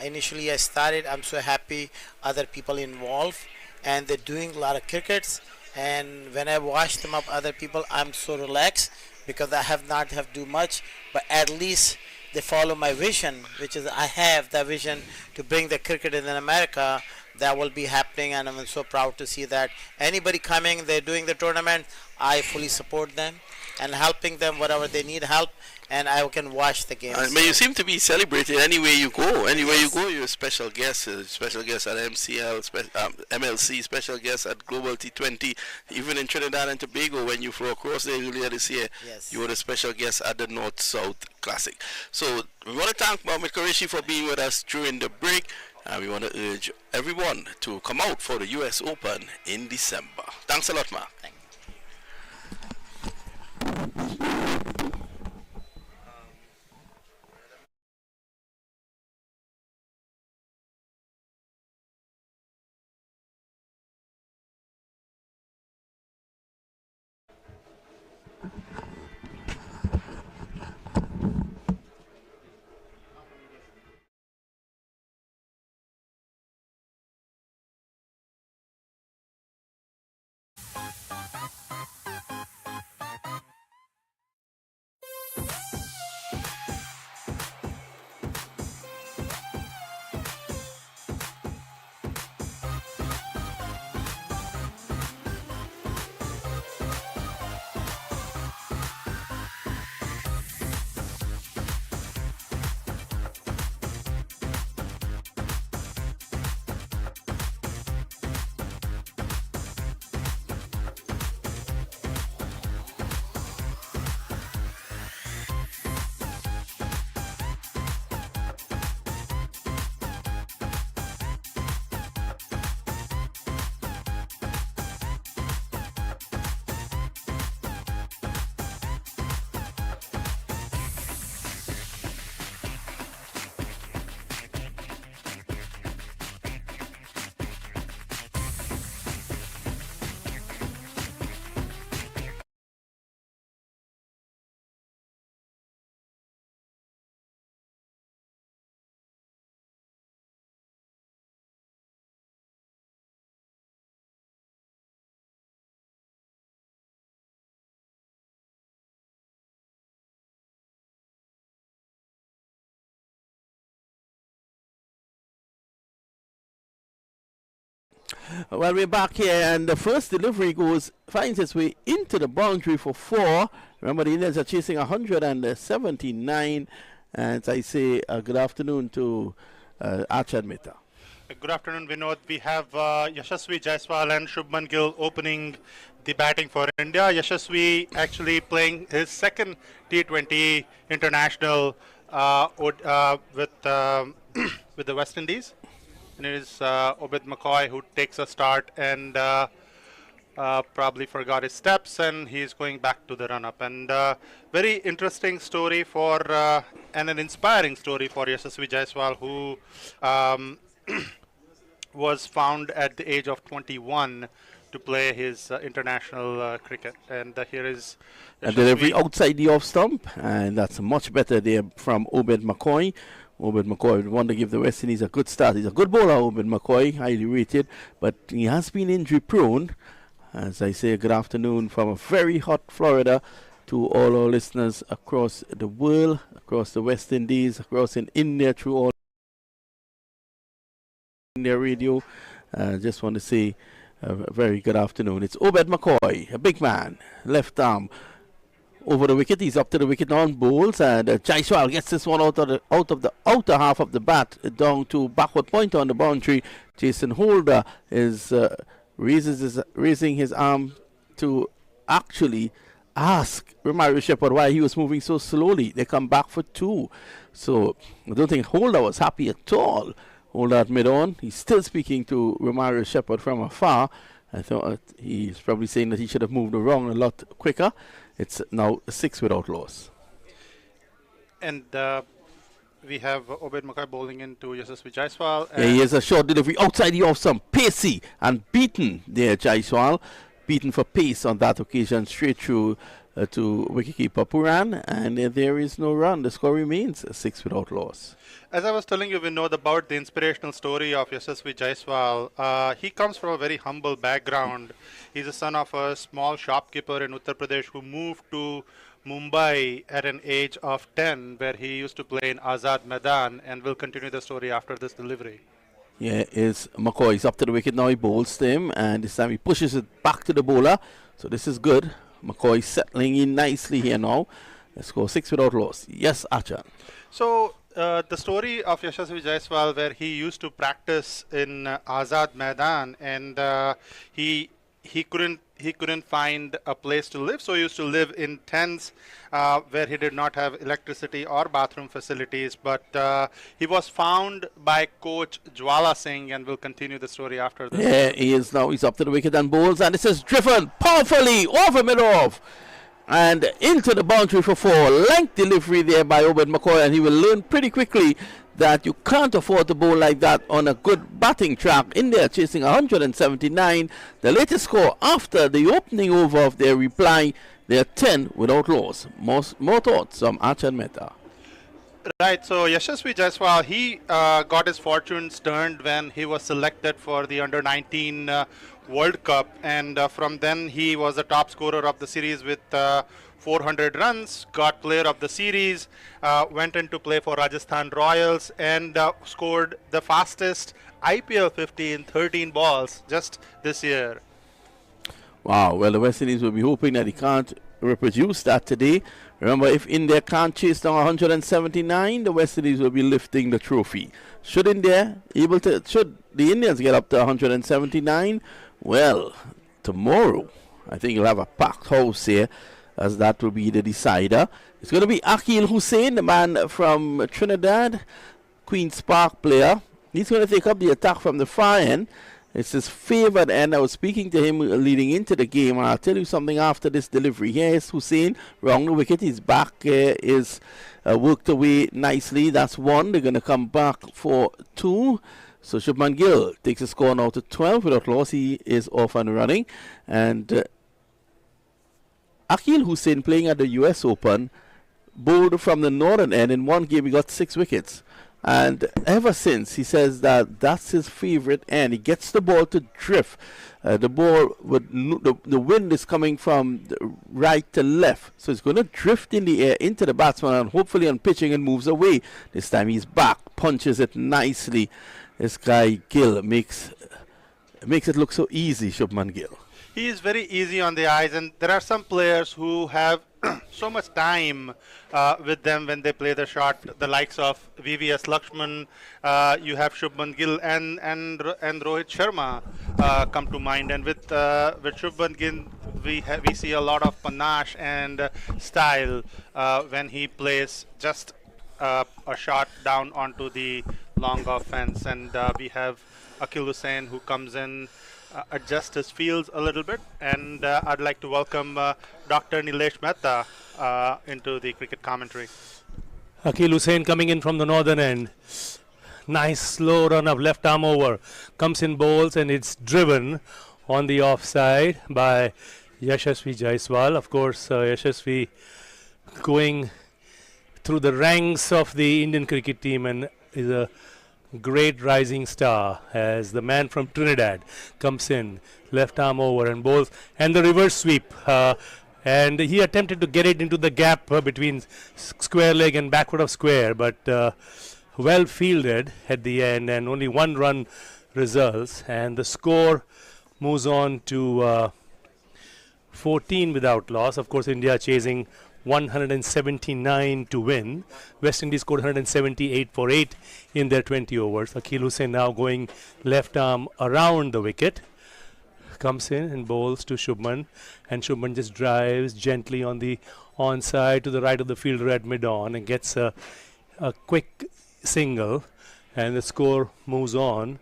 Initially I started, I'm so happy other people involved, and they're doing a lot of crickets, and when I watch them up other people, I'm so relaxed, because I have not have do much, but at least they follow my vision, which is I have the vision to bring the cricket in America. That will be happening, and I'm so proud to see that anybody coming, they're doing the tournament, I fully support them and helping them whatever they need help. and I can watch the game. But you seem to be celebrated anywhere you go. Anywhere you go, you're a special guest. Special guest at MCL, MLC, special guest at Global T20. Even in Trinidad and Tobago, when you flew across there earlier this year, you were the special guest at the North-South Classic. So we want to thank Mohamed Qureshi for being with us during the break. We want to urge everyone to come out for the US Open in December. Thanks a lot, Mark. Well, we're back here, and the first delivery finds its way into the boundary for 4. Remember, the Indians are chasing 179. And I say good afternoon to Archad Mehta. Good afternoon, Vinod. We have Yashasvi Jaiswal and Shubman Gill opening the batting for India. Yashasvi actually playing his second T20 international with the West Indies. And it is Obed McCoy who takes a start and probably forgot his steps, and he's going back to the run-up. And very interesting story for and an inspiring story for Yashasvi Jaiswal, who was found at the age of 21 to play his international cricket. And here is a delivery outside the off stump, and that's much better there from Obed McCoy. Obed McCoy would want to give the West Indies a good start. He's a good bowler, Obed McCoy, highly rated, but he has been injury prone. As I say, good afternoon from a very hot Florida to all our listeners across the world, across the West Indies, across in India, through all India radio. Just want to say a very good afternoon. It's Obed McCoy, a big man, left arm. Over the wicket, he's up to the wicket on bowls, and Jaiswal gets this one out of the outer half of the bat down to backward point on the boundary. Jason Holder is raising his arm to actually ask Romario Shepherd why he was moving so slowly. They come back for 2, so I don't think Holder was happy at all. Holder at mid-on, he's still speaking to Romario Shepherd from afar. I thought he's probably saying that he should have moved around a lot quicker. It's now 6 without loss. And we have Obed McCoy bowling into Yashasvi Jaiswal. Yeah, he has a short delivery outside the off stump, pacey and beaten there, Jaiswal. Beaten for pace on that occasion, straight through to wicketkeeper Puran, and there is no run. The score remains 6 without loss. As I was telling you, Vinod, about the inspirational story of Yashasvi Jaiswal, he comes from a very humble background. He's the son of a small shopkeeper in Uttar Pradesh who moved to Mumbai at an age of 10, where he used to play in Azad Maidan, and we'll continue the story after this delivery. Yeah, is McCoy. He's up to the wicket now. He bowls to him, and this time he pushes it back to the bowler. So this is good. McCoy settling in nicely here now. score 6 without loss. Yes, Achan. So the story of Yashasvi Jaiswal, where he used to practice in Azad Maidan, and he couldn't find a place to live, so he used to live in tents where he did not have electricity or bathroom facilities. But he was found by coach Jwala Singh, and we'll continue the story after this. Yeah, he is now. He's up to the wicket and bowls, and this is driven powerfully over mid-off and into the boundary for 4. Length delivery there by Obed McCoy, and he will learn pretty quickly that you can't afford to bowl like that on a good batting track. India chasing 179. The latest score after the opening over of their reply, they're 10 without loss. More thoughts from Achan Mehta. Right, so Yashasvi Jaiswal, he got his fortunes turned when he was selected for the Under-19 World Cup, and from then he was the top scorer of the series with 400 runs, got player of the series, went in to play for Rajasthan Royals, and scored the fastest IPL 50 in 13 balls just this year. Wow, well, the West Indies will be hoping that he can't reproduce that today. Remember, if India can't chase down 179, the West Indies will be lifting the trophy. Should the Indians get up to 179, well, tomorrow, I think you'll have a packed house here, as that will be the decider. It's going to be Akil Hussain, the man from Trinidad, Queen's Park player. He's going to take up the attack from the far end. It's his favored end. I was speaking to him leading into the game, and I'll tell you something after this delivery. Here is Hussain, wrong the wicket. His back is worked away nicely. That's 1. They're going to come back for 2. So Shubman Gill takes a score now to 12 without loss. He is off and running. And Akil Hussain, playing at the US Open, bowled from the northern end. In one game, he got 6 wickets. And ever since, he says that that's his favorite end. He gets the ball to drift. The ball, the wind is coming from the right to left. So it's going to drift in the air into the batsman, and hopefully on pitching and moves away. This time he's back, punches it nicely. This guy, Gill, makes it look so easy, Shubman Gill. He is very easy on the eyes, and there are some players who have so much time with them when they play the shot. The likes of VVS Lakshman, you have Shubman Gill and Rohit Sharma come to mind. And with Shubman Gill, we see a lot of panache and style when he plays just a shot down onto the long off fence. And we have Akil Hussain, who comes in, adjust his fields a little bit, and I'd like to welcome Dr. Nilesh Mehta into the cricket commentary. Akil Hussain coming in from the northern end. Nice slow run of left arm over. Comes in bowls, and it's driven on the offside by Yashasvi Jaiswal. Of course, Yashasvi going through the ranks of the Indian cricket team and is a great rising star, as the man from Trinidad comes in, left arm over and bowls, and the reverse sweep, and he attempted to get it into the gap between square leg and backward of square, but well fielded at the end, and only 1 run results, and the score moves on to 14 without loss. Of course, India chasing 179 to win. West Indies scored 178 for 8 in their 20 overs. Akil Hussain now going left arm around the wicket. Comes in and bowls to Shubman, and Shubman just drives gently on the onside to the right of the fielder at mid-on and gets a quick single, and the score moves on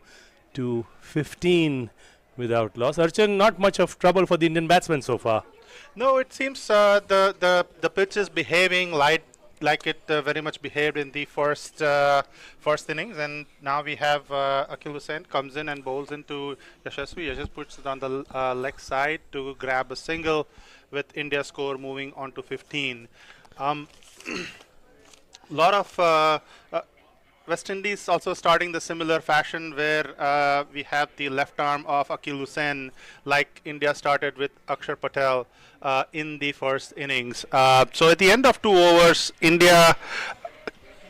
to 15 without loss. Archana, not much of trouble for the Indian batsmen so far. No, it seems the pitch is behaving like it very much behaved in the first innings, and now we have Akil Hussain comes in and bowls into Yashasvi. Yashasvi puts it on the leg side to grab a single, with India's score moving on to 15. Lot of West Indies also starting the similar fashion, where we have the left arm of Akil Hussain, like India started with Akshar Patel in the first innings. So at the end of 2 overs, India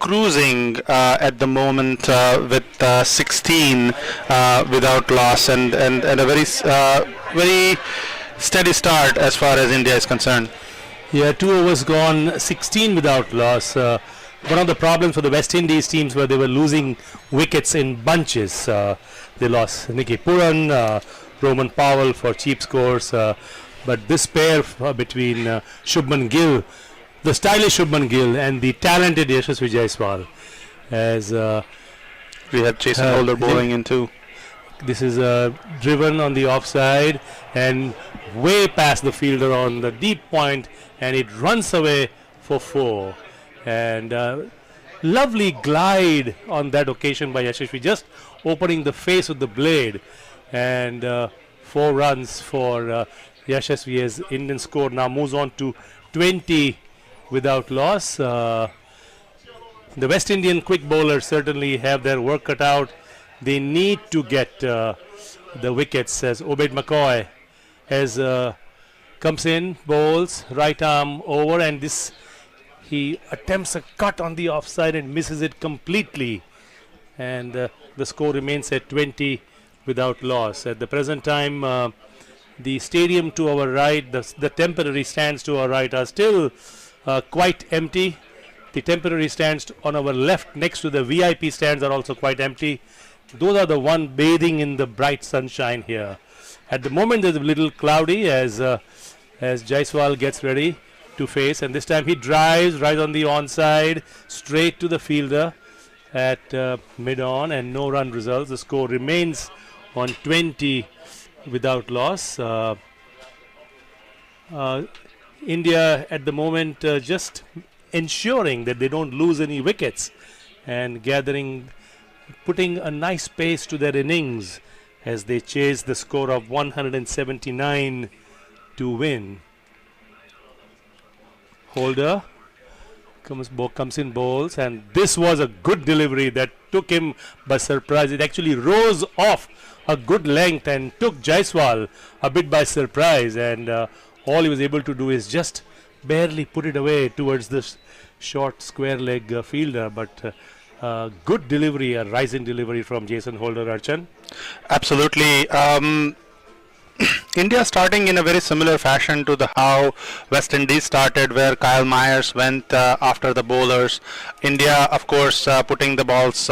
cruising at the moment with 16 without loss, and a very steady start as far as India is concerned. Yeah, 2 overs gone, 16 without loss. One of the problems for the West Indies teams where they were losing wickets in bunches. They lost Nicky Puran, Roman Powell for cheap scores. But this pair between Shubman Gill, the stylish Shubman Gill, and the talented Yashasvi Jaiswal, as We have Jason Holder bowling in too. this is driven on the offside and way past the fielder on the deep point, and it runs away for 4. And lovely glide on that occasion by Yashasvi, just opening the face with the blade, and 4 runs for Yashasvi as Indian score now moves on to 20 without loss. The West Indian quick bowlers certainly have their work cut out. They need to get the wickets, as Obed McCoy as comes in, bowls, right arm over, and this he attempts a cut on the offside and misses it completely, and the score remains at 20 without loss. At the present time, the stadium to our right, the temporary stands to our right are still quite empty. The temporary stands on our left next to the VIP stands are also quite empty. Those are the one bathing in the bright sunshine here. At the moment there's a little cloudy as Jaiswal gets ready to face, and this time he drives right on the onside straight to the fielder at mid-on, and no run results. The score remains on 20 without loss. India at the moment just ensuring that they don't lose any wickets and putting a nice pace to their innings as they chase the score of 179 to win. Holder comes in bowls, and this was a good delivery that took him by surprise. It actually rose off a good length and took Jaiswal a bit by surprise, and all he was able to do is just barely put it away towards this short square leg fielder, but good delivery, a rising delivery from Jason Holder. Archan? Absolutely. India starting in a very similar fashion to how West Indies started, where Kyle Myers went after the bowlers. India, of course, putting the balls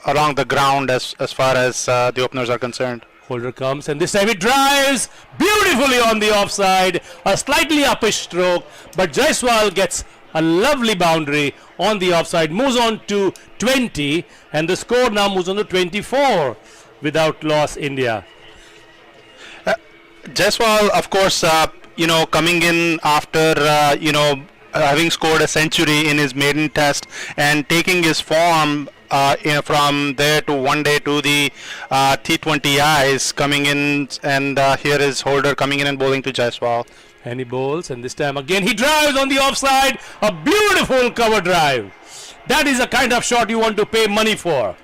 along the ground as far as the openers are concerned. Holder comes, and this time he drives beautifully on the offside, a slightly uppish stroke, but Jaiswal gets a lovely boundary on the offside, moves on to 20, and the score now moves on to 24 without loss. India. Jaiswal, of course, coming in after, having scored a century in his maiden test and taking his form from there to one day to the T20Is coming in, and here is Holder coming in and bowling to Jaiswal. And he bowls, and this time again he drives on the offside, a beautiful cover drive. That is a kind of shot you want to pay money for.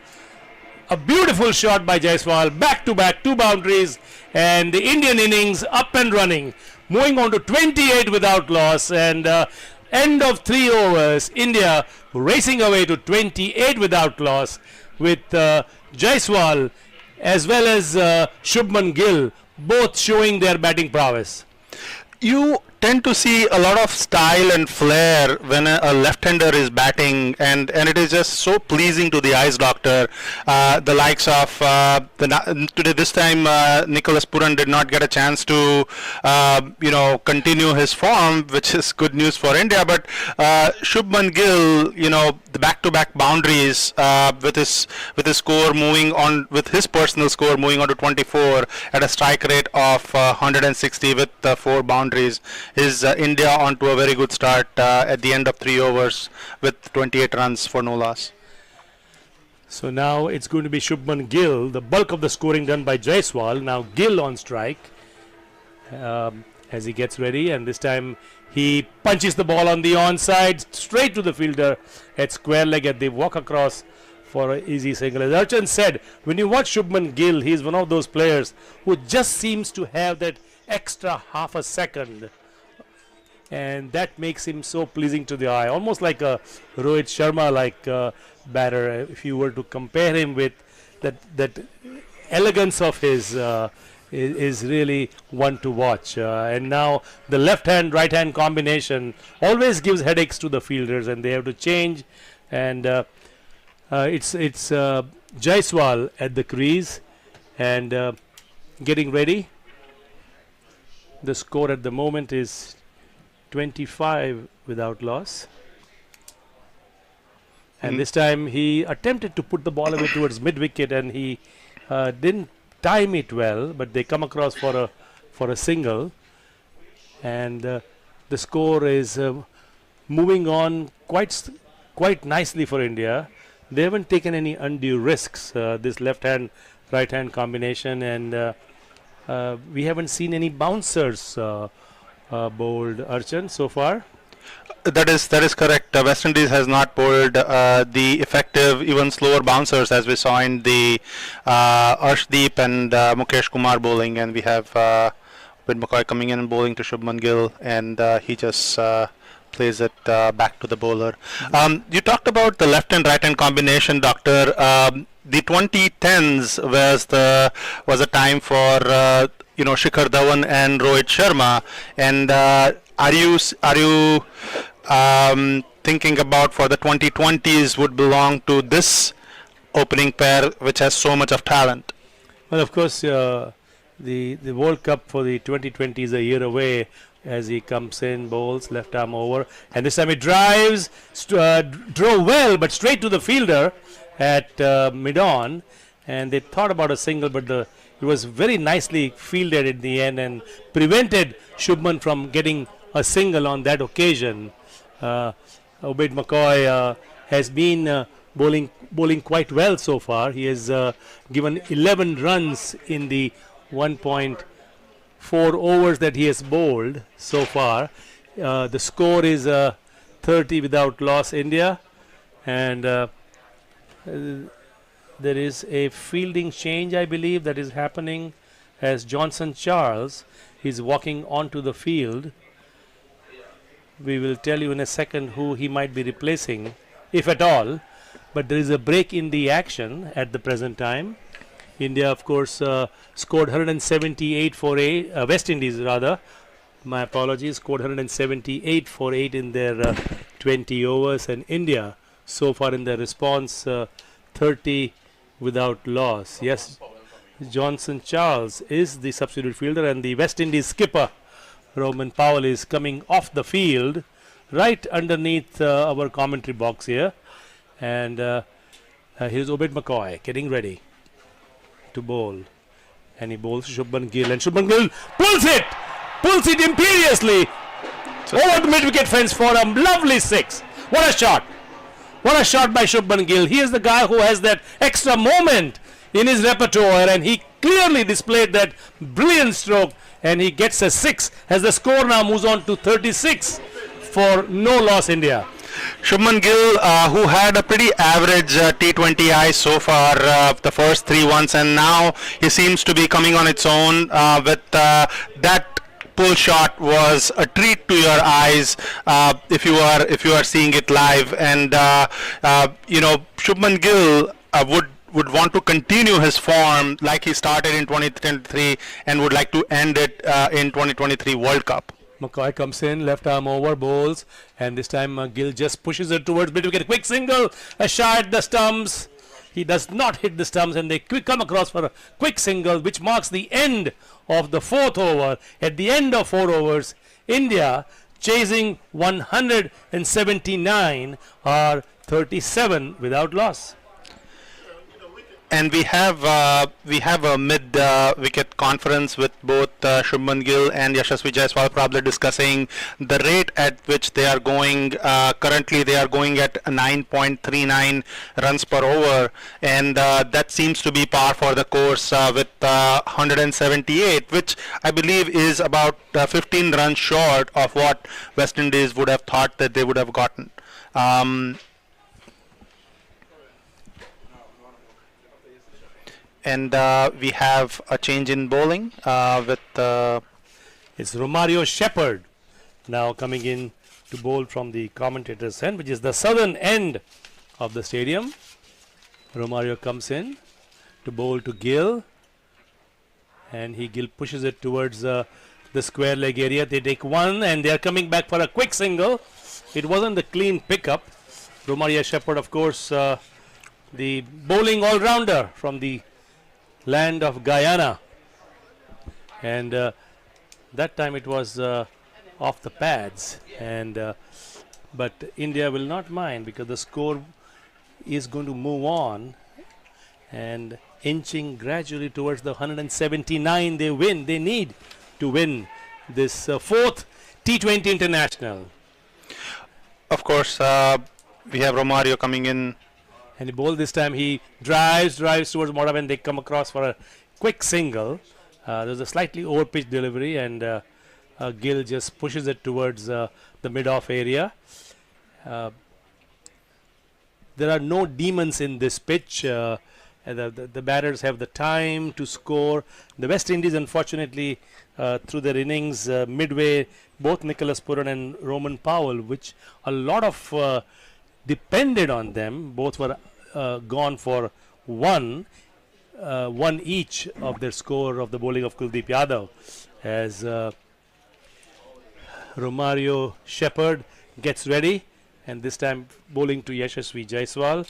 A beautiful shot by Jaiswal, back to back, 2 boundaries, and the Indian innings up and running, moving on to 28 without loss, and end of 3 overs, India racing away to 28 without loss, with Jaiswal as well as Shubman Gill both showing their batting prowess. You tend to see a lot of style and flair when a left-hander is batting, and it is just so pleasing to the eyes, Doctor. The likes of today, this time Nicholas Puran did not get a chance to continue his form, which is good news for India. But Shubman Gill, the back-to-back boundaries with his score moving on, with his personal score moving on to 24 at a strike rate of 160 with 4 boundaries, is India onto a very good start at the end of 3 overs with 28 runs for no loss. So now it's going to be Shubman Gill, the bulk of the scoring done by Jaiswal. Now Gill on strike as he gets ready, and this time he punches the ball on the onside straight to the fielder at square leg, and they walk across for an easy single. As Archan said, when you watch Shubman Gill, he's one of those players who just seems to have that extra half a second, and that makes him so pleasing to the eye, almost like a Rohit Sharma like batter. If you were to compare him with that elegance of his is really one to watch. And now the left-hand, right-hand combination always gives headaches to the fielders, and they have to change. And it's Jaiswal at the crease and getting ready. The score at the moment is 25 without loss. And this time he attempted to put the ball away towards mid-wicket, and he didn't time it well, but they come across for a single, and the score is moving on quite nicely for India. They haven't taken any undue risks, this left-hand, right-hand combination, and we haven't seen any bouncers bowled, Archan, so far. That is correct. West Indies has not bowled the effective, even slower bouncers as we saw in the Arshdeep and Mukesh Kumar bowling, and we have Win McCoy coming in and bowling to Shubman Gill, and he just plays it back to the bowler. You talked about the left and right hand combination, Doctor. The 2010s was a time for Shikhar Dhawan and Rohit Sharma, and are you thinking about for the 2020s would belong to this opening pair which has so much of talent? Well, of course, the World Cup for the 2020 is a year away as he comes in, bowls, left arm over, and this time he drives, drove well, but straight to the fielder at mid-on, and they thought about a single, but it was very nicely fielded in the end and prevented Shubman from getting a single on that occasion. Ubaid McCoy has been bowling quite well so far. He has given 11 runs in the 1.4 overs that he has bowled so far. The score is 30 without loss, India, and there is a fielding change, I believe, that is happening as Johnson Charles is walking onto the field. We will tell you in a second who he might be replacing, if at all. But there is a break in the action at the present time. India, of course, scored 178 for 8. West Indies, rather. My apologies. Scored 178 for 8 in their 20 overs. And India, so far in their response, 30 without loss. Yes, Johnson Charles is the substitute fielder, and the West Indies skipper Roman Powell is coming off the field right underneath our commentary box here, and here's Ubaid McCoy getting ready to bowl, and he bowls Shubman Gill, and Shubman Gill pulls it imperiously over the mid-wicket fence for a lovely 6. What a shot by Shubman Gill. He is the guy who has that extra moment in his repertoire, and he clearly displayed that brilliant stroke, and he gets a 6 as the score now moves on to 36 for no loss, India. Shubman Gill, who had a pretty average T20I so far, the first 3 ones, and now he seems to be coming on its own with that pull shot was a treat to your eyes if you are seeing it live, and Shubman Gill would want to continue his form like he started in 2023 and would like to end it in 2023 World Cup. McCoy comes in, left arm over, bowls, and this time Gill just pushes it towards mid wicket. Quick single, a shot at the stumps. He does not hit the stumps, and they come across for a quick single, which marks the end of the 4th over. At the end of 4 overs, India chasing 179 are 37 without loss. And we have a mid-wicket conference with both Shubman Gill and Yashasvi Jaiswal probably discussing the rate at which they are going. Currently, they are going at 9.39 runs per over, and that seems to be par for the course with 178, which I believe is about 15 runs short of what West Indies would have thought that they would have gotten. And we have a change in bowling with it's Romario Shepherd now coming in to bowl from the commentator's end, which is the southern end of the stadium. Romario comes in to bowl to Gill, and Gill pushes it towards the square leg area. They take one, and they are coming back for a quick single. It wasn't the clean pickup. Romario Shepherd, of course, the bowling all-rounder from the land of Guyana, and that time it was off the pads, and but India will not mind because the score is going to move on and inching gradually towards the 179 they need to win this fourth T20 international. Of course, we have Romario coming in. And he bowled this time. He drives towards Morav, and they come across for a quick single. There's a slightly over-pitched delivery, and Gill just pushes it towards the mid-off area. There are no demons in this pitch. The batters have the time to score. The West Indies, unfortunately, through their innings midway, both Nicholas Purran and Roman Powell, which a lot of depended on them, both were gone for one each of their score of the bowling of Kuldeep Yadav, as Romario Shepherd gets ready, and this time bowling to Yashasvi Jaiswal.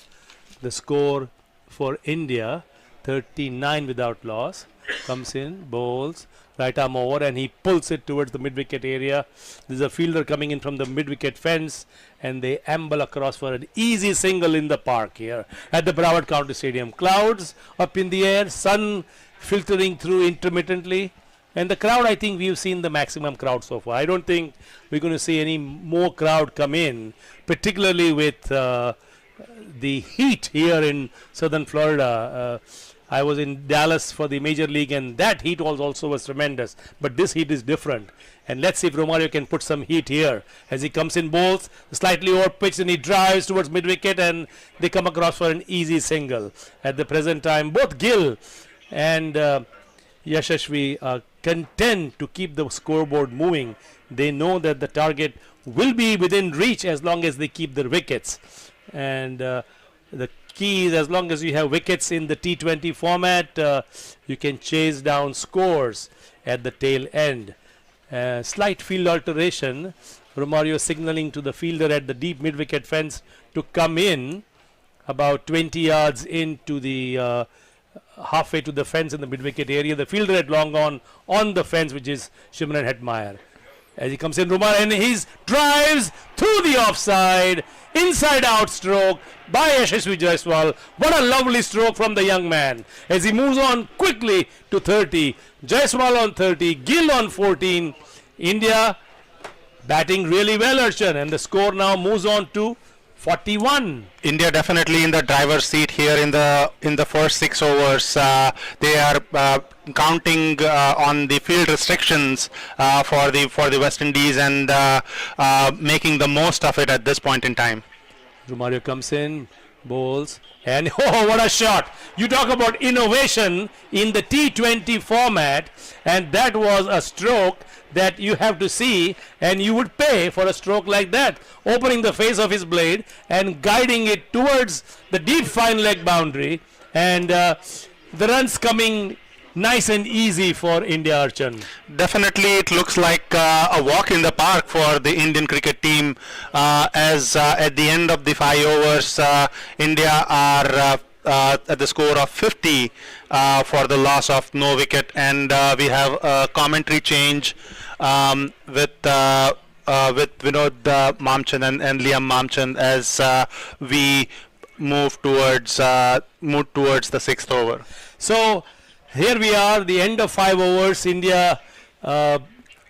The score for India, 39 without loss. Comes in, bowls, right arm over, and he pulls it towards the mid-wicket area. There's a fielder coming in from the mid-wicket fence, and they amble across for an easy single in the park here at the Broward County Stadium. Clouds up in the air, sun filtering through intermittently, and the crowd, I think we've seen the maximum crowd so far. I don't think we're going to see any more crowd come in, particularly with the heat here in southern Florida. I was in Dallas for the Major League, and that heat also was tremendous. But this heat is different. And let's see if Romario can put some heat here. As he comes in bowls, slightly over pitch, and he drives towards mid-wicket, and they come across for an easy single. At the present time, both Gill and Yashasvi are content to keep the scoreboard moving. They know that the target will be within reach as long as they keep their wickets. And the key is, as long as you have wickets in the T20 format, you can chase down scores at the tail end. Slight field alteration. Romario signaling to the fielder at the deep mid-wicket fence to come in about 20 yards into the halfway to the fence in the mid-wicket area. The fielder had long gone on the fence, which is Shimran Hetmeyer. As he comes in, Romario, and he drives through the offside, inside out stroke by Yashasvi Jaiswal. What a lovely stroke from the young man. As he moves on quickly to 30, Jaiswal on 30, Gill on 14. India batting really well, Archana, and the score now moves on to 41. India definitely in the driver's seat here in the first 6 overs. They are counting on the field restrictions for the West Indies, and making the most of it at this point in time. Romario comes in, bowls, and oh, what a shot! You talk about innovation in the T20 format, and that was a stroke that you have to see, and you would pay for a stroke like that, opening the face of his blade and guiding it towards the deep fine leg boundary, and the runs coming nice and easy for India, Archan. Definitely it looks like a walk in the park for the Indian cricket team, as at the end of the 5 overs India are at the score of 50 for the loss of no wicket, and we have a commentary change with Vinod Mamchand and Liam Mamchand as we move towards the 6th over. So here we are, the end of 5 overs. India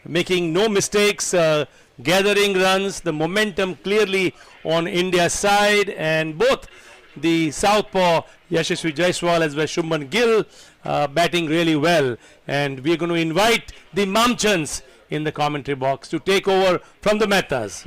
making no mistakes, gathering runs, the momentum clearly on India's side, and both the southpaw Yashasvi Jaiswal as well as Shubman Gill batting really well. And we are going to invite the Mamchans in the commentary box to take over from the Mehtas.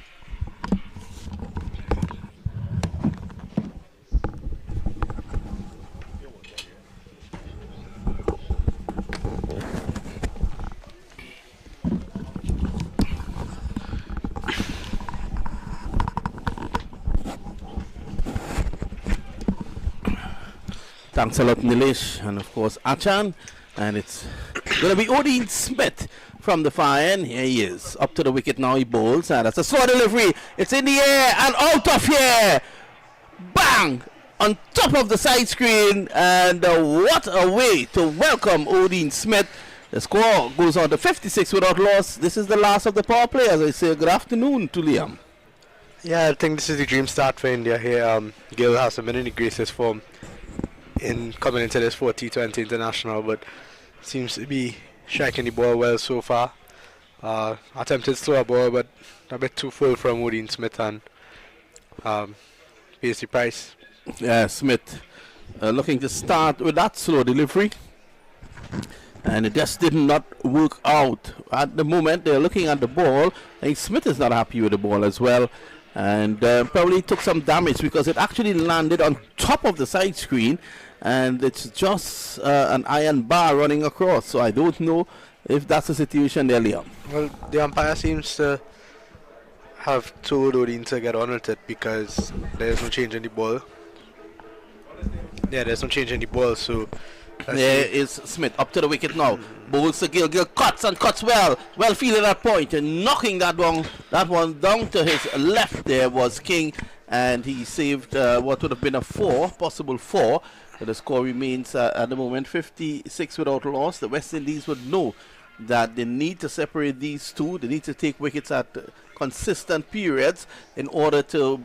Thanks a lot, Nilesh, and of course Achan. And it's going to be Odin Smith from the far end. Here he is. Up to the wicket now. He bowls. And that's a slow delivery. It's in the air and out of here. Bang! On top of the side screen. And what a way to welcome Odin Smith. The score goes on to 56 without loss. This is the last of the power play. As I say, good afternoon to Liam. Yeah, I think this is the dream start for India here. Gill hasn't been in the greatest form in coming into this 4T20 international, but seems to be striking the ball well so far. Attempted slower ball, but a bit too full from Odin Smith and Pacey Price. Yeah, Smith looking to start with that slow delivery. And it just did not work out. At the moment, they're looking at the ball. I think Smith is not happy with the ball as well. And probably took some damage because it actually landed on top of the side screen. And it's just an iron bar running across. So I don't know if that's the situation there, Liam. Well, the umpire seems to have told Odin to get on with it because there's no change in the ball. Yeah, there's no change in the ball, so... There is Smith up to the wicket now. Bowls to Gill. Gill cuts and cuts well. Well fielded at point and knocking that one down to his left. There was King, and he saved what would have been a possible four. But the score remains at the moment 56 without loss. The West Indies would know that they need to separate these two. They need to take wickets at consistent periods in order to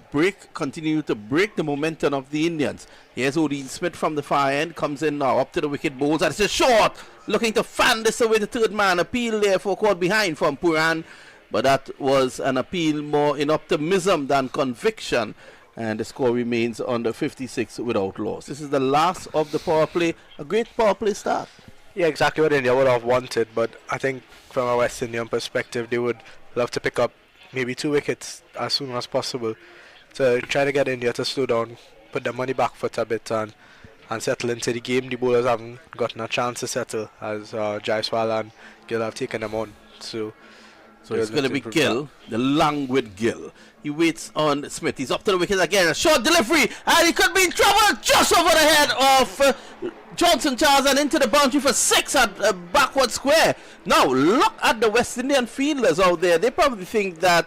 continue to break the momentum of the Indians. Here's Odin Smith from the far end, comes in now, up to the wicket, bowls, and it's a short, looking to fan this away the third man. Appeal there for caught behind from Puran, but that was an appeal more in optimism than conviction, and the score remains under 56 without loss. This is the last of the power play, a great power play start. Yeah, exactly what India would have wanted, but I think from a West Indian perspective, they would love to pick up maybe 2 wickets as soon as possible to try to get India to slow down, put them on the back foot a bit and settle into the game. The bowlers haven't gotten a chance to settle as Jaiswal and Gill have taken them on. So it's going to be Gill, the languid Gill. He waits on Smith. He's up to the wicket again. A short delivery, and he could be in trouble just over the head of Johnson Charles and into the boundary for 6 at backward square. Now, look at the West Indian fielders out there. They probably think that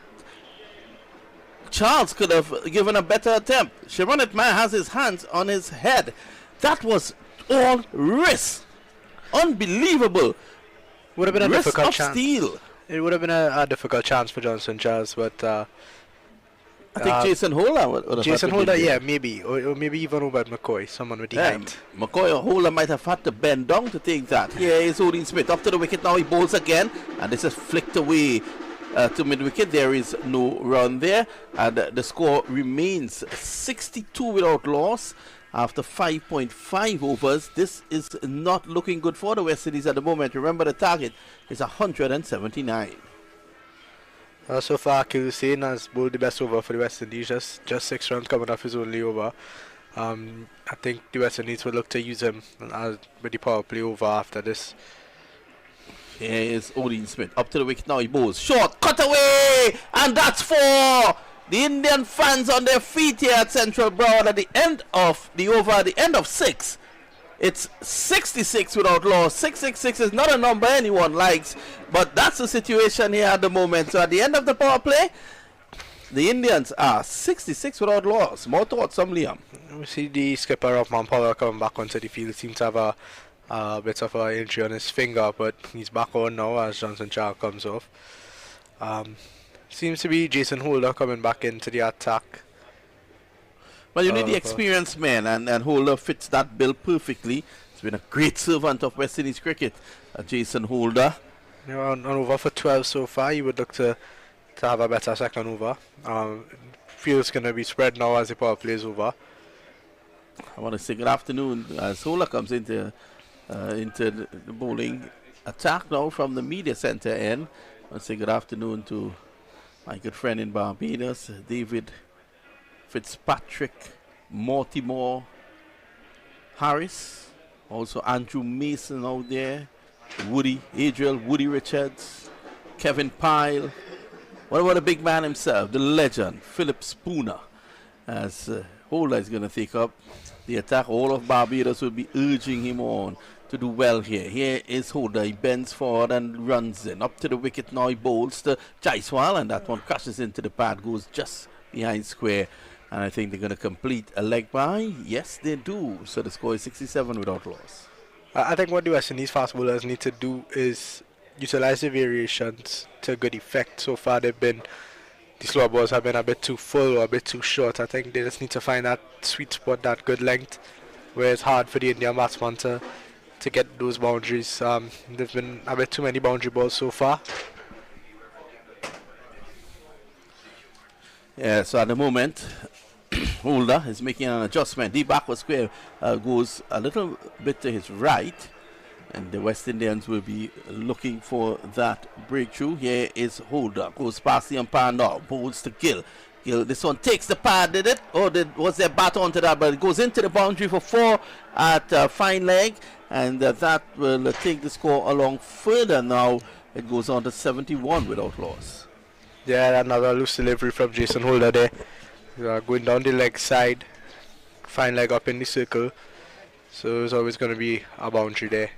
Charles could have given a better attempt. Sharon Man has his hands on his head. That was all wrist. Unbelievable. Would have been a wrist difficult of chance. steel. It would have been a difficult chance for Johnson Charles, but I think Jason Holder would have Jason had to Holder, be yeah, maybe, or maybe even over McCoy, someone with the height. McCoy or Holder might have had to bend down to take that. Here is Odin Smith up to the wicket now. He bowls again, and this is flicked away to mid wicket. There is no run there, and the score remains 62 without loss after 5.5 overs. This is not looking good for the West Indies at the moment. Remember, the target is 179. So far, Kuhl has bowled the best over for the West Indies, just 6 runs coming off his only over. I think the West Indies will look to use him with the power play over after this. Here is Odin Smith up to the wicket now. He bowls short, cut away, and that's 4. The Indian fans on their feet here at Central Broad at the end of the over, at the end of 6. It's 66 without loss. 666 is not a number anyone likes, but that's the situation here at the moment. So at the end of the power play, the Indians are 66 without loss. More thoughts from Liam. We see the skipper of Manpower coming back onto the field. Seems to have a bit of an injury on his finger, but he's back on now as Johnson Charles comes off. Seems to be Jason Holder coming back into the attack. Well, you need the experienced men, and Holder fits that bill perfectly. He's been a great servant of West Indies cricket, Jason Holder. On over for 12 so far, you would look to have a better second over. Field's going to be spread now as the power plays over. I want to say good afternoon as Holder comes into the bowling attack now from the media center end. I want to say good afternoon to my good friend in Barbados, David Fitzpatrick, Mortimer Harris, also Andrew Mason out there, Woody Richards, Kevin Pyle. What about the big man himself, the legend, Philip Spooner, as Holder is going to take up. the attack. All of Barbados will be urging him on to do well here. Here is Holder. He bends forward and runs in. Up to the wicket now. He bowls to Jaiswal, and that one crashes into the pad, goes just behind square. And I think they're going to complete a leg by. Yes, they do. So the score is 67 without loss. I think what the West Indies fast bowlers need to do is utilize the variations to good effect. So far, the slower balls have been a bit too full or a bit too short. I think they just need to find that sweet spot, that good length, where it's hard for the Indian batsman to get those boundaries. There's been a bit too many boundary balls so far. Yeah, so at the moment, Holder is making an adjustment. The backward square goes a little bit to his right, and the West Indians will be looking for that breakthrough. Here is Holder, goes past the umpire now, bowls to Gill. Gill, this one takes the pad, did it? Or was there bat onto that? But it goes into the boundary for 4 at fine leg, and that will take the score along further now. It goes on to 71 without loss. Yeah, another loose delivery from Jason Holder there. Going down the leg side, fine leg up in the circle. So there's always going to be a boundary there.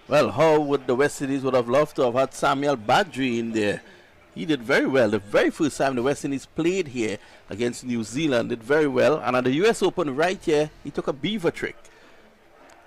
Well, how would the West Indies would have loved to have had Samuel Badri in there. He did very well. The very first time the West Indies played here against New Zealand, did very well. And at the US Open right here, he took a beaver trick.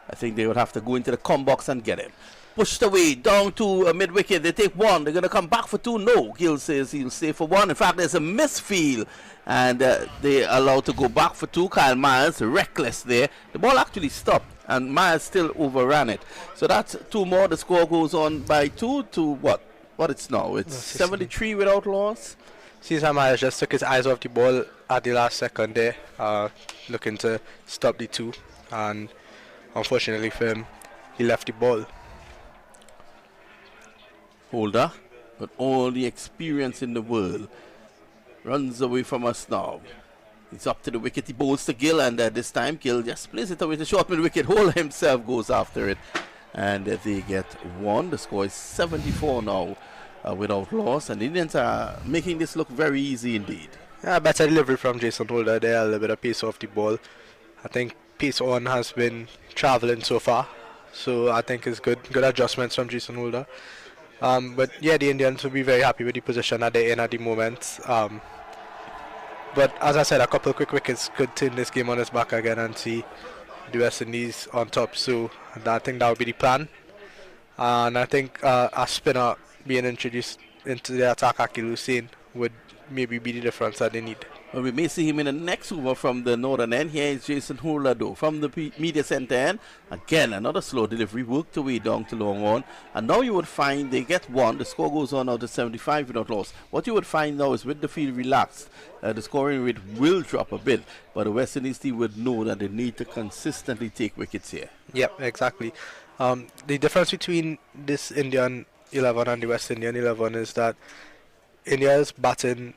I think they would have to go into the com box and get him. Pushed away down to mid-wicket. They take 1. They're going to come back for 2. No, Gill says he'll stay for 1. In fact, there's a misfield, and they're allowed to go back for 2. Kyle Myers, reckless there. The ball actually stopped, and Myers still overran it. So that's 2 more. The score goes on by 2 to what? What it's now? It's 73 without loss. Cesar Myers just took his eyes off the ball at the last second there, looking to stop the 2. And unfortunately for him, he left the ball. Holder, with all the experience in the world, runs away from us now. He's up to the wicket. He bowls to Gill, and this time Gill just plays it away to short mid wicket. Holder himself goes after it, and they get 1. The score is 74 now without loss, and the Indians are making this look very easy indeed. Yeah, better delivery from Jason Holder there. A little bit of pace off the ball. I think pace on has been travelling so far, so I think it's good adjustments from Jason Holder. But yeah, the Indians will be very happy with the position that they're in at the moment. But as I said, a couple of quick wickets could turn this game on its back again and see the West Indies on top. So I think that would be the plan. And I think a spinner being introduced into the attack, Akil Hussain, would maybe be the difference that they need. Well, we may see him in the next over from the northern end. Here is Jason Holder though from the media centre end. Again, another slow delivery, worked away down to long on. And now you would find they get 1. The score goes on now to 75 without loss. What you would find now is with the field relaxed, the scoring rate will drop a bit. But the West Indies team would know that they need to consistently take wickets here. Yep, exactly. The difference between this Indian 11 and the West Indian 11 is that India's batting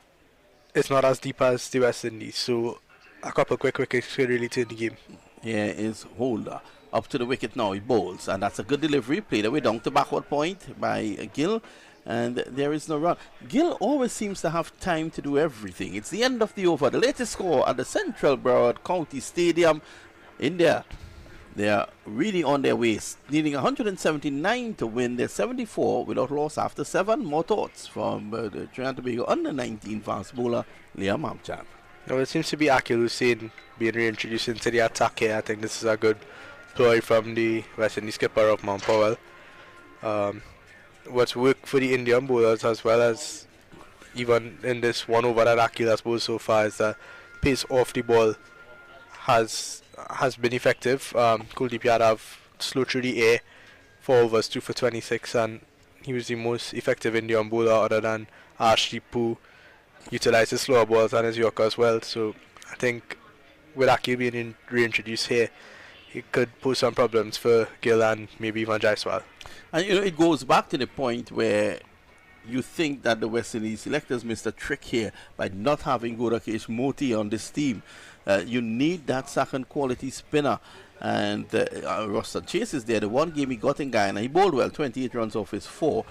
is not as deep as the West Indies, so a couple quick wickets could really turn the game. Here is Holder up to the wicket now. He bowls, and that's a good delivery, played away down to backward point by Gill, and there is no run. Gill always seems to have time to do everything. It's the end of the over. The latest score at the Central Broward County Stadium. India, they are really on their way, needing 179 to win. They're 74 without loss after 7. More thoughts from the Trinidad and Tobago under-19 fast bowler Liam Amchan. Now it seems to be Akil Hussain being reintroduced into the attack here. I think this is a good ploy from the West Indies skipper of Mount Powell. What's worked for the Indian bowlers as well as even in this 1 over that Akil has bowled so far is that pace off the ball has been effective. Kuldeep Yadav slowed through the air 4 overs, 2 for 26, and he was the most effective Indian bowler other than Arshdeep, who utilised his slower balls and his Yorker as well. So I think with Akil being reintroduced here, it could pose some problems for Gill and maybe even Jaiswal. And it goes back to the point where you think that the West Indies selectors missed a trick here by not having Gorakesh Moti on this team. You need that second quality spinner, and Roston Chase is there. The one game he got in Guyana, he bowled well, 28 runs off his 4.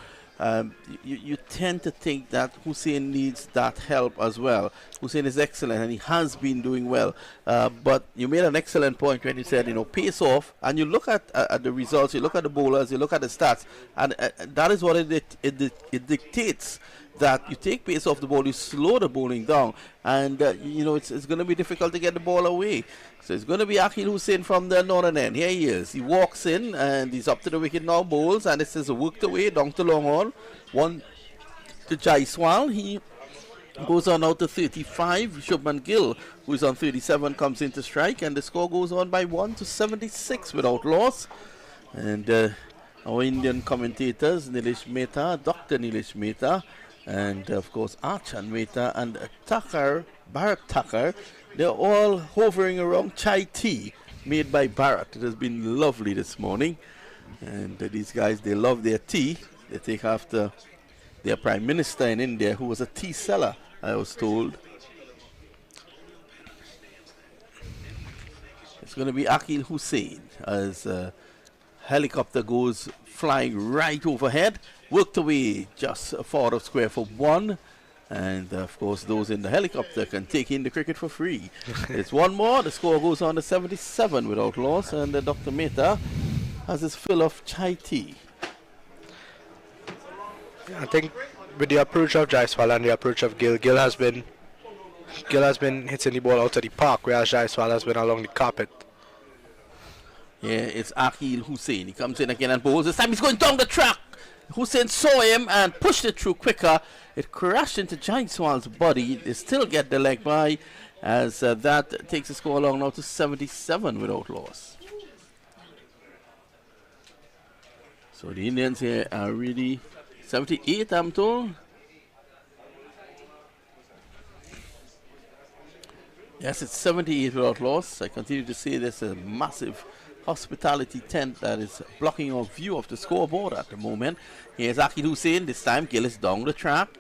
you tend to think that Hussein needs that help as well. Hussein is excellent and he has been doing well. But you made an excellent point when you said, pace off, and you look at the results, you look at the bowlers, you look at the stats, and that is what it dictates. That you take pace off the ball, you slow the bowling down, and it's going to be difficult to get the ball away. So it's going to be Akil Hussein from the northern end. Here he is. He walks in and he's up to the wicket now, bowls, and this is worked away down to long on. One to Jaiswal. He goes on out to 35. Shubman Gill, who is on 37, comes in to strike, and the score goes on by 1 to 76 without loss. And our Indian commentators, Nilesh Mehta, Dr. Nilesh Mehta, and of course Archan Mehta and Bharat Thakur, they're all hovering around chai tea made by Bharat. It has been lovely this morning, and these guys, they love their tea. They take after their Prime Minister in India, who was a tea seller, I was told. It's going to be Akil Hussein as a helicopter goes flying right overhead, worked away just forward of square for 1, and of course those in the helicopter can take in the cricket for free. It's one more, the score goes on to 77 without loss, and Dr. Mehta has his fill of chai tea. I think with the approach of Jaiswal and the approach of Gill has been hitting the ball out of the park, whereas Jaiswal has been along the carpet. Yeah, it's Akil Hussein. He comes in again and bowls. This time he's going down the track. Hussein saw him and pushed it through quicker. It crashed into Jaiswal's body. They still get the leg by, as that takes the score along now to 77 without loss. So the Indians here are really 78, I'm told. Yes, it's 78 without loss. I continue to say there's a massive hospitality tent that is blocking our view of the scoreboard at the moment. Here's Akil Hussein. This time Gill is down the track,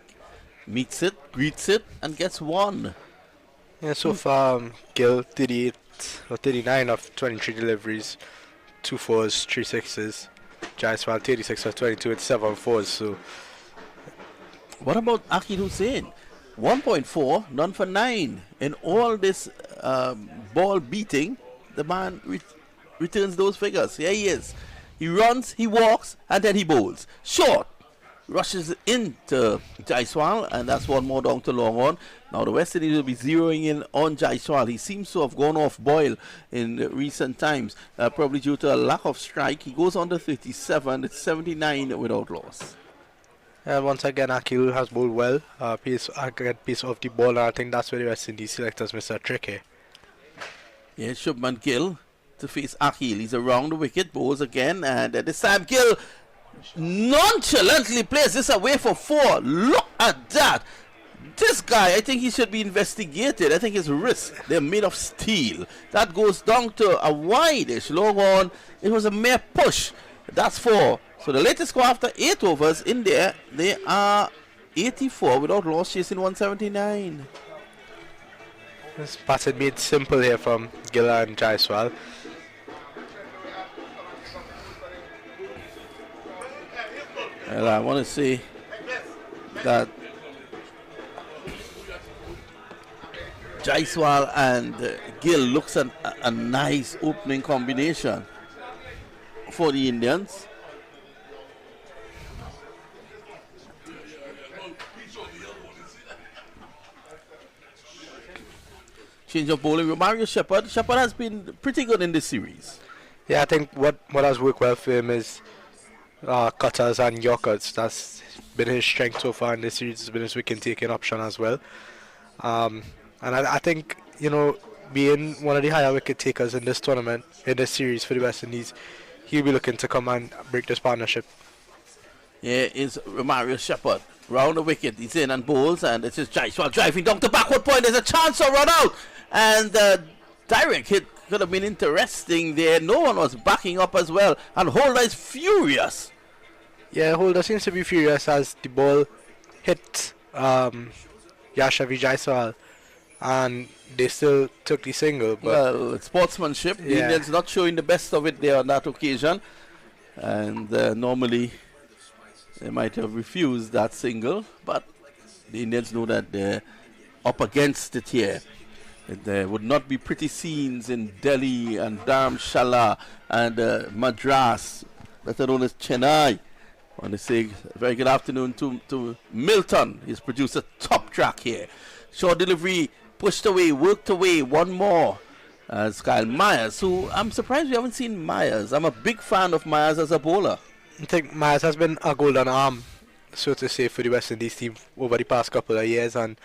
meets it, greets it, and gets 1. Yeah, so far Gill 38 or 39 of 23 deliveries, 2 fours, 3 sixes. Jaiswal 36 of 22 with 7 fours. So what about Akil Hussein? 1.4, none for 9. In all this ball beating, the man returns those figures. Here he is. He runs, he walks, and then he bowls. Short. Rushes into Jaiswal, and that's 1 more down to long on. Now the West Indies will be zeroing in on Jaiswal. He seems to have gone off boil in recent times, probably due to a lack of strike. He goes on to 37. It's 79 without loss. and once again Akil has bowled well. Piece of the ball, and I think that's where the West Indies selectors missed a trick here. Yeah, Shubman Gill to face Akil. He's around the wicket, bowls again, and this time Gill nonchalantly plays this away for 4. Look at that. This guy, I think he should be investigated. I think his wrists, they're made of steel. That goes down to a wide-ish long on. It was a mere push. That's 4. So the latest score after 8 overs in there, they are 84 without loss, chasing 179. This pass is made simple here from Gill and Jaiswal. Well, I want to say that Jaiswal and Gill looks at a nice opening combination for the Indians. Change of bowling with Mario Shepherd. Shepherd has been pretty good in this series. Yeah, I think what has worked well for him is cutters and yorkers. That's been his strength so far in this series. It's been his wicket taking option as well. And I think, being one of the higher wicket takers in this tournament, in this series for the West Indies, he'll be looking to come and break this partnership. Here is Mario Shepherd. Round the wicket, he's in and bowls, and this is Jaiswal driving down to backward point. There's a chance to run out, and direct hit could have been interesting there. No one was backing up as well, and Holder is furious. Yeah, Holder seems to be furious as the ball hit Yashavi Jaiswal, and they still took the single. But well, it's sportsmanship. The Yeah. Indians not showing the best of it there on that occasion, and normally They might have refused that single, but the Indians know that they're up against it here. There would not be pretty scenes in Delhi and Dharamshala and Madras, better known as Chennai. I want to say a very good afternoon to Milton. He's produced a top track here. Short delivery, pushed away, worked away, one more. As Kyle Myers, who I'm surprised we haven't seen Myers. I'm a big fan of Myers as a bowler. I think Myers has been a golden arm, so to say, for the West Indies team over the past couple of years, and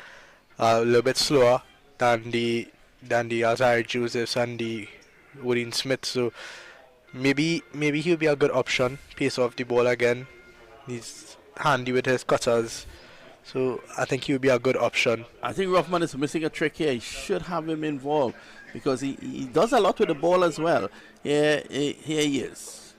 a little bit slower than the Azari Josephs and the Woodin Smith. So maybe he'll be a good option. Pace off the ball again. He's handy with his cutters. So I think he'll be a good option. I think Ruffman is missing a trick here. He should have him involved because he does a lot with the ball as well. Here he is.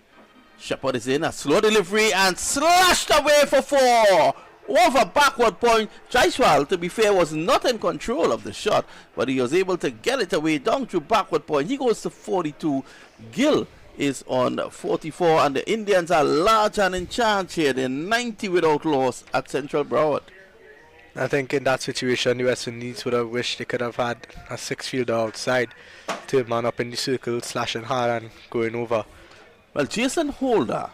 Shepherd is in, a slow delivery and slashed away for 4. Over backward point. Jaiswal, to be fair, was not in control of the shot, but he was able to get it away down to backward point. He goes to 42. Gill is on 44, and the Indians are large and in charge here. They're 90 without loss at Central Broward. I think in that situation, the West Indies would have wished they could have had a 6-fielder outside, third man up in the circle, slashing hard and going over. Well, Jason Holder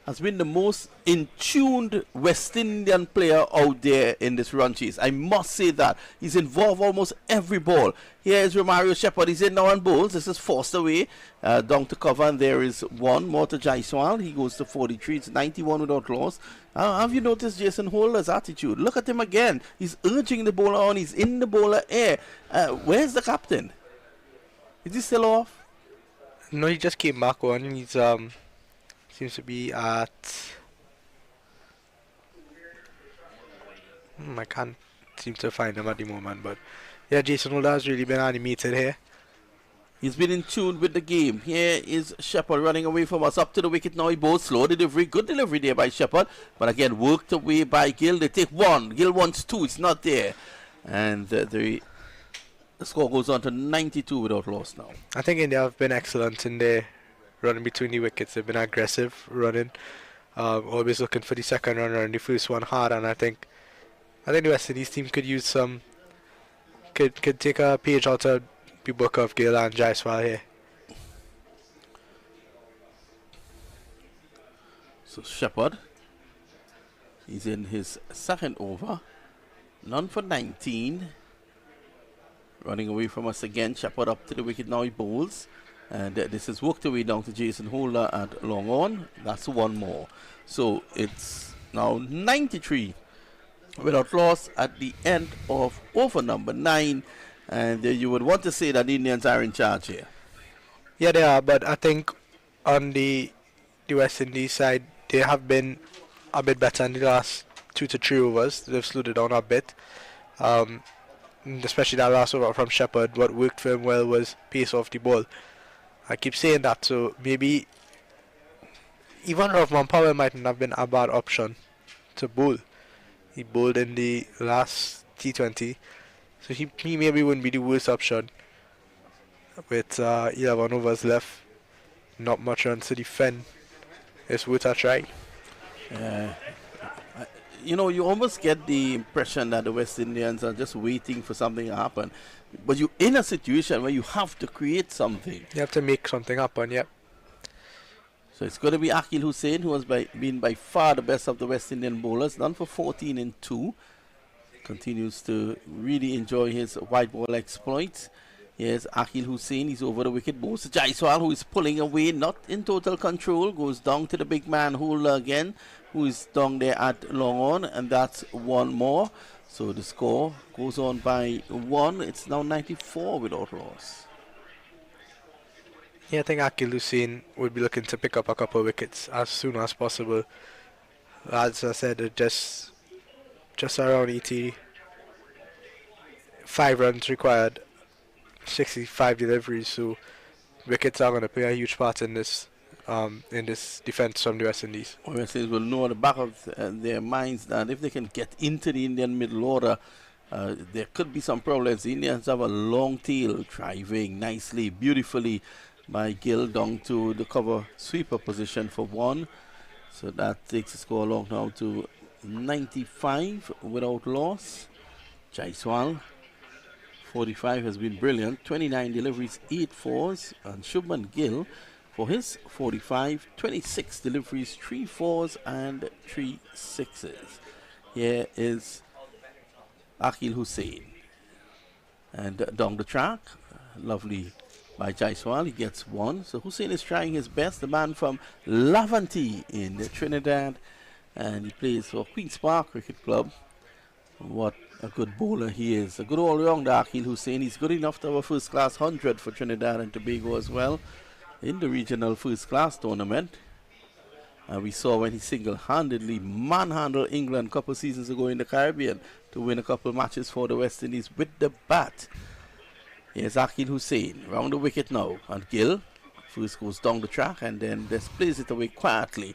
has been the most in-tuned West Indian player out there in this run chase. I must say that. He's involved almost every ball. Here is Romario Shepherd. He's in now on bowls. This is forced away down to cover, and there is one more to Jaiswal. He goes to 43. It's 91 without loss. Have you noticed Jason Holder's attitude? Look at him again. He's urging the bowler on. He's in the bowler air. Where's the captain? Is he still off? No, he just came back on. He's seems to be at I can't seem to find him at the moment, but yeah, Jason Holder has really been animated here. He's been in tune with the game. Here is Shepherd running away from us up to the wicket now. He bowls slow delivery. Good delivery there by Shepherd, but again worked away by Gill. They take 1. Gill wants 2. It's not there, and the score goes on to 92 without loss now. I think India have been excellent in their running between the wickets. They've been aggressive running, always looking for the second runner and the first one hard. And I think the West Indies team could use could take a page out of the book of Gill and Jaiswal here. So Shepherd, he's in his second over, none for 19. Running away from us again. Shepherd up to the wicket now. He bowls. And this is worked away down to Jason Holder at long on. That's one more. So it's now 93 without loss at the end of over number 9. And you would want to say that the Indians are in charge here. Yeah, they are. But I think on the West Indies side, they have been a bit better in the last 2 to 3 overs. They've slowed it down a bit. Especially that last over from Shepherd. What worked for him well was pace off the ball. I keep saying that, so maybe even Rovman Powell mightn't have been a bad option to bowl. He bowled in the last T20, so he maybe wouldn't be the worst option. With 11 overs left, not much runs to defend. It's worth a try. You almost get the impression that the West Indians are just waiting for something to happen. But you're in a situation where you have to create something. You have to make something happen, yep. So it's going to be Akil Hussain, who has been by far the best of the West Indian bowlers. Done for 14 and 2. Continues to really enjoy his white ball exploits. Here's Akil Hussain. He's over the wicket. Bowls to Jaiswal, who is pulling away, not in total control. Goes down to the big man, Holder again, who is down there at long on. And that's one more. So the score goes on by 1. It's now 94 without loss. Yeah, I think Akil Hussain would be looking to pick up a couple of wickets as soon as possible. As I said, just around 85 runs required, 65 deliveries. So wickets are going to play a huge part in this defense from the West Indies. West Indies will know at the back of their minds that if they can get into the Indian middle order, there could be some problems. The Indians have a long tail, driving nicely, beautifully by Gill down to the cover sweeper position for 1. So that takes the score along now to 95 without loss. Jaiswal, 45, has been brilliant. 29 deliveries, 8 fours. And Shubman Gill, for his 45, 26 deliveries, 3 fours and 3 sixes. Here is Akil Hussain. And down the track, lovely by Jaiswal, he gets 1. So Hussain is trying his best, the man from Laventille in Trinidad, and he plays for Queen's Park Cricket Club. What a good bowler he is. A good all-rounder, Akil Hussain. He's good enough to have a first-class 100 for Trinidad and Tobago as well in the regional first-class tournament. And we saw when he single-handedly manhandled England a couple of seasons ago in the Caribbean to win a couple of matches for the West Indies with the bat. Here's Akil Hussain round the wicket now, and Gill first goes down the track and then displays it away quietly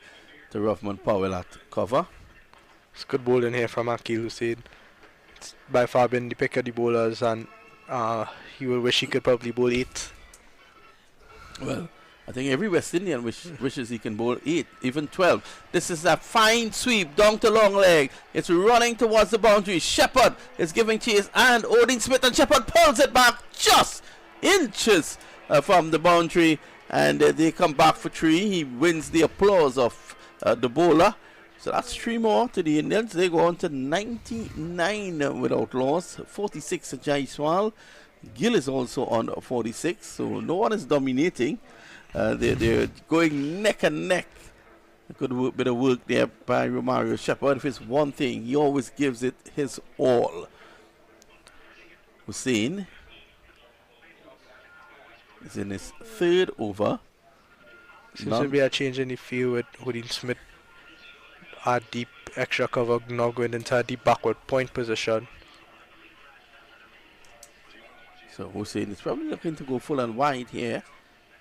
to Roughman Powell at cover. It's good bowling here from Akil Hussain. It's by far been the pick of the bowlers, and he will wish he could probably bowl 8. Well, I think every West Indian wishes he can bowl 8, even 12. This is a fine sweep down to long leg. It's running towards the boundary. Shepherd is giving chase, and Odin Smith, and Shepherd pulls it back just inches from the boundary, and they come back for 3. He wins the applause of the bowler. So that's 3 more to the Indians. They go on to 99 without loss. 46 to Jaiswal. Gill is also on 46, so no one is dominating. They're going neck and neck. A good bit of work there by Romario Shepherd. If it's one thing, he always gives it his all. Hussain is in his 3rd over. Seems to be a change in the field with Odin Smith at deep extra cover, now going into a deep backward point position. So Hussain is probably looking to go full and wide here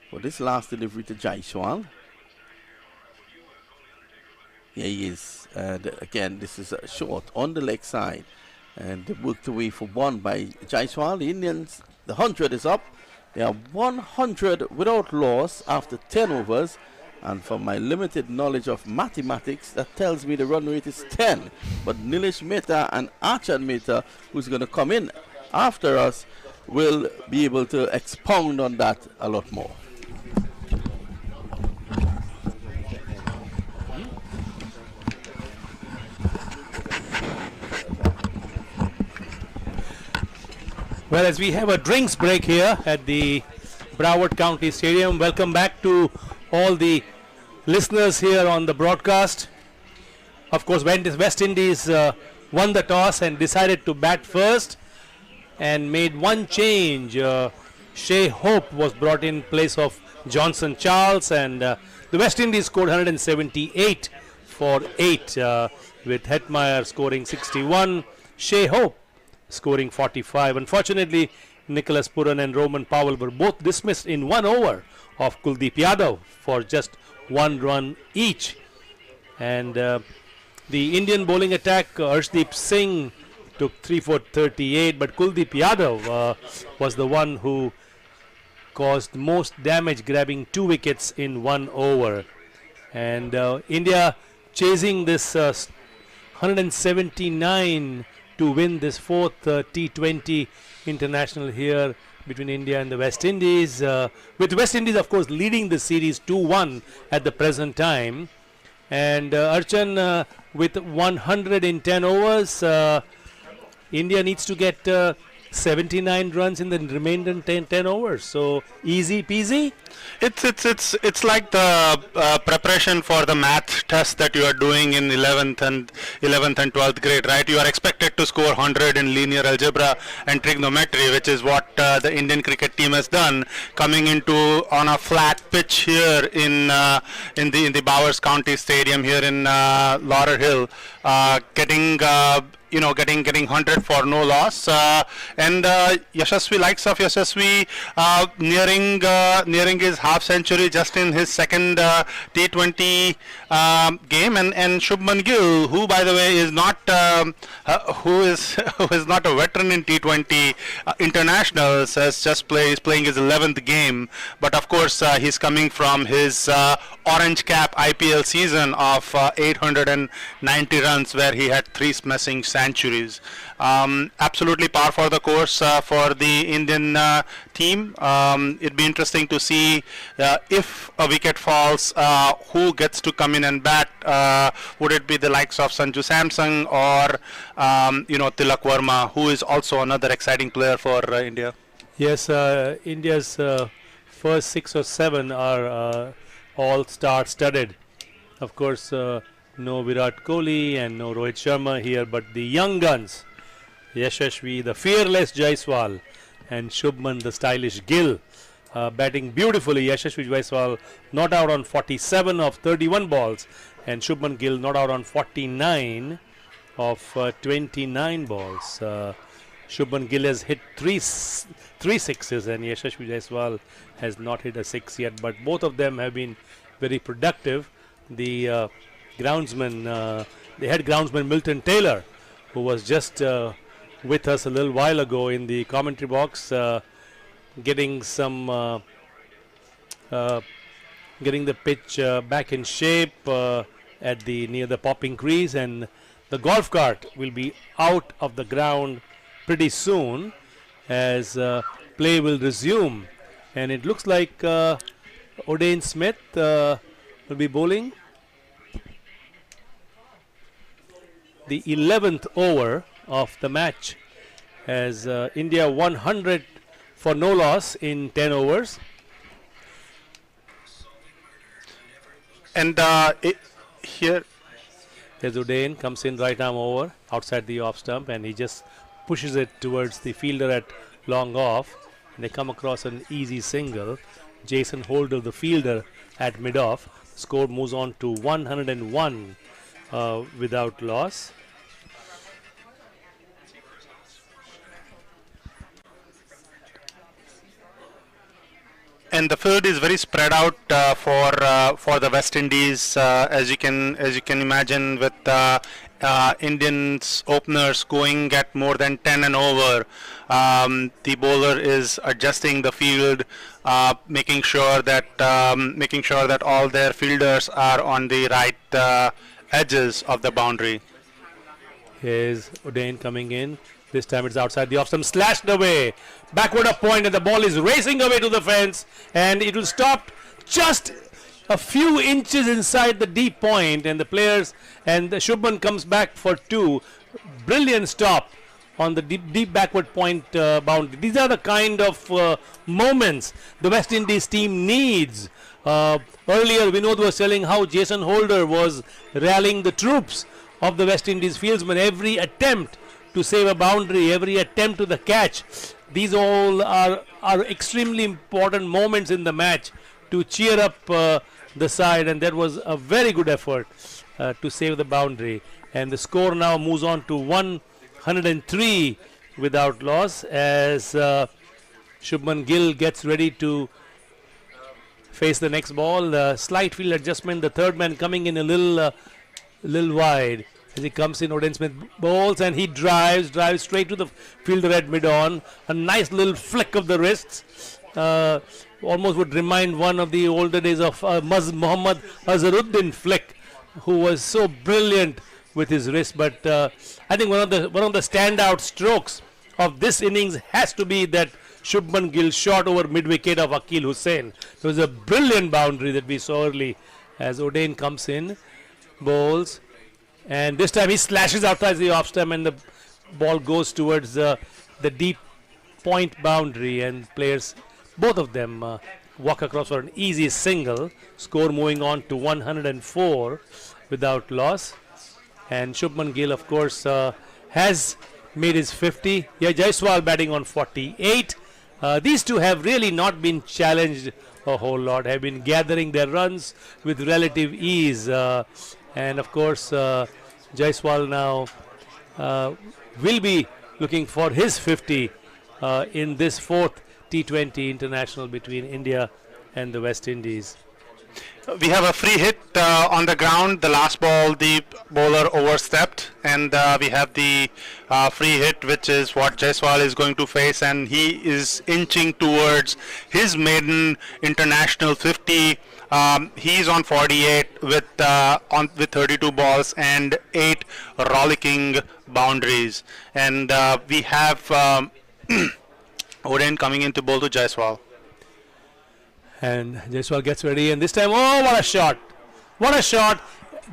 for this last delivery to Jaiswal. Here he is. And again, this is short on the leg side. And worked away for 1 by Jaiswal. The Indians, the 100 is up. They are 100 without loss after 10 overs. And from my limited knowledge of mathematics, that tells me the run rate is 10. But Nilesh Mehta and Archand Mehta, who's going to come in after us, will be able to expound on that a lot more. Well, as we have a drinks break here at the Broward County Stadium, welcome back to all the listeners here on the broadcast. Of course, West Indies won the toss and decided to bat first and made one change. Shea Hope was brought in place of Johnson Charles, and the West Indies scored 178 for 8 with Hetmeyer scoring 61, Shea Hope scoring 45. Unfortunately, Nicholas Puran and Roman Powell were both dismissed in 1 over of Kuldeep Yadav for just 1 run each. And the Indian bowling attack, Arshdeep Singh took 3 for 38, but Kuldeep Yadav was the one who caused most damage, grabbing 2 wickets in 1 over. And India chasing this 179 to win this 4th T20 international here between India and the West Indies, with West Indies of course leading the series 2-1 at the present time. And Archan, with 110 overs, India needs to get 79 runs in the remaining 10 overs. So easy peasy. It's like the preparation for the math test that you are doing in 11th and 12th grade, right? You are expected to score 100 in linear algebra and trigonometry, which is what the Indian cricket team has done, coming into on a flat pitch here in the Bowers County Stadium here in Lauderhill, getting getting 100 for no loss. And Yashasvi, likes of Yashasvi, nearing his half century just in his second T20 game, and Shubman Gill, who by the way is not who is who is not a veteran in T20 internationals, is playing his 11th game, but of course he's coming from his orange cap IPL season of 890 runs, where he had 3 smashing centuries. Absolutely par for the course for the Indian team. It'd be interesting to see if a wicket falls, who gets to come in and bat. Would it be the likes of Sanju Samson or Tilak Verma, who is also another exciting player for India? Yes, India's first 6 or 7 are all star-studded. Of course, no Virat Kohli and no Rohit Sharma here, but the young guns, Yashasvi, the fearless Jaiswal, and Shubman, the stylish Gill, batting beautifully. Yashasvi Jaiswal not out on 47 of 31 balls, and Shubman Gill not out on 49 of 29 balls. Shubman Gill has hit three sixes, and Yashasvi Jaiswal has not hit a 6 yet, but both of them have been very productive. The groundsman, the head groundsman Milton Taylor, who was just with us a little while ago in the commentary box, getting some getting the pitch back in shape at near the popping crease, and the golf cart will be out of the ground pretty soon as play will resume, and it looks like O'Dane Smith will be bowling the 11th over of the match as India 100 for no loss in 10 overs. And here there's O'Dane, comes in right arm over outside the off stump, and he just pushes it towards the fielder at long off, and they come across an easy single. Jason Holder, the fielder, at mid off. Score moves on to 101 without loss. And the field is very spread out for the West Indies, as you can imagine, with Indians openers going at more than 10 and over. The bowler is adjusting the field, making sure that all their fielders are on the right edges of the boundary. Here's O'Dane coming in. This time it's outside the off stump, slashed away. Backward a point, and the ball is racing away to the fence, and it will stop just a few inches inside the deep point, and the players and the Shubman comes back for 2. Brilliant stop on the deep backward point boundary. These are the kind of moments the West Indies team needs. Earlier, Vinod was telling how Jason Holder was rallying the troops of the West Indies fieldsmen. Every attempt to save a boundary, every attempt to the catch, these all are extremely important moments in the match to cheer up the side, and that was a very good effort to save the boundary. And the score now moves on to 103 without loss as Shubman Gill gets ready to face the next ball. Slight field adjustment, the third man coming in a little wide. As he comes in, O'Dane Smith bowls, and he drives straight to the fielder at mid-on. A nice little flick of the wrists. Almost would remind one of the older days of Muhammad Azharuddin flick, who was so brilliant with his wrist. But I think one of the standout strokes of this innings has to be that Shubman Gill shot over mid-wicket of Akil Hussain. It was a brilliant boundary that we saw early as O'Dane comes in, bowls. And this time he slashes outside the off stump, and the ball goes towards the deep point boundary, and players, both of them, walk across for an easy single. Score moving on to 104 without loss. And Shubman Gill, of course, has made his 50. Yeah, Jaiswal batting on 48. These two have really not been challenged a whole lot, have been gathering their runs with relative ease. And of course, Jaiswal now will be looking for his 50 in this fourth T20 international between India and the West Indies. We have a free hit on the ground. The last ball, the bowler overstepped, and we have the free hit, which is what Jaiswal is going to face, and he is inching towards his maiden international 50. He's on 48 with 32 balls and 8 rollicking boundaries, and we have Oden coming in to bowl to Jaiswal. And Jaiswal gets ready, and this time, oh, what a shot! What a shot!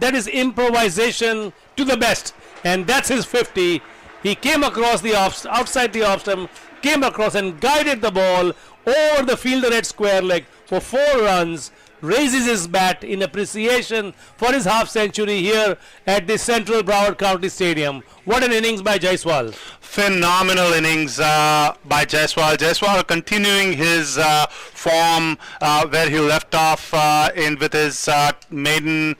That is improvisation to the best, and that's his 50. He came across the outside the off stump, came across and guided the ball over the fielder at square leg for 4 runs. Raises his bat in appreciation for his half century here at the Central Broward County Stadium. What an innings by Jaiswal. Phenomenal innings by Jaiswal. Jaiswal continuing his form where he left off with his maiden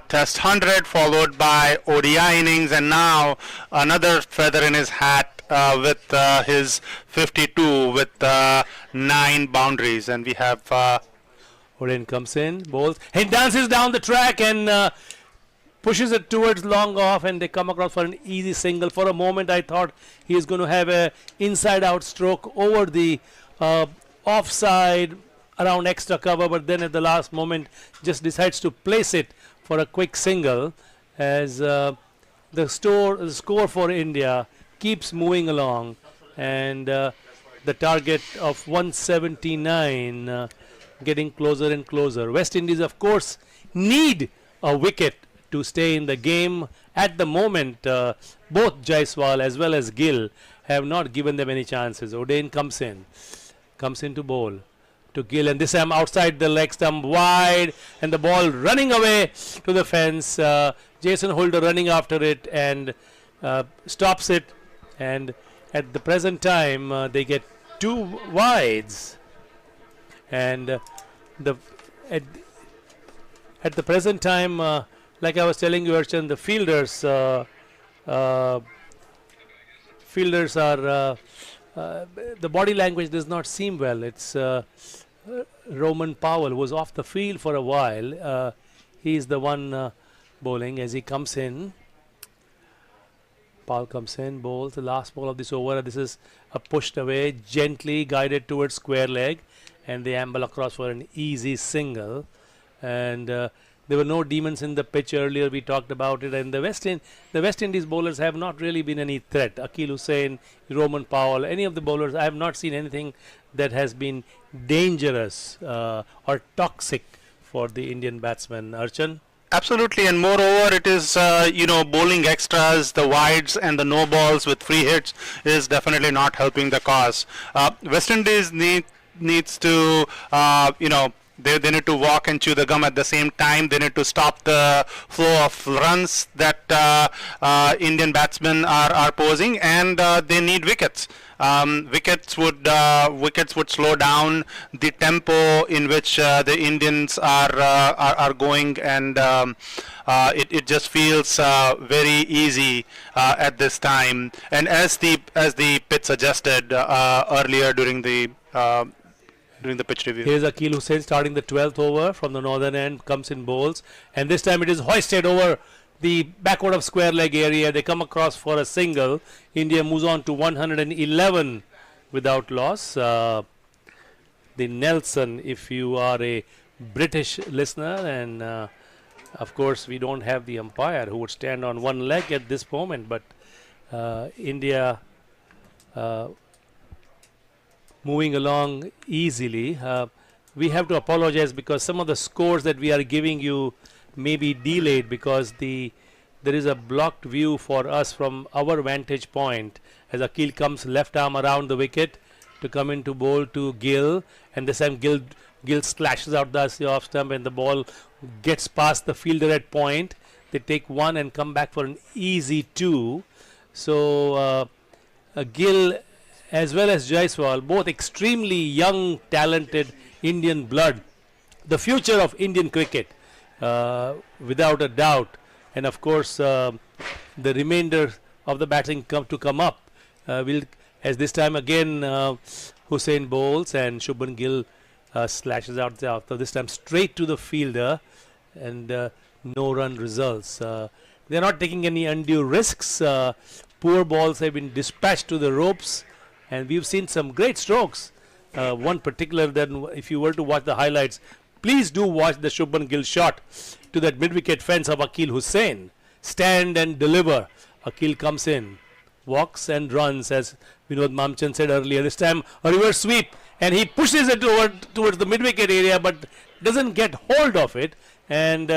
Test 100, followed by ODI innings, and now another feather in his hat with his 52 with 9 boundaries. And we have Oden comes in, bowls, he dances down the track and pushes it towards long off, and they come across for an easy single. For a moment I thought he is going to have a inside out stroke over the offside around extra cover, but then at the last moment just decides to place it for a quick single, as the score for India keeps moving along, and the target of 179 getting closer and closer. West Indies, of course, need a wicket to stay in the game. At the moment, both Jaiswal as well as Gill have not given them any chances. Oden comes in to bowl to Gill, and this time outside the leg stump, wide, and the ball running away to the fence. Jason Holder running after it and stops it, and at the present time they get 2 wides. And at the present time, like I was telling you, Archana, the fielders are the body language does not seem well. It's Roman Powell was off the field for a while. He's the one bowling as he comes in. Powell comes in, bowls the last ball of this over. This is pushed away, gently guided towards square leg, and they amble across for an easy single. And there were no demons in the pitch earlier. We talked about it. And the West Indies bowlers have not really been any threat. Akil Hussain, Roman Powell, any of the bowlers, I have not seen anything that has been dangerous or toxic for the Indian batsmen. Archana? Absolutely, and moreover, it is bowling extras, the wides and the no balls with free hits is definitely not helping the cause. West Indies needs to they need to walk and chew the gum at the same time. They need to stop the flow of runs that Indian batsmen are posing, and they need wickets. Wickets would slow down the tempo in which the Indians are going, and it just feels very easy at this time. And as the pitch suggested earlier during the pitch review. Here's Akil Hussain starting the 12th over from the northern end, comes in bowls, and this time it is hoisted over the backward of square leg area. They come across for a single. India moves on to 111 without loss. The Nelson, if you are a British listener, and of course we don't have the umpire who would stand on one leg at this moment, but India moving along easily. We have to apologize because some of the scores that we are giving you may be delayed because there is a blocked view for us from our vantage point as Akil comes left arm around the wicket to come into bowl to Gill, and this time Gill splashes out the off stump and the ball gets past the fielder at point. They take 1 and come back for an easy 2. So Gill as well as Jaiswal, both extremely young, talented Indian blood. The future of Indian cricket, without a doubt. And of course, the remainder of the batting to come up. As this time again Hussain bowls and Shubman Gill slashes out after this time straight to the fielder, and no run results. They're not taking any undue risks. Poor balls have been dispatched to the ropes, and we've seen some great strokes. One particular, then if you were to watch the highlights, please do watch the Shubman Gill shot to that mid-wicket fence of Akil Hussain. Stand and deliver. Akil comes in, walks and runs, as Vinod Mamchan said earlier. This time a reverse sweep, and he pushes it towards the mid-wicket area, but doesn't get hold of it. And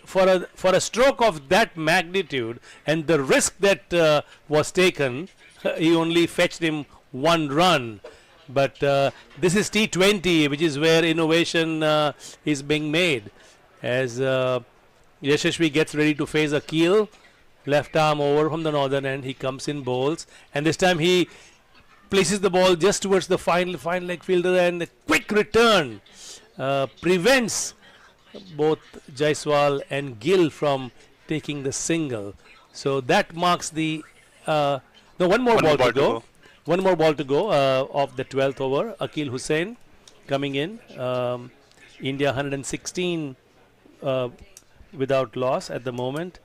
for a stroke of that magnitude and the risk that was taken, he only fetched him one run. But this is T20, which is where innovation is being made. As Yashasvi gets ready to face Akil, left arm over from the northern end, he comes in, bowls, and this time he places the ball just towards the fine leg fielder, and a quick return prevents both Jaiswal and Gill from taking the single. So that marks the one more ball to go. One more ball to go of the 12th over. Akil Hussain coming in. India 116 without loss at the moment.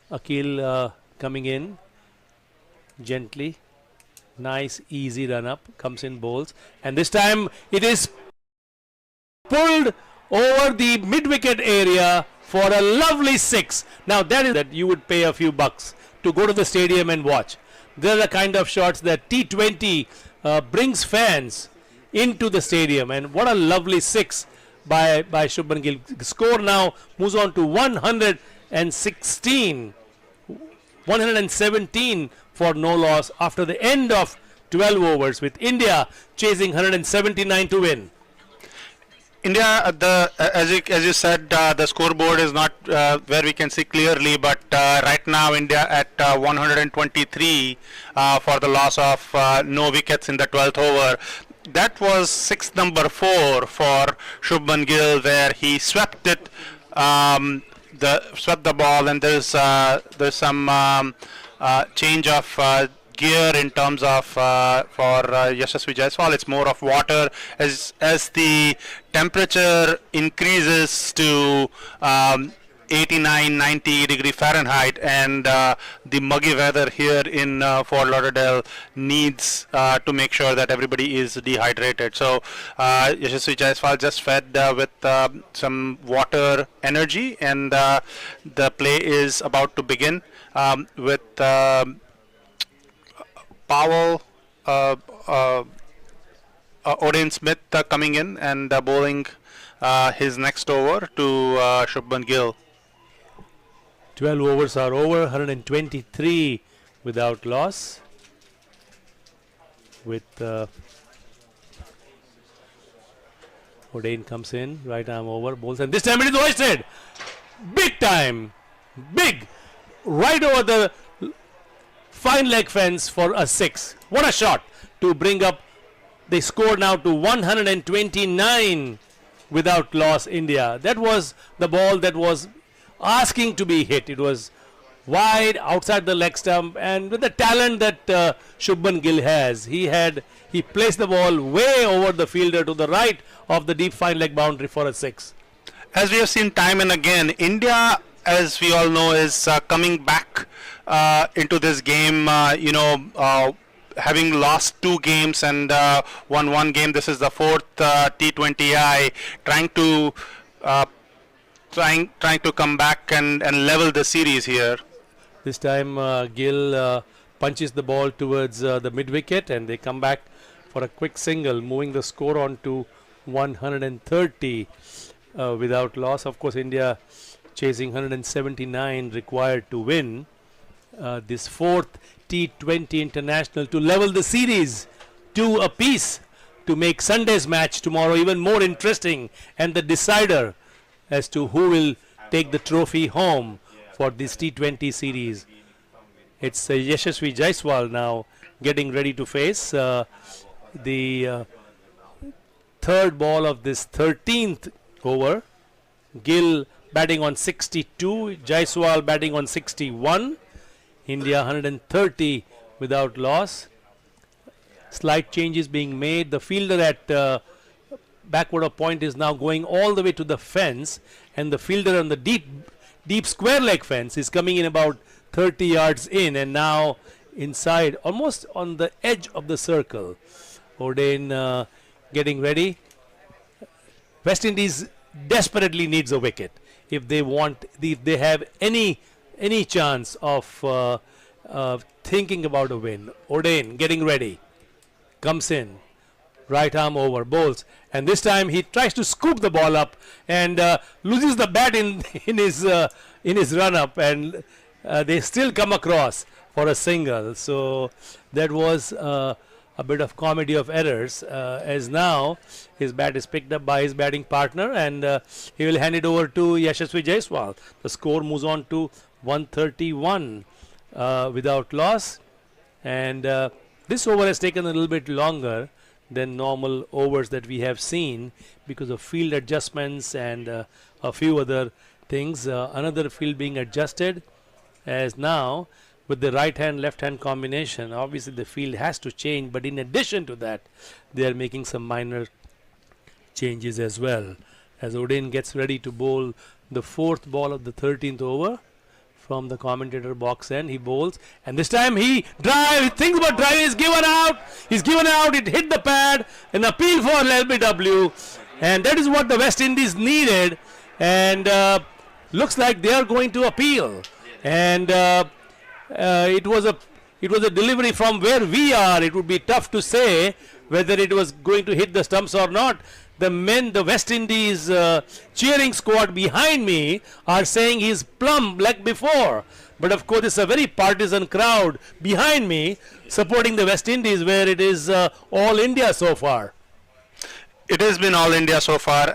Akil coming in gently. Nice easy run up. Comes in, bowls. And this time it is pulled over the mid-wicket area for a lovely six. Now that is that you would pay a few bucks to go to the stadium and watch. They're the kind of shots that T20 brings fans into the stadium, and what a lovely six by Shubman Gill. Score now moves on to 117 for no loss after the end of 12 overs, with India chasing 179 to win. India, as you said, the scoreboard is not where we can see clearly, but right now India at 123 for the loss of no wickets in the 12th over. That was six number 4 for Shubman Gill, where he swept it, swept the ball, and there's some change of gear in terms of for Yashasvi Jaiswal. It's more of water as the temperature increases to 89-90 degree Fahrenheit, and the muggy weather here in Fort Lauderdale needs to make sure that everybody is dehydrated. So Yashasvi Jaiswal just fed with some water energy, and the play is about to begin with Powell, Oden Smith coming in and bowling his next over to Shubman Gill. 12 overs are over, 123 without loss. With Oden comes in, right arm over, bowls, and this time it is hoisted. Big time, big, right over the fine leg fence for a six. What a shot to bring up the score now to 129 without loss, India. That was the ball that was asking to be hit. It was wide outside the leg stump, and with the talent that Shubman Gill has, he placed the ball way over the fielder to the right of the deep fine leg boundary for a six. As we have seen time and again, India, as we all know, is coming back into this game, having lost 2 games and won 1 game. This is the 4th T20I, trying to come back and level the series here. This time Gill punches the ball towards the mid-wicket, and they come back for a quick single, moving the score on to 130 without loss. Of course, India chasing 179 required to win this 4th T20 international to level the series 2 apiece, to make Sunday's match tomorrow even more interesting and the decider as to who will take the trophy home for this T20 series. It's Yashasvi Jaiswal now getting ready to face the 3rd ball of this 13th over. Gill batting on 62, Jaiswal batting on 61. India 130 without loss. Slight changes being made. The fielder at backward of point is now going all the way to the fence, and the fielder on the deep square leg fence is coming in about 30 yards in, and now inside, almost on the edge of the circle. Odean getting ready. West Indies desperately needs a wicket if they have any chance of thinking about a win. Odean getting ready, comes in, right arm over, bowls, and this time he tries to scoop the ball up and loses the bat in his run up, and they still come across for a single. So that was a bit of comedy of errors, as now his bat is picked up by his batting partner, and he will hand it over to Yashasvi Jaiswal. The score moves on to 131 without loss, and this over has taken a little bit longer than normal overs that we have seen because of field adjustments and a few other things. Another field being adjusted, as now with the right hand left hand combination, obviously the field has to change, but in addition to that they are making some minor changes as well, as Odean gets ready to bowl the fourth ball of the 13th over. From the commentator box end, he bowls, and this time he thinks about driving. He's given out. It hit the pad. An appeal for LBW, and that is what the West Indies needed, and looks like they are going to appeal. And it was a delivery from where we are. It would be tough to say whether it was going to hit the stumps or not. The West Indies cheering squad behind me are saying he's plumb like before. But of course, it's a very partisan crowd behind me supporting the West Indies, where it is all India so far. It has been all India so far.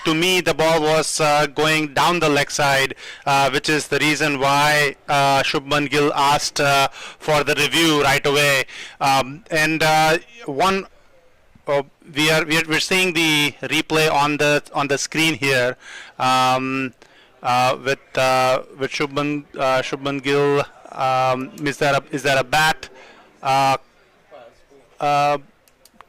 To me, the ball was going down the leg side, which is the reason why Shubman Gill asked for the review right away. We're seeing the replay on the screen here with Shubman Gill. Is there a bat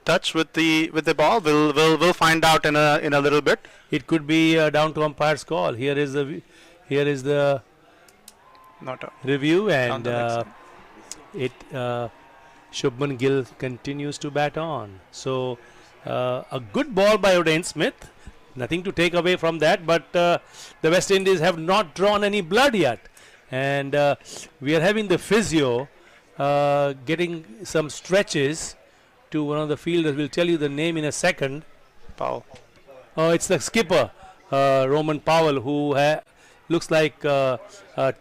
touch with the ball? We'll find out in a little bit. It could be down to umpire's call. Here is the review, and Shubman Gill continues to bat on. So a good ball by Odean Smith. Nothing to take away from that, but the West Indies have not drawn any blood yet, and we are having the physio getting some stretches to one of the fielders. We'll tell you the name in a second. Powell. Oh, it's the skipper, Roman Powell, who looks like a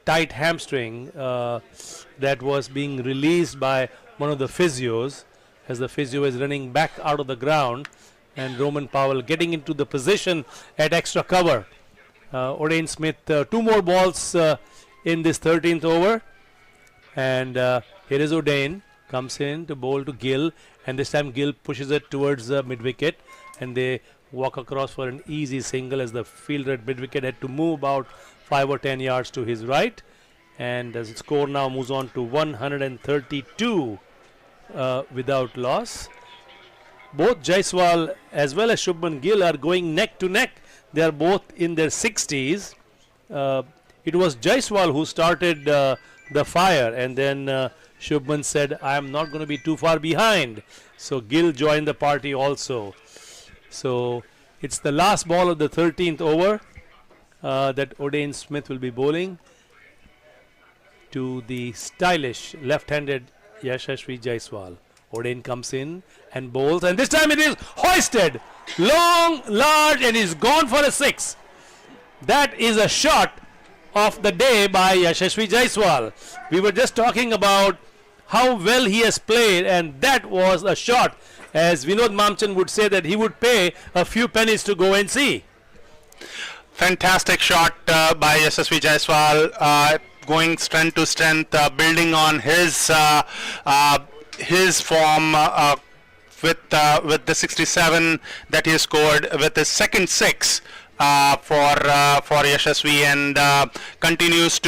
tight hamstring that was being released by one of the physios, as the physio is running back out of the ground, and Roman Powell getting into the position at extra cover. Odean Smith, two more balls in this 13th over, and here is Odean, comes in to bowl to Gill, and this time Gill pushes it towards mid-wicket, and they walk across for an easy single, as the fielder at mid-wicket had to move about 5 or 10 yards to his right, and as the score now moves on to 132 without loss. Both Jaiswal as well as Shubman Gill are going neck to neck. They are both in their 60s. It was Jaiswal who started the fire, and then Shubman said, I am not going to be too far behind. So Gill joined the party also. So it's the last ball of the 13th over that Odean Smith will be bowling to the stylish left-handed Yashasvi Jaiswal. Odean comes in and bowls, and this time it is hoisted long, large, and is gone for a 6. That is a shot of the day by Yashasvi Jaiswal. We were just talking about how well he has played, and that was a shot, as Vinod Mamchan would say that he would pay a few pennies to go and see. Fantastic shot by Yashasvi Jaiswal, going strength to strength, building on his form with the 67 that he scored with his second 6 for Yashasvi, and continues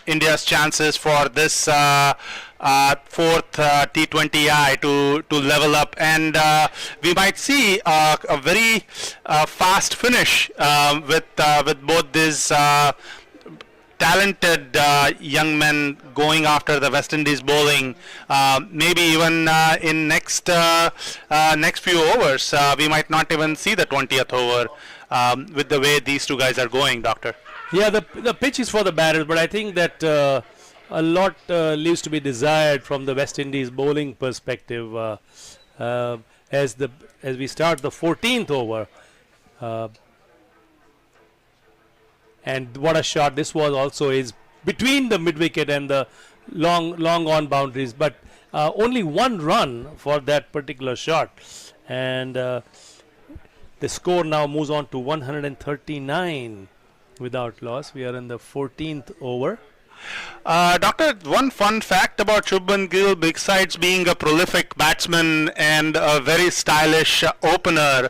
India's chances for this fourth T20I to level up, and we might see a very fast finish with both these talented young men going after the West Indies bowling. Maybe even in next few overs, we might not even see the 20th over with the way these two guys are going, Doctor. Yeah, the pitch is for the batters, but I think that a lot leaves to be desired from the West Indies bowling perspective as we start the 14th over. And what a shot this was! Also is between the mid wicket and the long on boundaries, but only one run for that particular shot, and the score now moves on to 139 without loss. We are in the 14th over. Doctor, one fun fact about Shubman Gill, besides being a prolific batsman and a very stylish opener,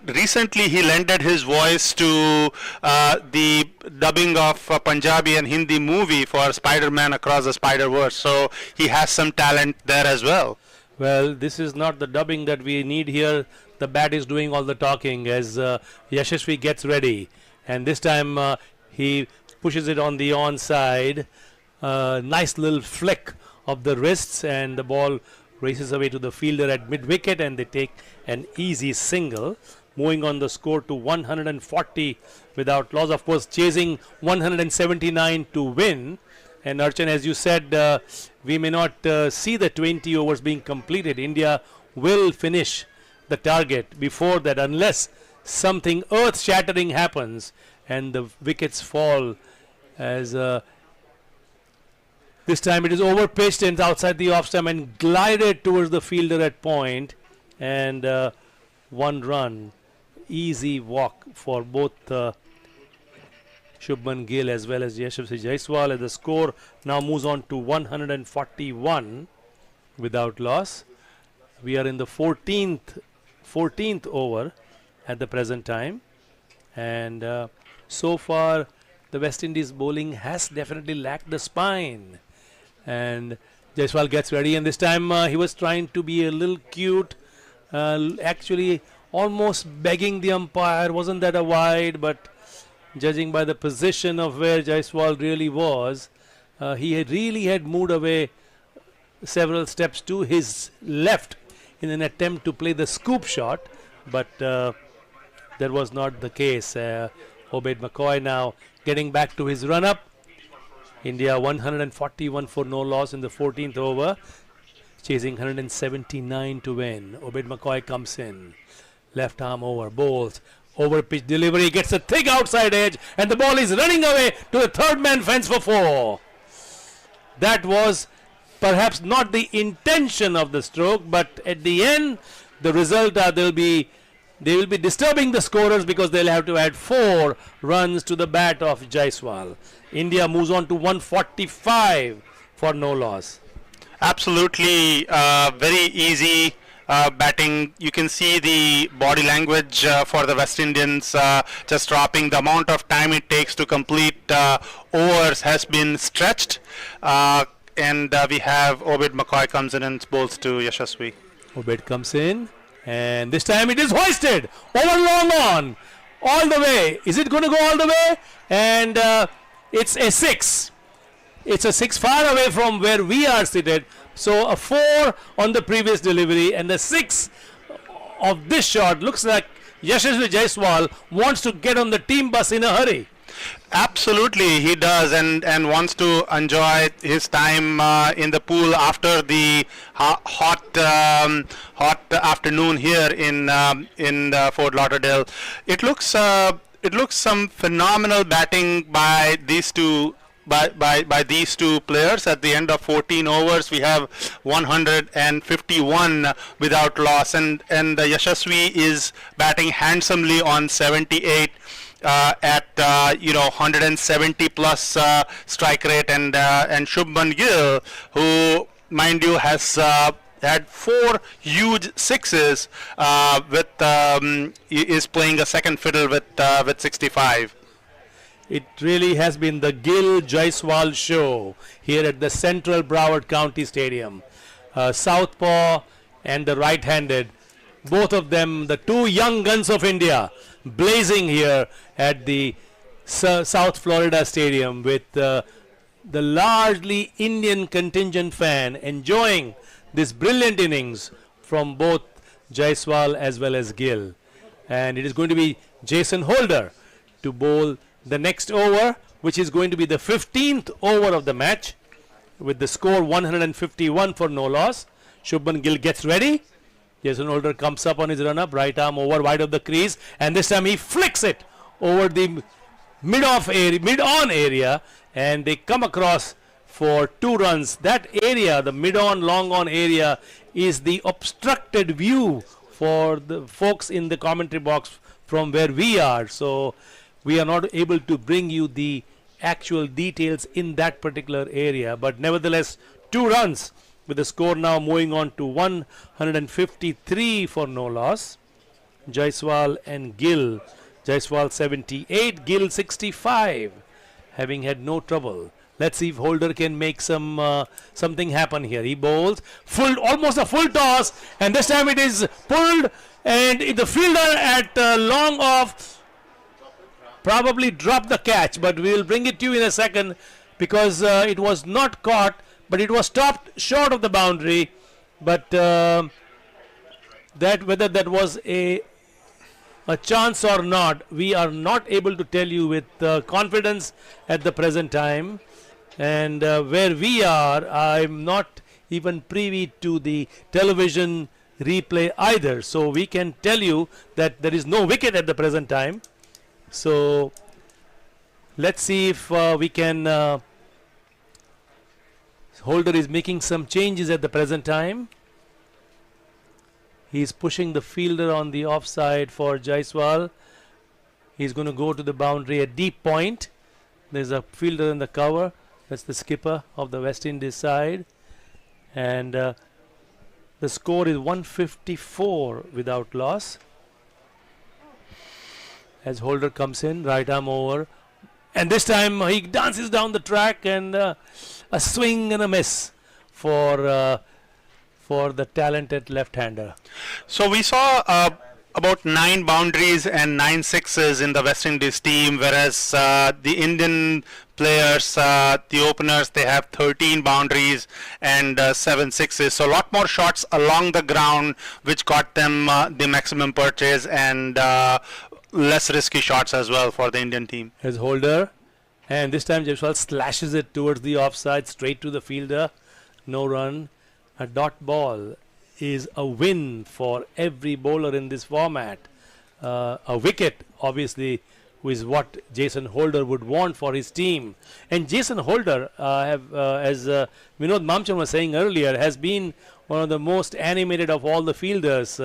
recently he lended his voice to the dubbing of a Punjabi and Hindi movie for Spider-Man Across the Spider-Verse, so he has some talent there as well. Well, this is not the dubbing that we need here. The bat is doing all the talking as Yashasvi gets ready, and this time he pushes it on the onside. Nice little flick of the wrists, and the ball races away to the fielder at mid wicket, and they take an easy single, moving on the score to 140 without loss. Of course, chasing 179 to win. And Archan, as you said, we may not see the 20 overs being completed. India will finish the target before that, unless something earth-shattering happens and the wickets fall. As this time it is over pitched and outside the off stump and glided towards the fielder at point, and one run, easy walk for both Shubman Gill as well as Yashasvi Jaiswal, as the score now moves on to 141 without loss. We are in the 14th over at the present time, and so far the West Indies bowling has definitely lacked the spine. And Jaiswal gets ready, and this time he was trying to be a little cute, actually almost begging the umpire. Wasn't that a wide? But judging by the position of where Jaiswal really was, he had moved away several steps to his left in an attempt to play the scoop shot, but that was not the case. Obed McCoy now getting back to his run-up. India 141 for no loss in the 14th over, chasing 179 to win. Obed McCoy comes in, left arm over, bowls, over pitch delivery, gets a thick outside edge, and the ball is running away to the third man fence for 4. That was perhaps not the intention of the stroke, but at the end, the result they will be disturbing the scorers because they'll have to add 4 runs to the bat of Jaiswal. India moves on to 145 for no loss. Absolutely, very easy batting. You can see the body language for the West Indians just dropping. The amount of time it takes to complete overs has been stretched, and we have Obed McCoy comes in and bowls to Yashasvi. Obed comes in, and this time it is hoisted over long on all the way. Is it going to go all the way? And it's a 6. It's a 6 far away from where we are seated. So a 4 on the previous delivery, and the 6 of this shot looks like Yashasvi Jaiswal wants to get on the team bus in a hurry. Absolutely, he does, and wants to enjoy his time in the pool after the hot afternoon here in Fort Lauderdale. It looks some phenomenal batting by these two. By these two players. At the end of 14 overs, we have 151 without loss, and Yashasvi is batting handsomely on 78 at 170 plus strike rate, and Shubman Gill, who mind you has had 4 huge sixes. He is playing a second fiddle with 65. It really has been the Gill Jaiswal show here at the Central Broward County Stadium. Southpaw and the right-handed, both of them the two young guns of India, blazing here at the South Florida Stadium with the largely Indian contingent fan enjoying this brilliant innings from both Jaiswal as well as Gill. And it is going to be Jason Holder to bowl the next over, which is going to be the 15th over of the match, with the score 151 for no loss. Shubman Gill gets ready. Jason Holder comes up on his run-up, right arm over wide of the crease, and this time he flicks it over the mid-on area, and they come across for 2 runs. That area, the mid-on, long-on area, is the obstructed view for the folks in the commentary box from where we are. So we are not able to bring you the actual details in that particular area, but nevertheless 2 runs, with the score now moving on to 153 for no loss. Jaiswal and Gill, Jaiswal 78, Gill 65, having had no trouble. Let's see if Holder can make something happen here. He bowls almost a full toss, and this time it is pulled, and the fielder at long off probably dropped the catch, but we will bring it to you in a second, because it was not caught, but it was stopped short of the boundary. But whether that was a chance or not, we are not able to tell you with confidence at the present time. And where we are, I'm not even privy to the television replay either, so we can tell you that there is no wicket at the present time. So let's see if we can. Holder is making some changes at the present time. He's pushing the fielder on the offside for Jaiswal. He's going to go to the boundary at deep point. There's a fielder in the cover. That's the skipper of the West Indies side. And the score is 154 without loss. As Holder comes in, right arm over. And this time he dances down the track, and a swing and a miss for the talented left-hander. So we saw about 9 boundaries and 9 sixes in the West Indies team, whereas the Indian players, the openers, they have 13 boundaries and 7 sixes. So a lot more shots along the ground, which got them the maximum purchase, and less risky shots as well for the Indian team. Here's Holder, and this time Jaiswal slashes it towards the offside, straight to the fielder. No run. A dot ball is a win for every bowler in this format. A wicket, obviously, is what Jason Holder would want for his team. And Jason Holder, as Vinod Mamchan was saying earlier, has been one of the most animated of all the fielders,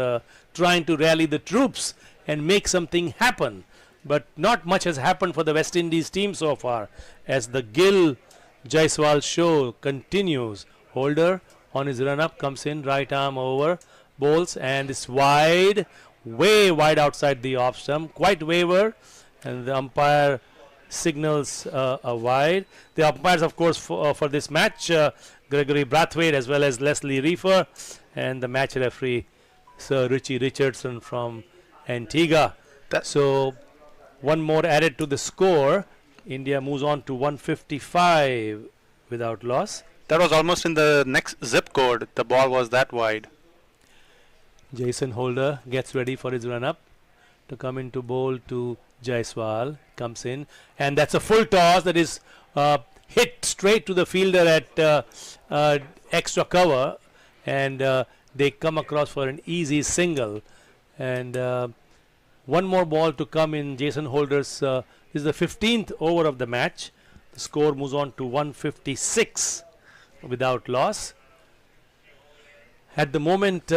trying to rally the troops and make something happen. But not much has happened for the West Indies team so far, as the Gill Jaiswal show continues. Holder on his run-up comes in, right arm over, bowls, and it's wide, way wide outside the off stump, quite wayward, and the umpire signals a wide. The umpires, of course, for this match, Gregory Brathwaite as well as Leslie Reefer, and the match referee, Sir Richie Richardson from Antigua. So one more added to the score. India moves on to 155 without loss. That was almost in the next zip code. The ball was that wide. Jason Holder gets ready for his run-up to come into bowl to Jaiswal. Comes in, and that's a full toss that is hit straight to the fielder at extra cover, and they come across for an easy single. And one more ball to come in Jason Holder's is the 15th over of the match. The score moves on to 156 without loss. At the moment,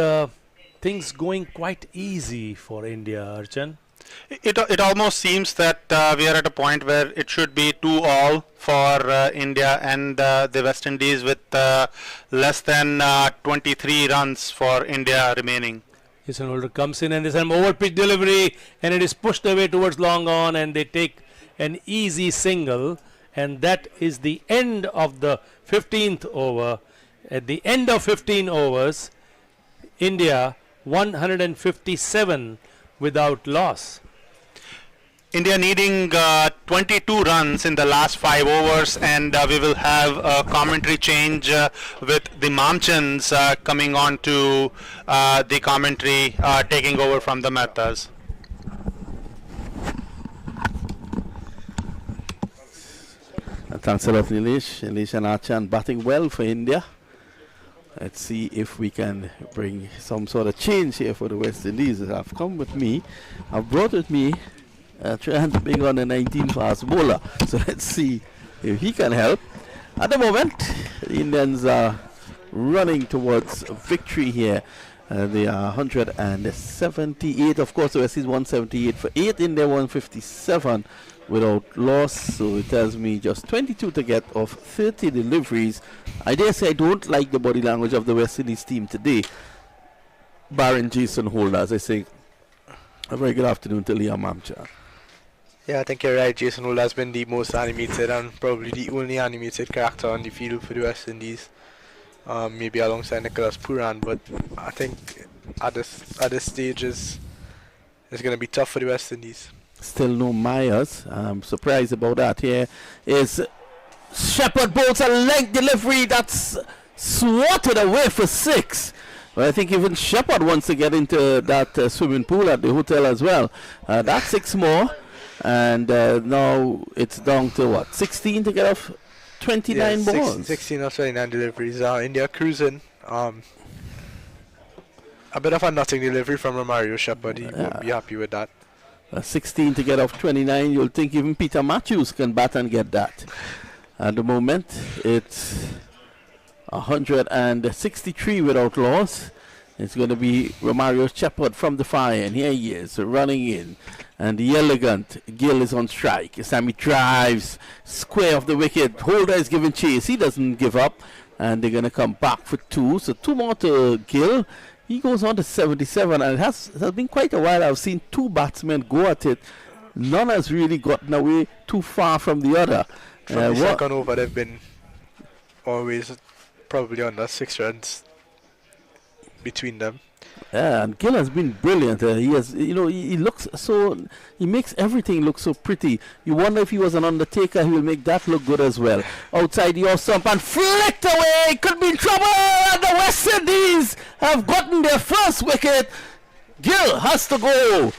things going quite easy for India, Archan. It almost seems that we are at a point where it should be 2-all for India and the West Indies, with less than 23 runs for India remaining. Jason Holder comes in and there's an over pitch delivery and it is pushed away towards long on and they take an easy single, and that is the end of the 15th over. At the end of 15 overs, India 157 without loss. India needing 22 runs in the last 5 overs, and we will have a commentary change with the Mamchans coming on to the commentary, taking over from the Mehtas. Thanks a lot, Nilesh. Nilesh and Achan batting well for India. Let's see if we can bring some sort of change here for the West Indies. I've come with me. I've brought with me trying to bring on a 19 fast bowler. So let's see if he can help. At the moment, the Indians are running towards victory here. They are 178. Of course, the West is 178 for 8. India 157 without loss. So it tells me just 22 to get of 30 deliveries. I dare say I don't like the body language of the West Indies team today, barring Jason Holder. As I say, a very good afternoon to Liam Mamcha. Yeah, I think you're right. Jason Holder has been the most animated and probably the only animated character on the field for the West Indies. Maybe alongside Nicholas Puran, but I think at this stage it's going to be tough for the West Indies. Still no Myers. I'm surprised about that. Here is Shepherd bowls a leg delivery that's swatted away for 6. Well, I think even Shepherd wants to get into that swimming pool at the hotel as well. That's 6 more, and now it's down to what, 16 to get off 29 balls. 16 or 29 deliveries. India cruising. A bit of a nothing delivery from Romario Shepherd. He won't be happy with that. 16 to get off 29. You'll think even Peter Matthews can bat and get that. At the moment, it's 163 without loss. It's going to be Romario Shepherd from the fire, and here he is running in. And the elegant Gill is on strike. Sammy drives square of the wicket. Holder is giving chase. He doesn't give up, and they're going to come back for 2. So 2 more to Gill. He goes on to 77, and it has been quite a while. I've seen 2 batsmen go at it. None has really gotten away too far from the other. From the second over, they've been always probably under 6 runs between them. Yeah, and Gill has been brilliant. He has, he looks so, he makes everything look so pretty. You wonder if he was an Undertaker, he will make that look good as well. Outside the off stump and flicked away. Could be in trouble. And the West Indies have gotten their first wicket. Gill has to go.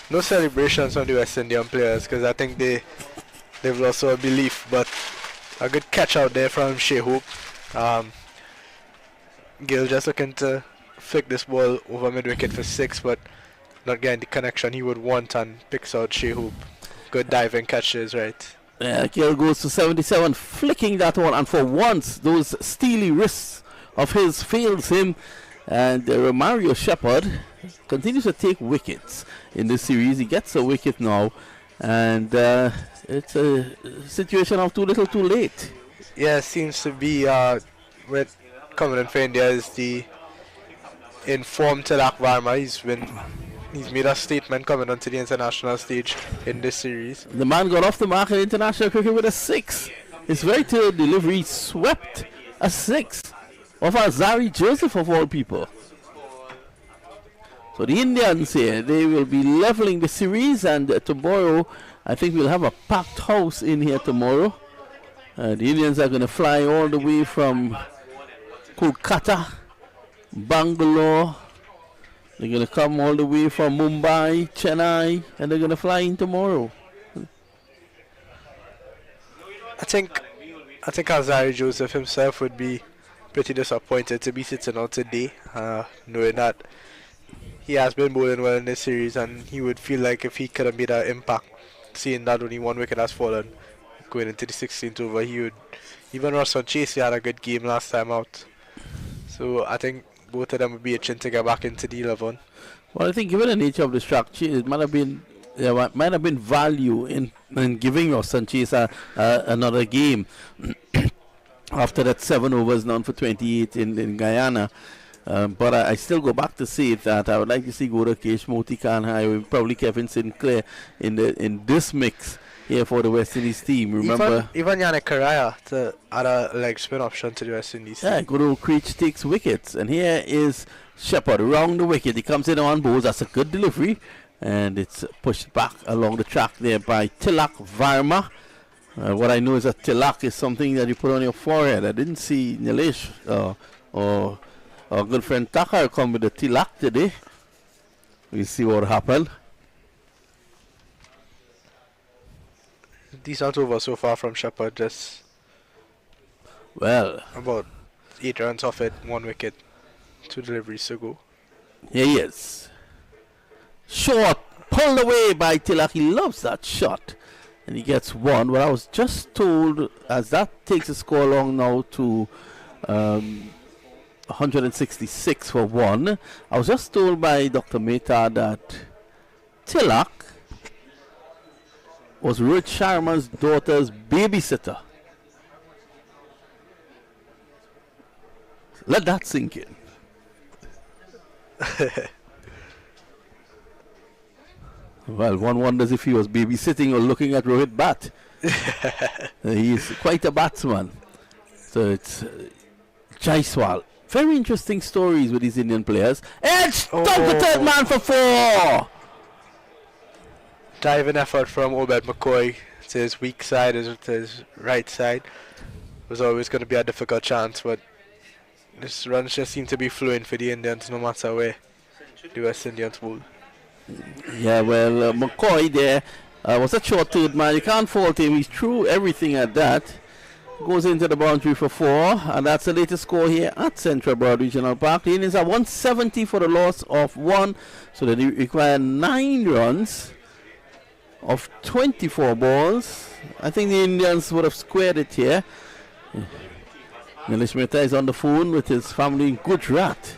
No celebrations on the West Indian players because I think they've lost our belief. But a good catch out there from Shea Hope. Gill just looking to flick this ball over mid-wicket for 6, but not getting the connection he would want, and picks out Shea Hoop. Good diving catches, right? Yeah, Gill goes to 77, flicking that one, and for once those steely wrists of his fails him, and Romario Shepherd continues to take wickets in this series. He gets a wicket now, and it's a situation of too little too late. Yeah, it seems to be with coming in for India is the informed Tilak Varma. He's made a statement coming onto the international stage in this series. The man got off the mark in international cricket with a 6. His very third delivery swept a 6 of Azari Joseph of all people. So the Indians here, they will be leveling the series, and tomorrow I think we'll have a packed house in here tomorrow. The Indians are going to fly all the way from Kolkata, Bangalore. They're going to come all the way from Mumbai, Chennai, and they're going to fly in tomorrow. I think Azari Joseph himself would be pretty disappointed to be sitting out today, knowing that he has been bowling well in this series, and he would feel like if he could have made an impact, seeing that only 1 wicket has fallen going into the 16th over, he would. Even Russell Chase, he had a good game last time out. So I think both of them would be itching to get back into the 11. Well, I think given the nature of the structure, it might have been might have been value in giving your Sanchez another game after that 7 overs down for 28 in Guyana. But I still go back to say that I would like to see Gorakesh, Moti Khan, probably Kevin Sinclair in this mix here for the West Indies team. Remember, even Yannick Correa to add a leg spin option to the West Indies team. yeah, good old Creech takes wickets, and here is Shepherd around the wicket. He comes in on balls. That's a good delivery, and it's pushed back along the track there by Tilak Varma. What I know is that Tilak is something that you put on your forehead. I didn't see Nilesh or our good friend Takar come with the Tilak today. We see what happened. Decent over so far from Shepherd, just Well, about 8 runs off it, 1 wicket, 2 deliveries to go. here he is. Short, pulled away by Tilak. He loves that shot. And he gets 1. But I was just told, as that takes the score along now to 166 for 1. I was just told by Dr. Mehta that Tilak was Rohit Sharma's daughter's babysitter. Let that sink in. Well, one wonders if he was babysitting or looking at Rohit bat. He's quite a batsman. So it's Jaiswal. Very interesting stories with these Indian players. Edge! Down the third man for 4! Diving effort from Obed McCoy to his weak side, to his right side. Was always going to be a difficult chance, but this runs just seem to be flowing for the Indians no matter where the West Indians bowl. Yeah, well, McCoy there was a short third man. You can't fault him. He threw everything at that. Goes into the boundary for 4, and that's the latest score here at Central Broad Regional Park. The Indians are 170 for the loss of 1, so they require 9 runs of 24 balls. I think the Indians would have squared it here. Nilesh Mehta is on the phone with his family in Gujarat.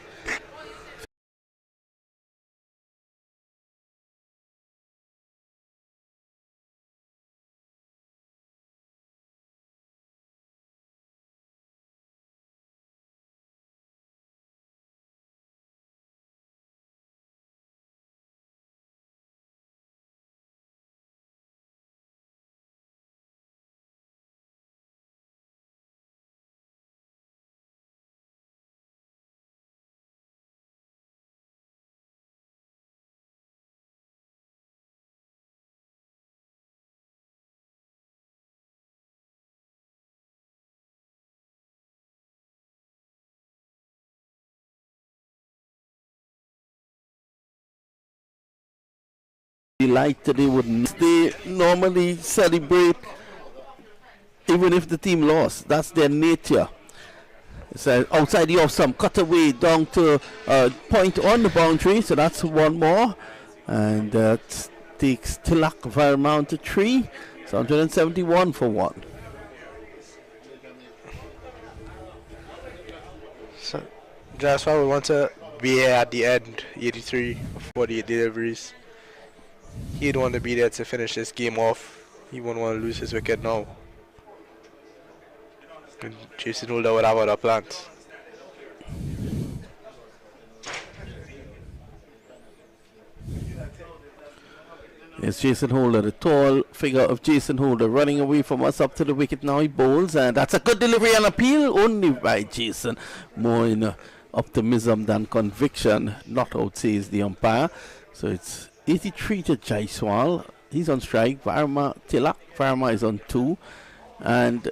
Like today wouldn't they normally celebrate even if the team lost? That's their nature. It's outside the off some cutaway down to point on the boundary, so that's 1 more, and that takes Tilak Varma to 3. So 171 for 1. So that's why we want to be here at the end, 83 or 48 deliveries. He'd want to be there to finish this game off. He wouldn't want to lose his wicket now. And Jason Holder would have other plans. It's Jason Holder, the tall figure of Jason Holder, running away from us up to the wicket now. He bowls, and that's a good delivery and appeal only by Jason. More in optimism than conviction. Not out, says the umpire. So it's 83 to Jaiswal. He's on strike. Tilak Varma is on 2. And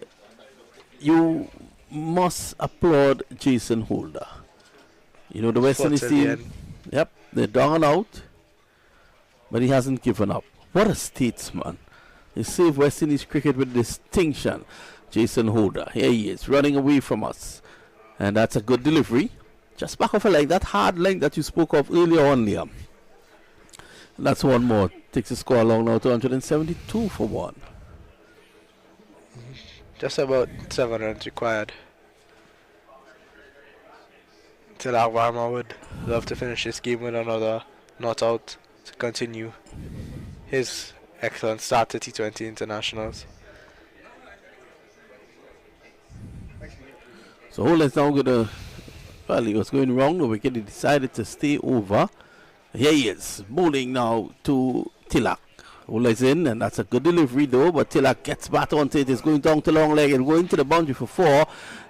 you must applaud Jason Holder. You know, the West Indies team, yep, they're down and out, but he hasn't given up. What a statesman. He saved West Indies cricket with distinction. Jason Holder, here he is, running away from us. And that's a good delivery. Just back off a leg, that hard leg that you spoke of earlier on, Liam. That's 1 more. Takes the score along now to 172 for 1. Just about 7 runs required. Tilak Varma would love to finish this game with another not out, to continue his excellent start to T20 internationals. So Hull is now going to, well, he was going wrong the wicket. He decided to stay over. Here he is, bowling now to Tilak. Hull is in, and that's a good delivery though, but Tilak gets back onto it. It's going down to long leg and going to the boundary for 4.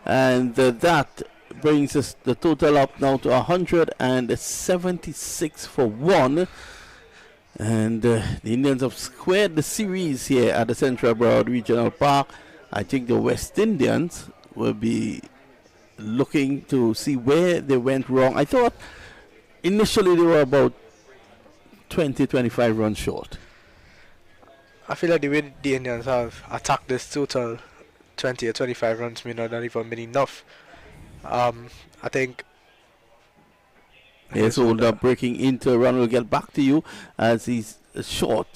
And that brings us the total up now to 176 for 1. And the Indians have squared the series here at the Central Broad Regional Park. I think the West Indians will be looking to see where they went wrong. I thought initially they were about 20-25 runs short. I feel like the way the Indians have attacked this total 20 or 25 runs may not even been enough. I think Yes, hold up, breaking into a run. We'll get back to you as he's short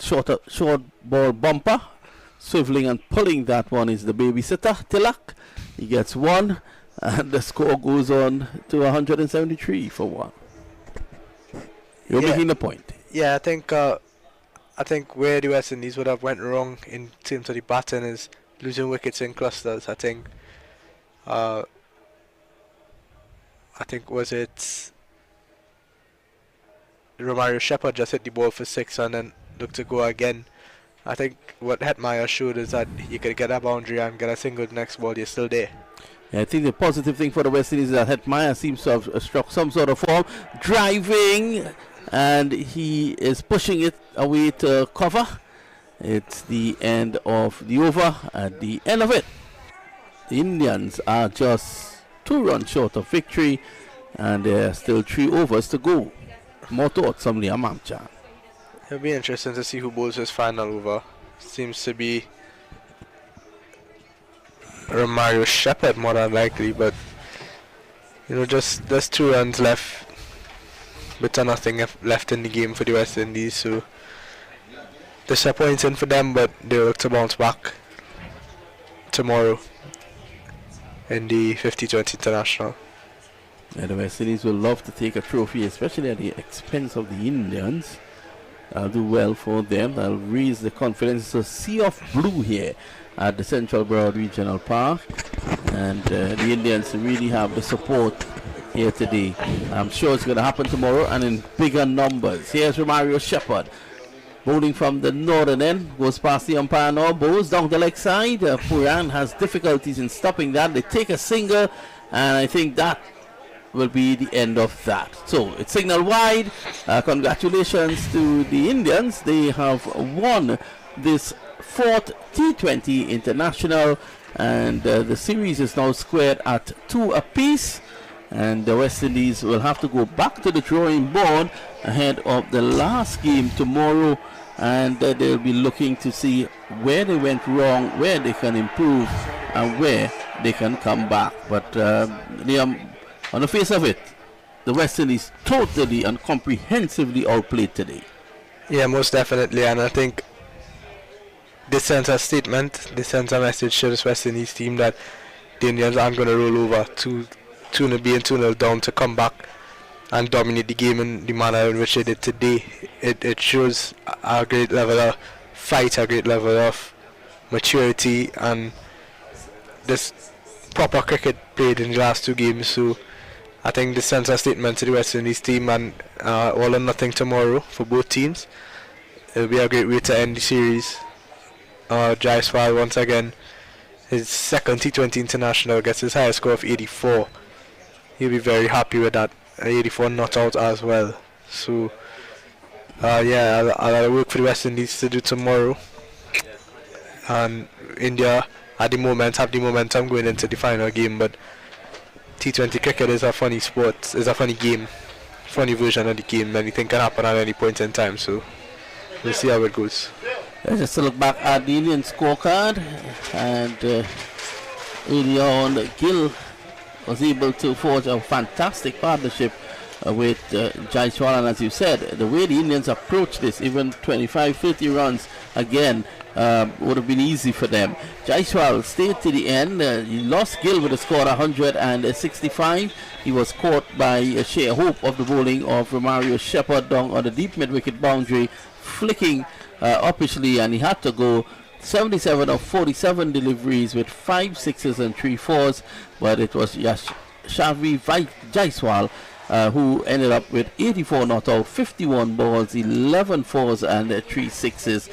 ball bumper. Swiveling and pulling that one is the babysitter, Tilak. He gets 1, and the score goes on to 173 for 1. You're making the point. Yeah, I think where the West Indies would have went wrong in terms of the batting is losing wickets in clusters. I think was it Romario Shepherd just hit the ball for 6 and then looked to go again. I think what Hetmeyer showed is that you could get a boundary and get a single next ball, you're still there. Yeah, I think the positive thing for the West Indies is that Hetmeyer seems to have struck some sort of form, driving, and he is pushing it away to cover. It's the end of the over. At the end of it, the Indians are just 2 runs short of victory, and there are still 3 overs to go. More thoughts from Liam Amchan. It'll be interesting to see who bowls his final over. Seems to be Romario Shepherd more than likely, but just there's 2 runs left, but nothing left in the game for the West Indies, so disappointing for them, but they look to bounce back tomorrow in the 50-20 international. Yeah, the West Indies will love to take a trophy, especially at the expense of the Indians. I'll do well for them. I'll raise the confidence. It's a sea of blue here at the Central Broad Regional Park, and the Indians really have the support here today. I'm sure it's going to happen tomorrow and in bigger numbers. Here's Romario Shepherd bowling from the northern end, goes past the umpire now, bowls down the leg side. Puran has difficulties in stopping that. They take a single, and I think that will be the end of that. So it's signal wide. Congratulations to the Indians. They have won this 4th T20 International, and the series is now squared at 2 apiece, and the West Indies will have to go back to the drawing board ahead of the last game tomorrow, and they'll be looking to see where they went wrong, where they can improve, and where they can come back. But Liam, on the face of it, the West Indies totally and comprehensively outplayed today. Yeah, most definitely, and I think this sends a statement, this sends a message to this West Indies team that the Indians aren't going to roll over 2-0 being 2-0 down to come back and dominate the game in the manner in which they did today. It shows a great level of fight, a great level of maturity, and this proper cricket played in the last 2 games. So I think this sends a statement to the West Indies team, and all or nothing tomorrow for both teams. It'll be a great way to end the series. Jaiswal once again, his 2nd T20 international, gets his highest score of 84. He'll be very happy with that. 84 not out as well. So yeah, I'll have work for the West Indies to do tomorrow. And India at the moment have the momentum going into the final game, but T20 cricket is a funny sport, is a funny game, funny version of the game. Anything can happen at any point in time, so we'll see how it goes. Let's just look back at the Indian scorecard, and early on Gill was able to forge a fantastic partnership with Jaiswal, and as you said, the way the Indians approach this, even 25-30 runs again, would have been easy for them. Jaiswal stayed to the end. He lost Gill with a score of 165. He was caught by Shea Hope of the bowling of Romario Shepherd down on the deep mid-wicket boundary, flicking uppishly, and he had to go 77 of 47 deliveries with 5 sixes and 3 fours, but it was Shavi Jaiswal who ended up with 84 not out, 51 balls, 11 fours and 3 sixes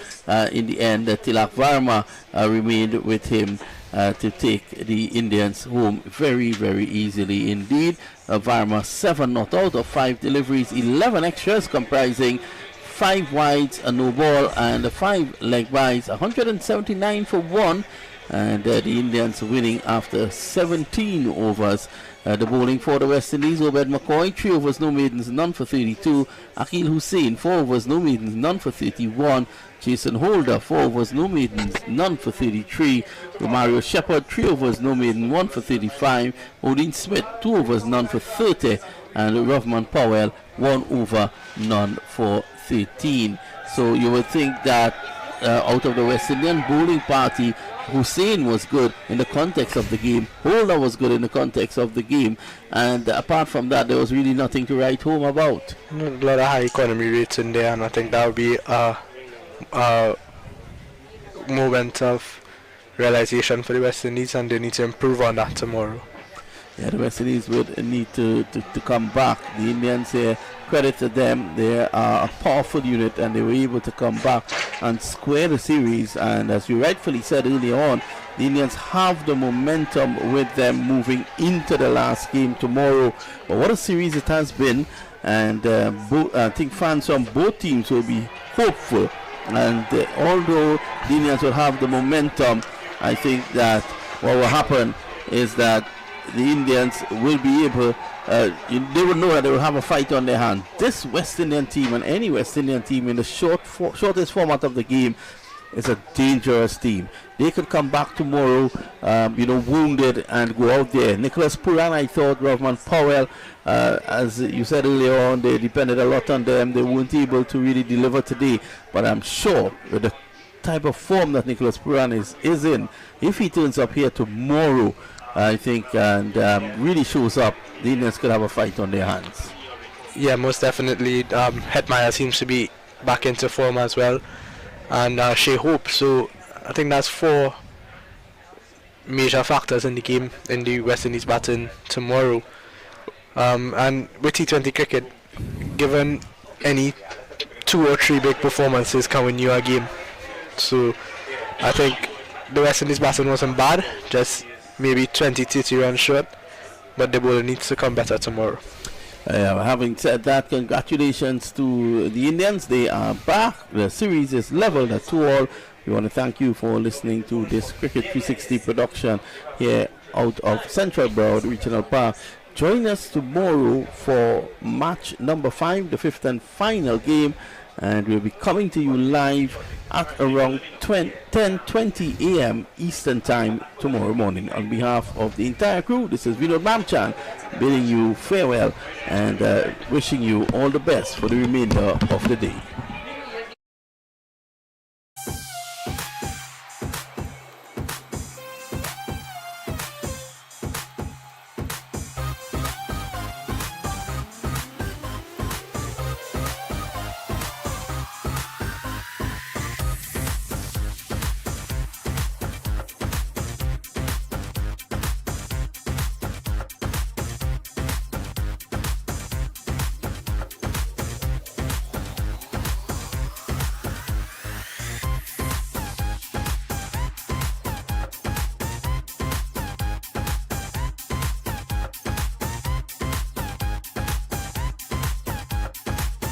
in the end. Tilak Varma remained with him to take the Indians home very, very easily indeed. Varma 7 not out of 5 deliveries, 11 extras comprising 5 wides, a no ball and 5 leg byes, 179 for 1, and the Indians winning after 17 overs. The bowling for the West Indies: Obed McCoy, 3 overs, no maidens, none for 32. Akil Hussain, 4 overs, no maidens, none for 31. Jason Holder, 4 overs, no maidens, none for 33. Romario Shepherd, 3 overs, no maiden, 1 for 35. Odin Smith, 2 overs, none for 30. And Rovman Powell, 1 over, none for 13. So you would think that out of the West Indian bowling party, Hussain was good in the context of the game, Holder was good in the context of the game, and apart from that there was really nothing to write home about. A lot of high economy rates in there, and I think that would be a moment of realization for the West Indies, and they need to improve on that tomorrow. Yeah, the West Indies would need to come back. The Indians here, credit to them, they are a powerful unit and they were able to come back and square the series, and as you rightfully said earlier on, the Indians have the momentum with them moving into the last game tomorrow. But what a series it has been, and I think fans from both teams will be hopeful, and although the Indians will have the momentum, I think that what will happen is that the Indians will be able, they will know that they will have a fight on their hand. This West Indian team, and any West Indian team in the shortest format of the game, is a dangerous team. They could come back tomorrow, wounded, and go out there. Nicholas Pooran, I thought, Rovman Powell, as you said earlier on, they depended a lot on them. They weren't able to really deliver today. But I'm sure with the type of form that Nicholas Pooran is in, if he turns up here tomorrow, I think, and really shows up, the Indians could have a fight on their hands. Yeah, most definitely. Hetmeyer seems to be back into form as well, and Shea Hope. So I think that's 4 major factors in the game in the West Indies batting tomorrow. And with T20 cricket, given any 2 or 3 big performances can win you a game. So I think the West Indies batting wasn't bad, just maybe 20-30 runs short, but the bowler needs to come better tomorrow. Having said that, congratulations to the Indians. They are back. The series is leveled at 2-all. We want to thank you for listening to this Cricket 360 production here out of Central Broad Regional Park. Join us tomorrow for match number 5, the 5th and final game, and we'll be coming to you live at around 10:20 a.m. Eastern Time tomorrow morning. On behalf of the entire crew, this is Vinod Mamchan bidding you farewell and wishing you all the best for the remainder of the day.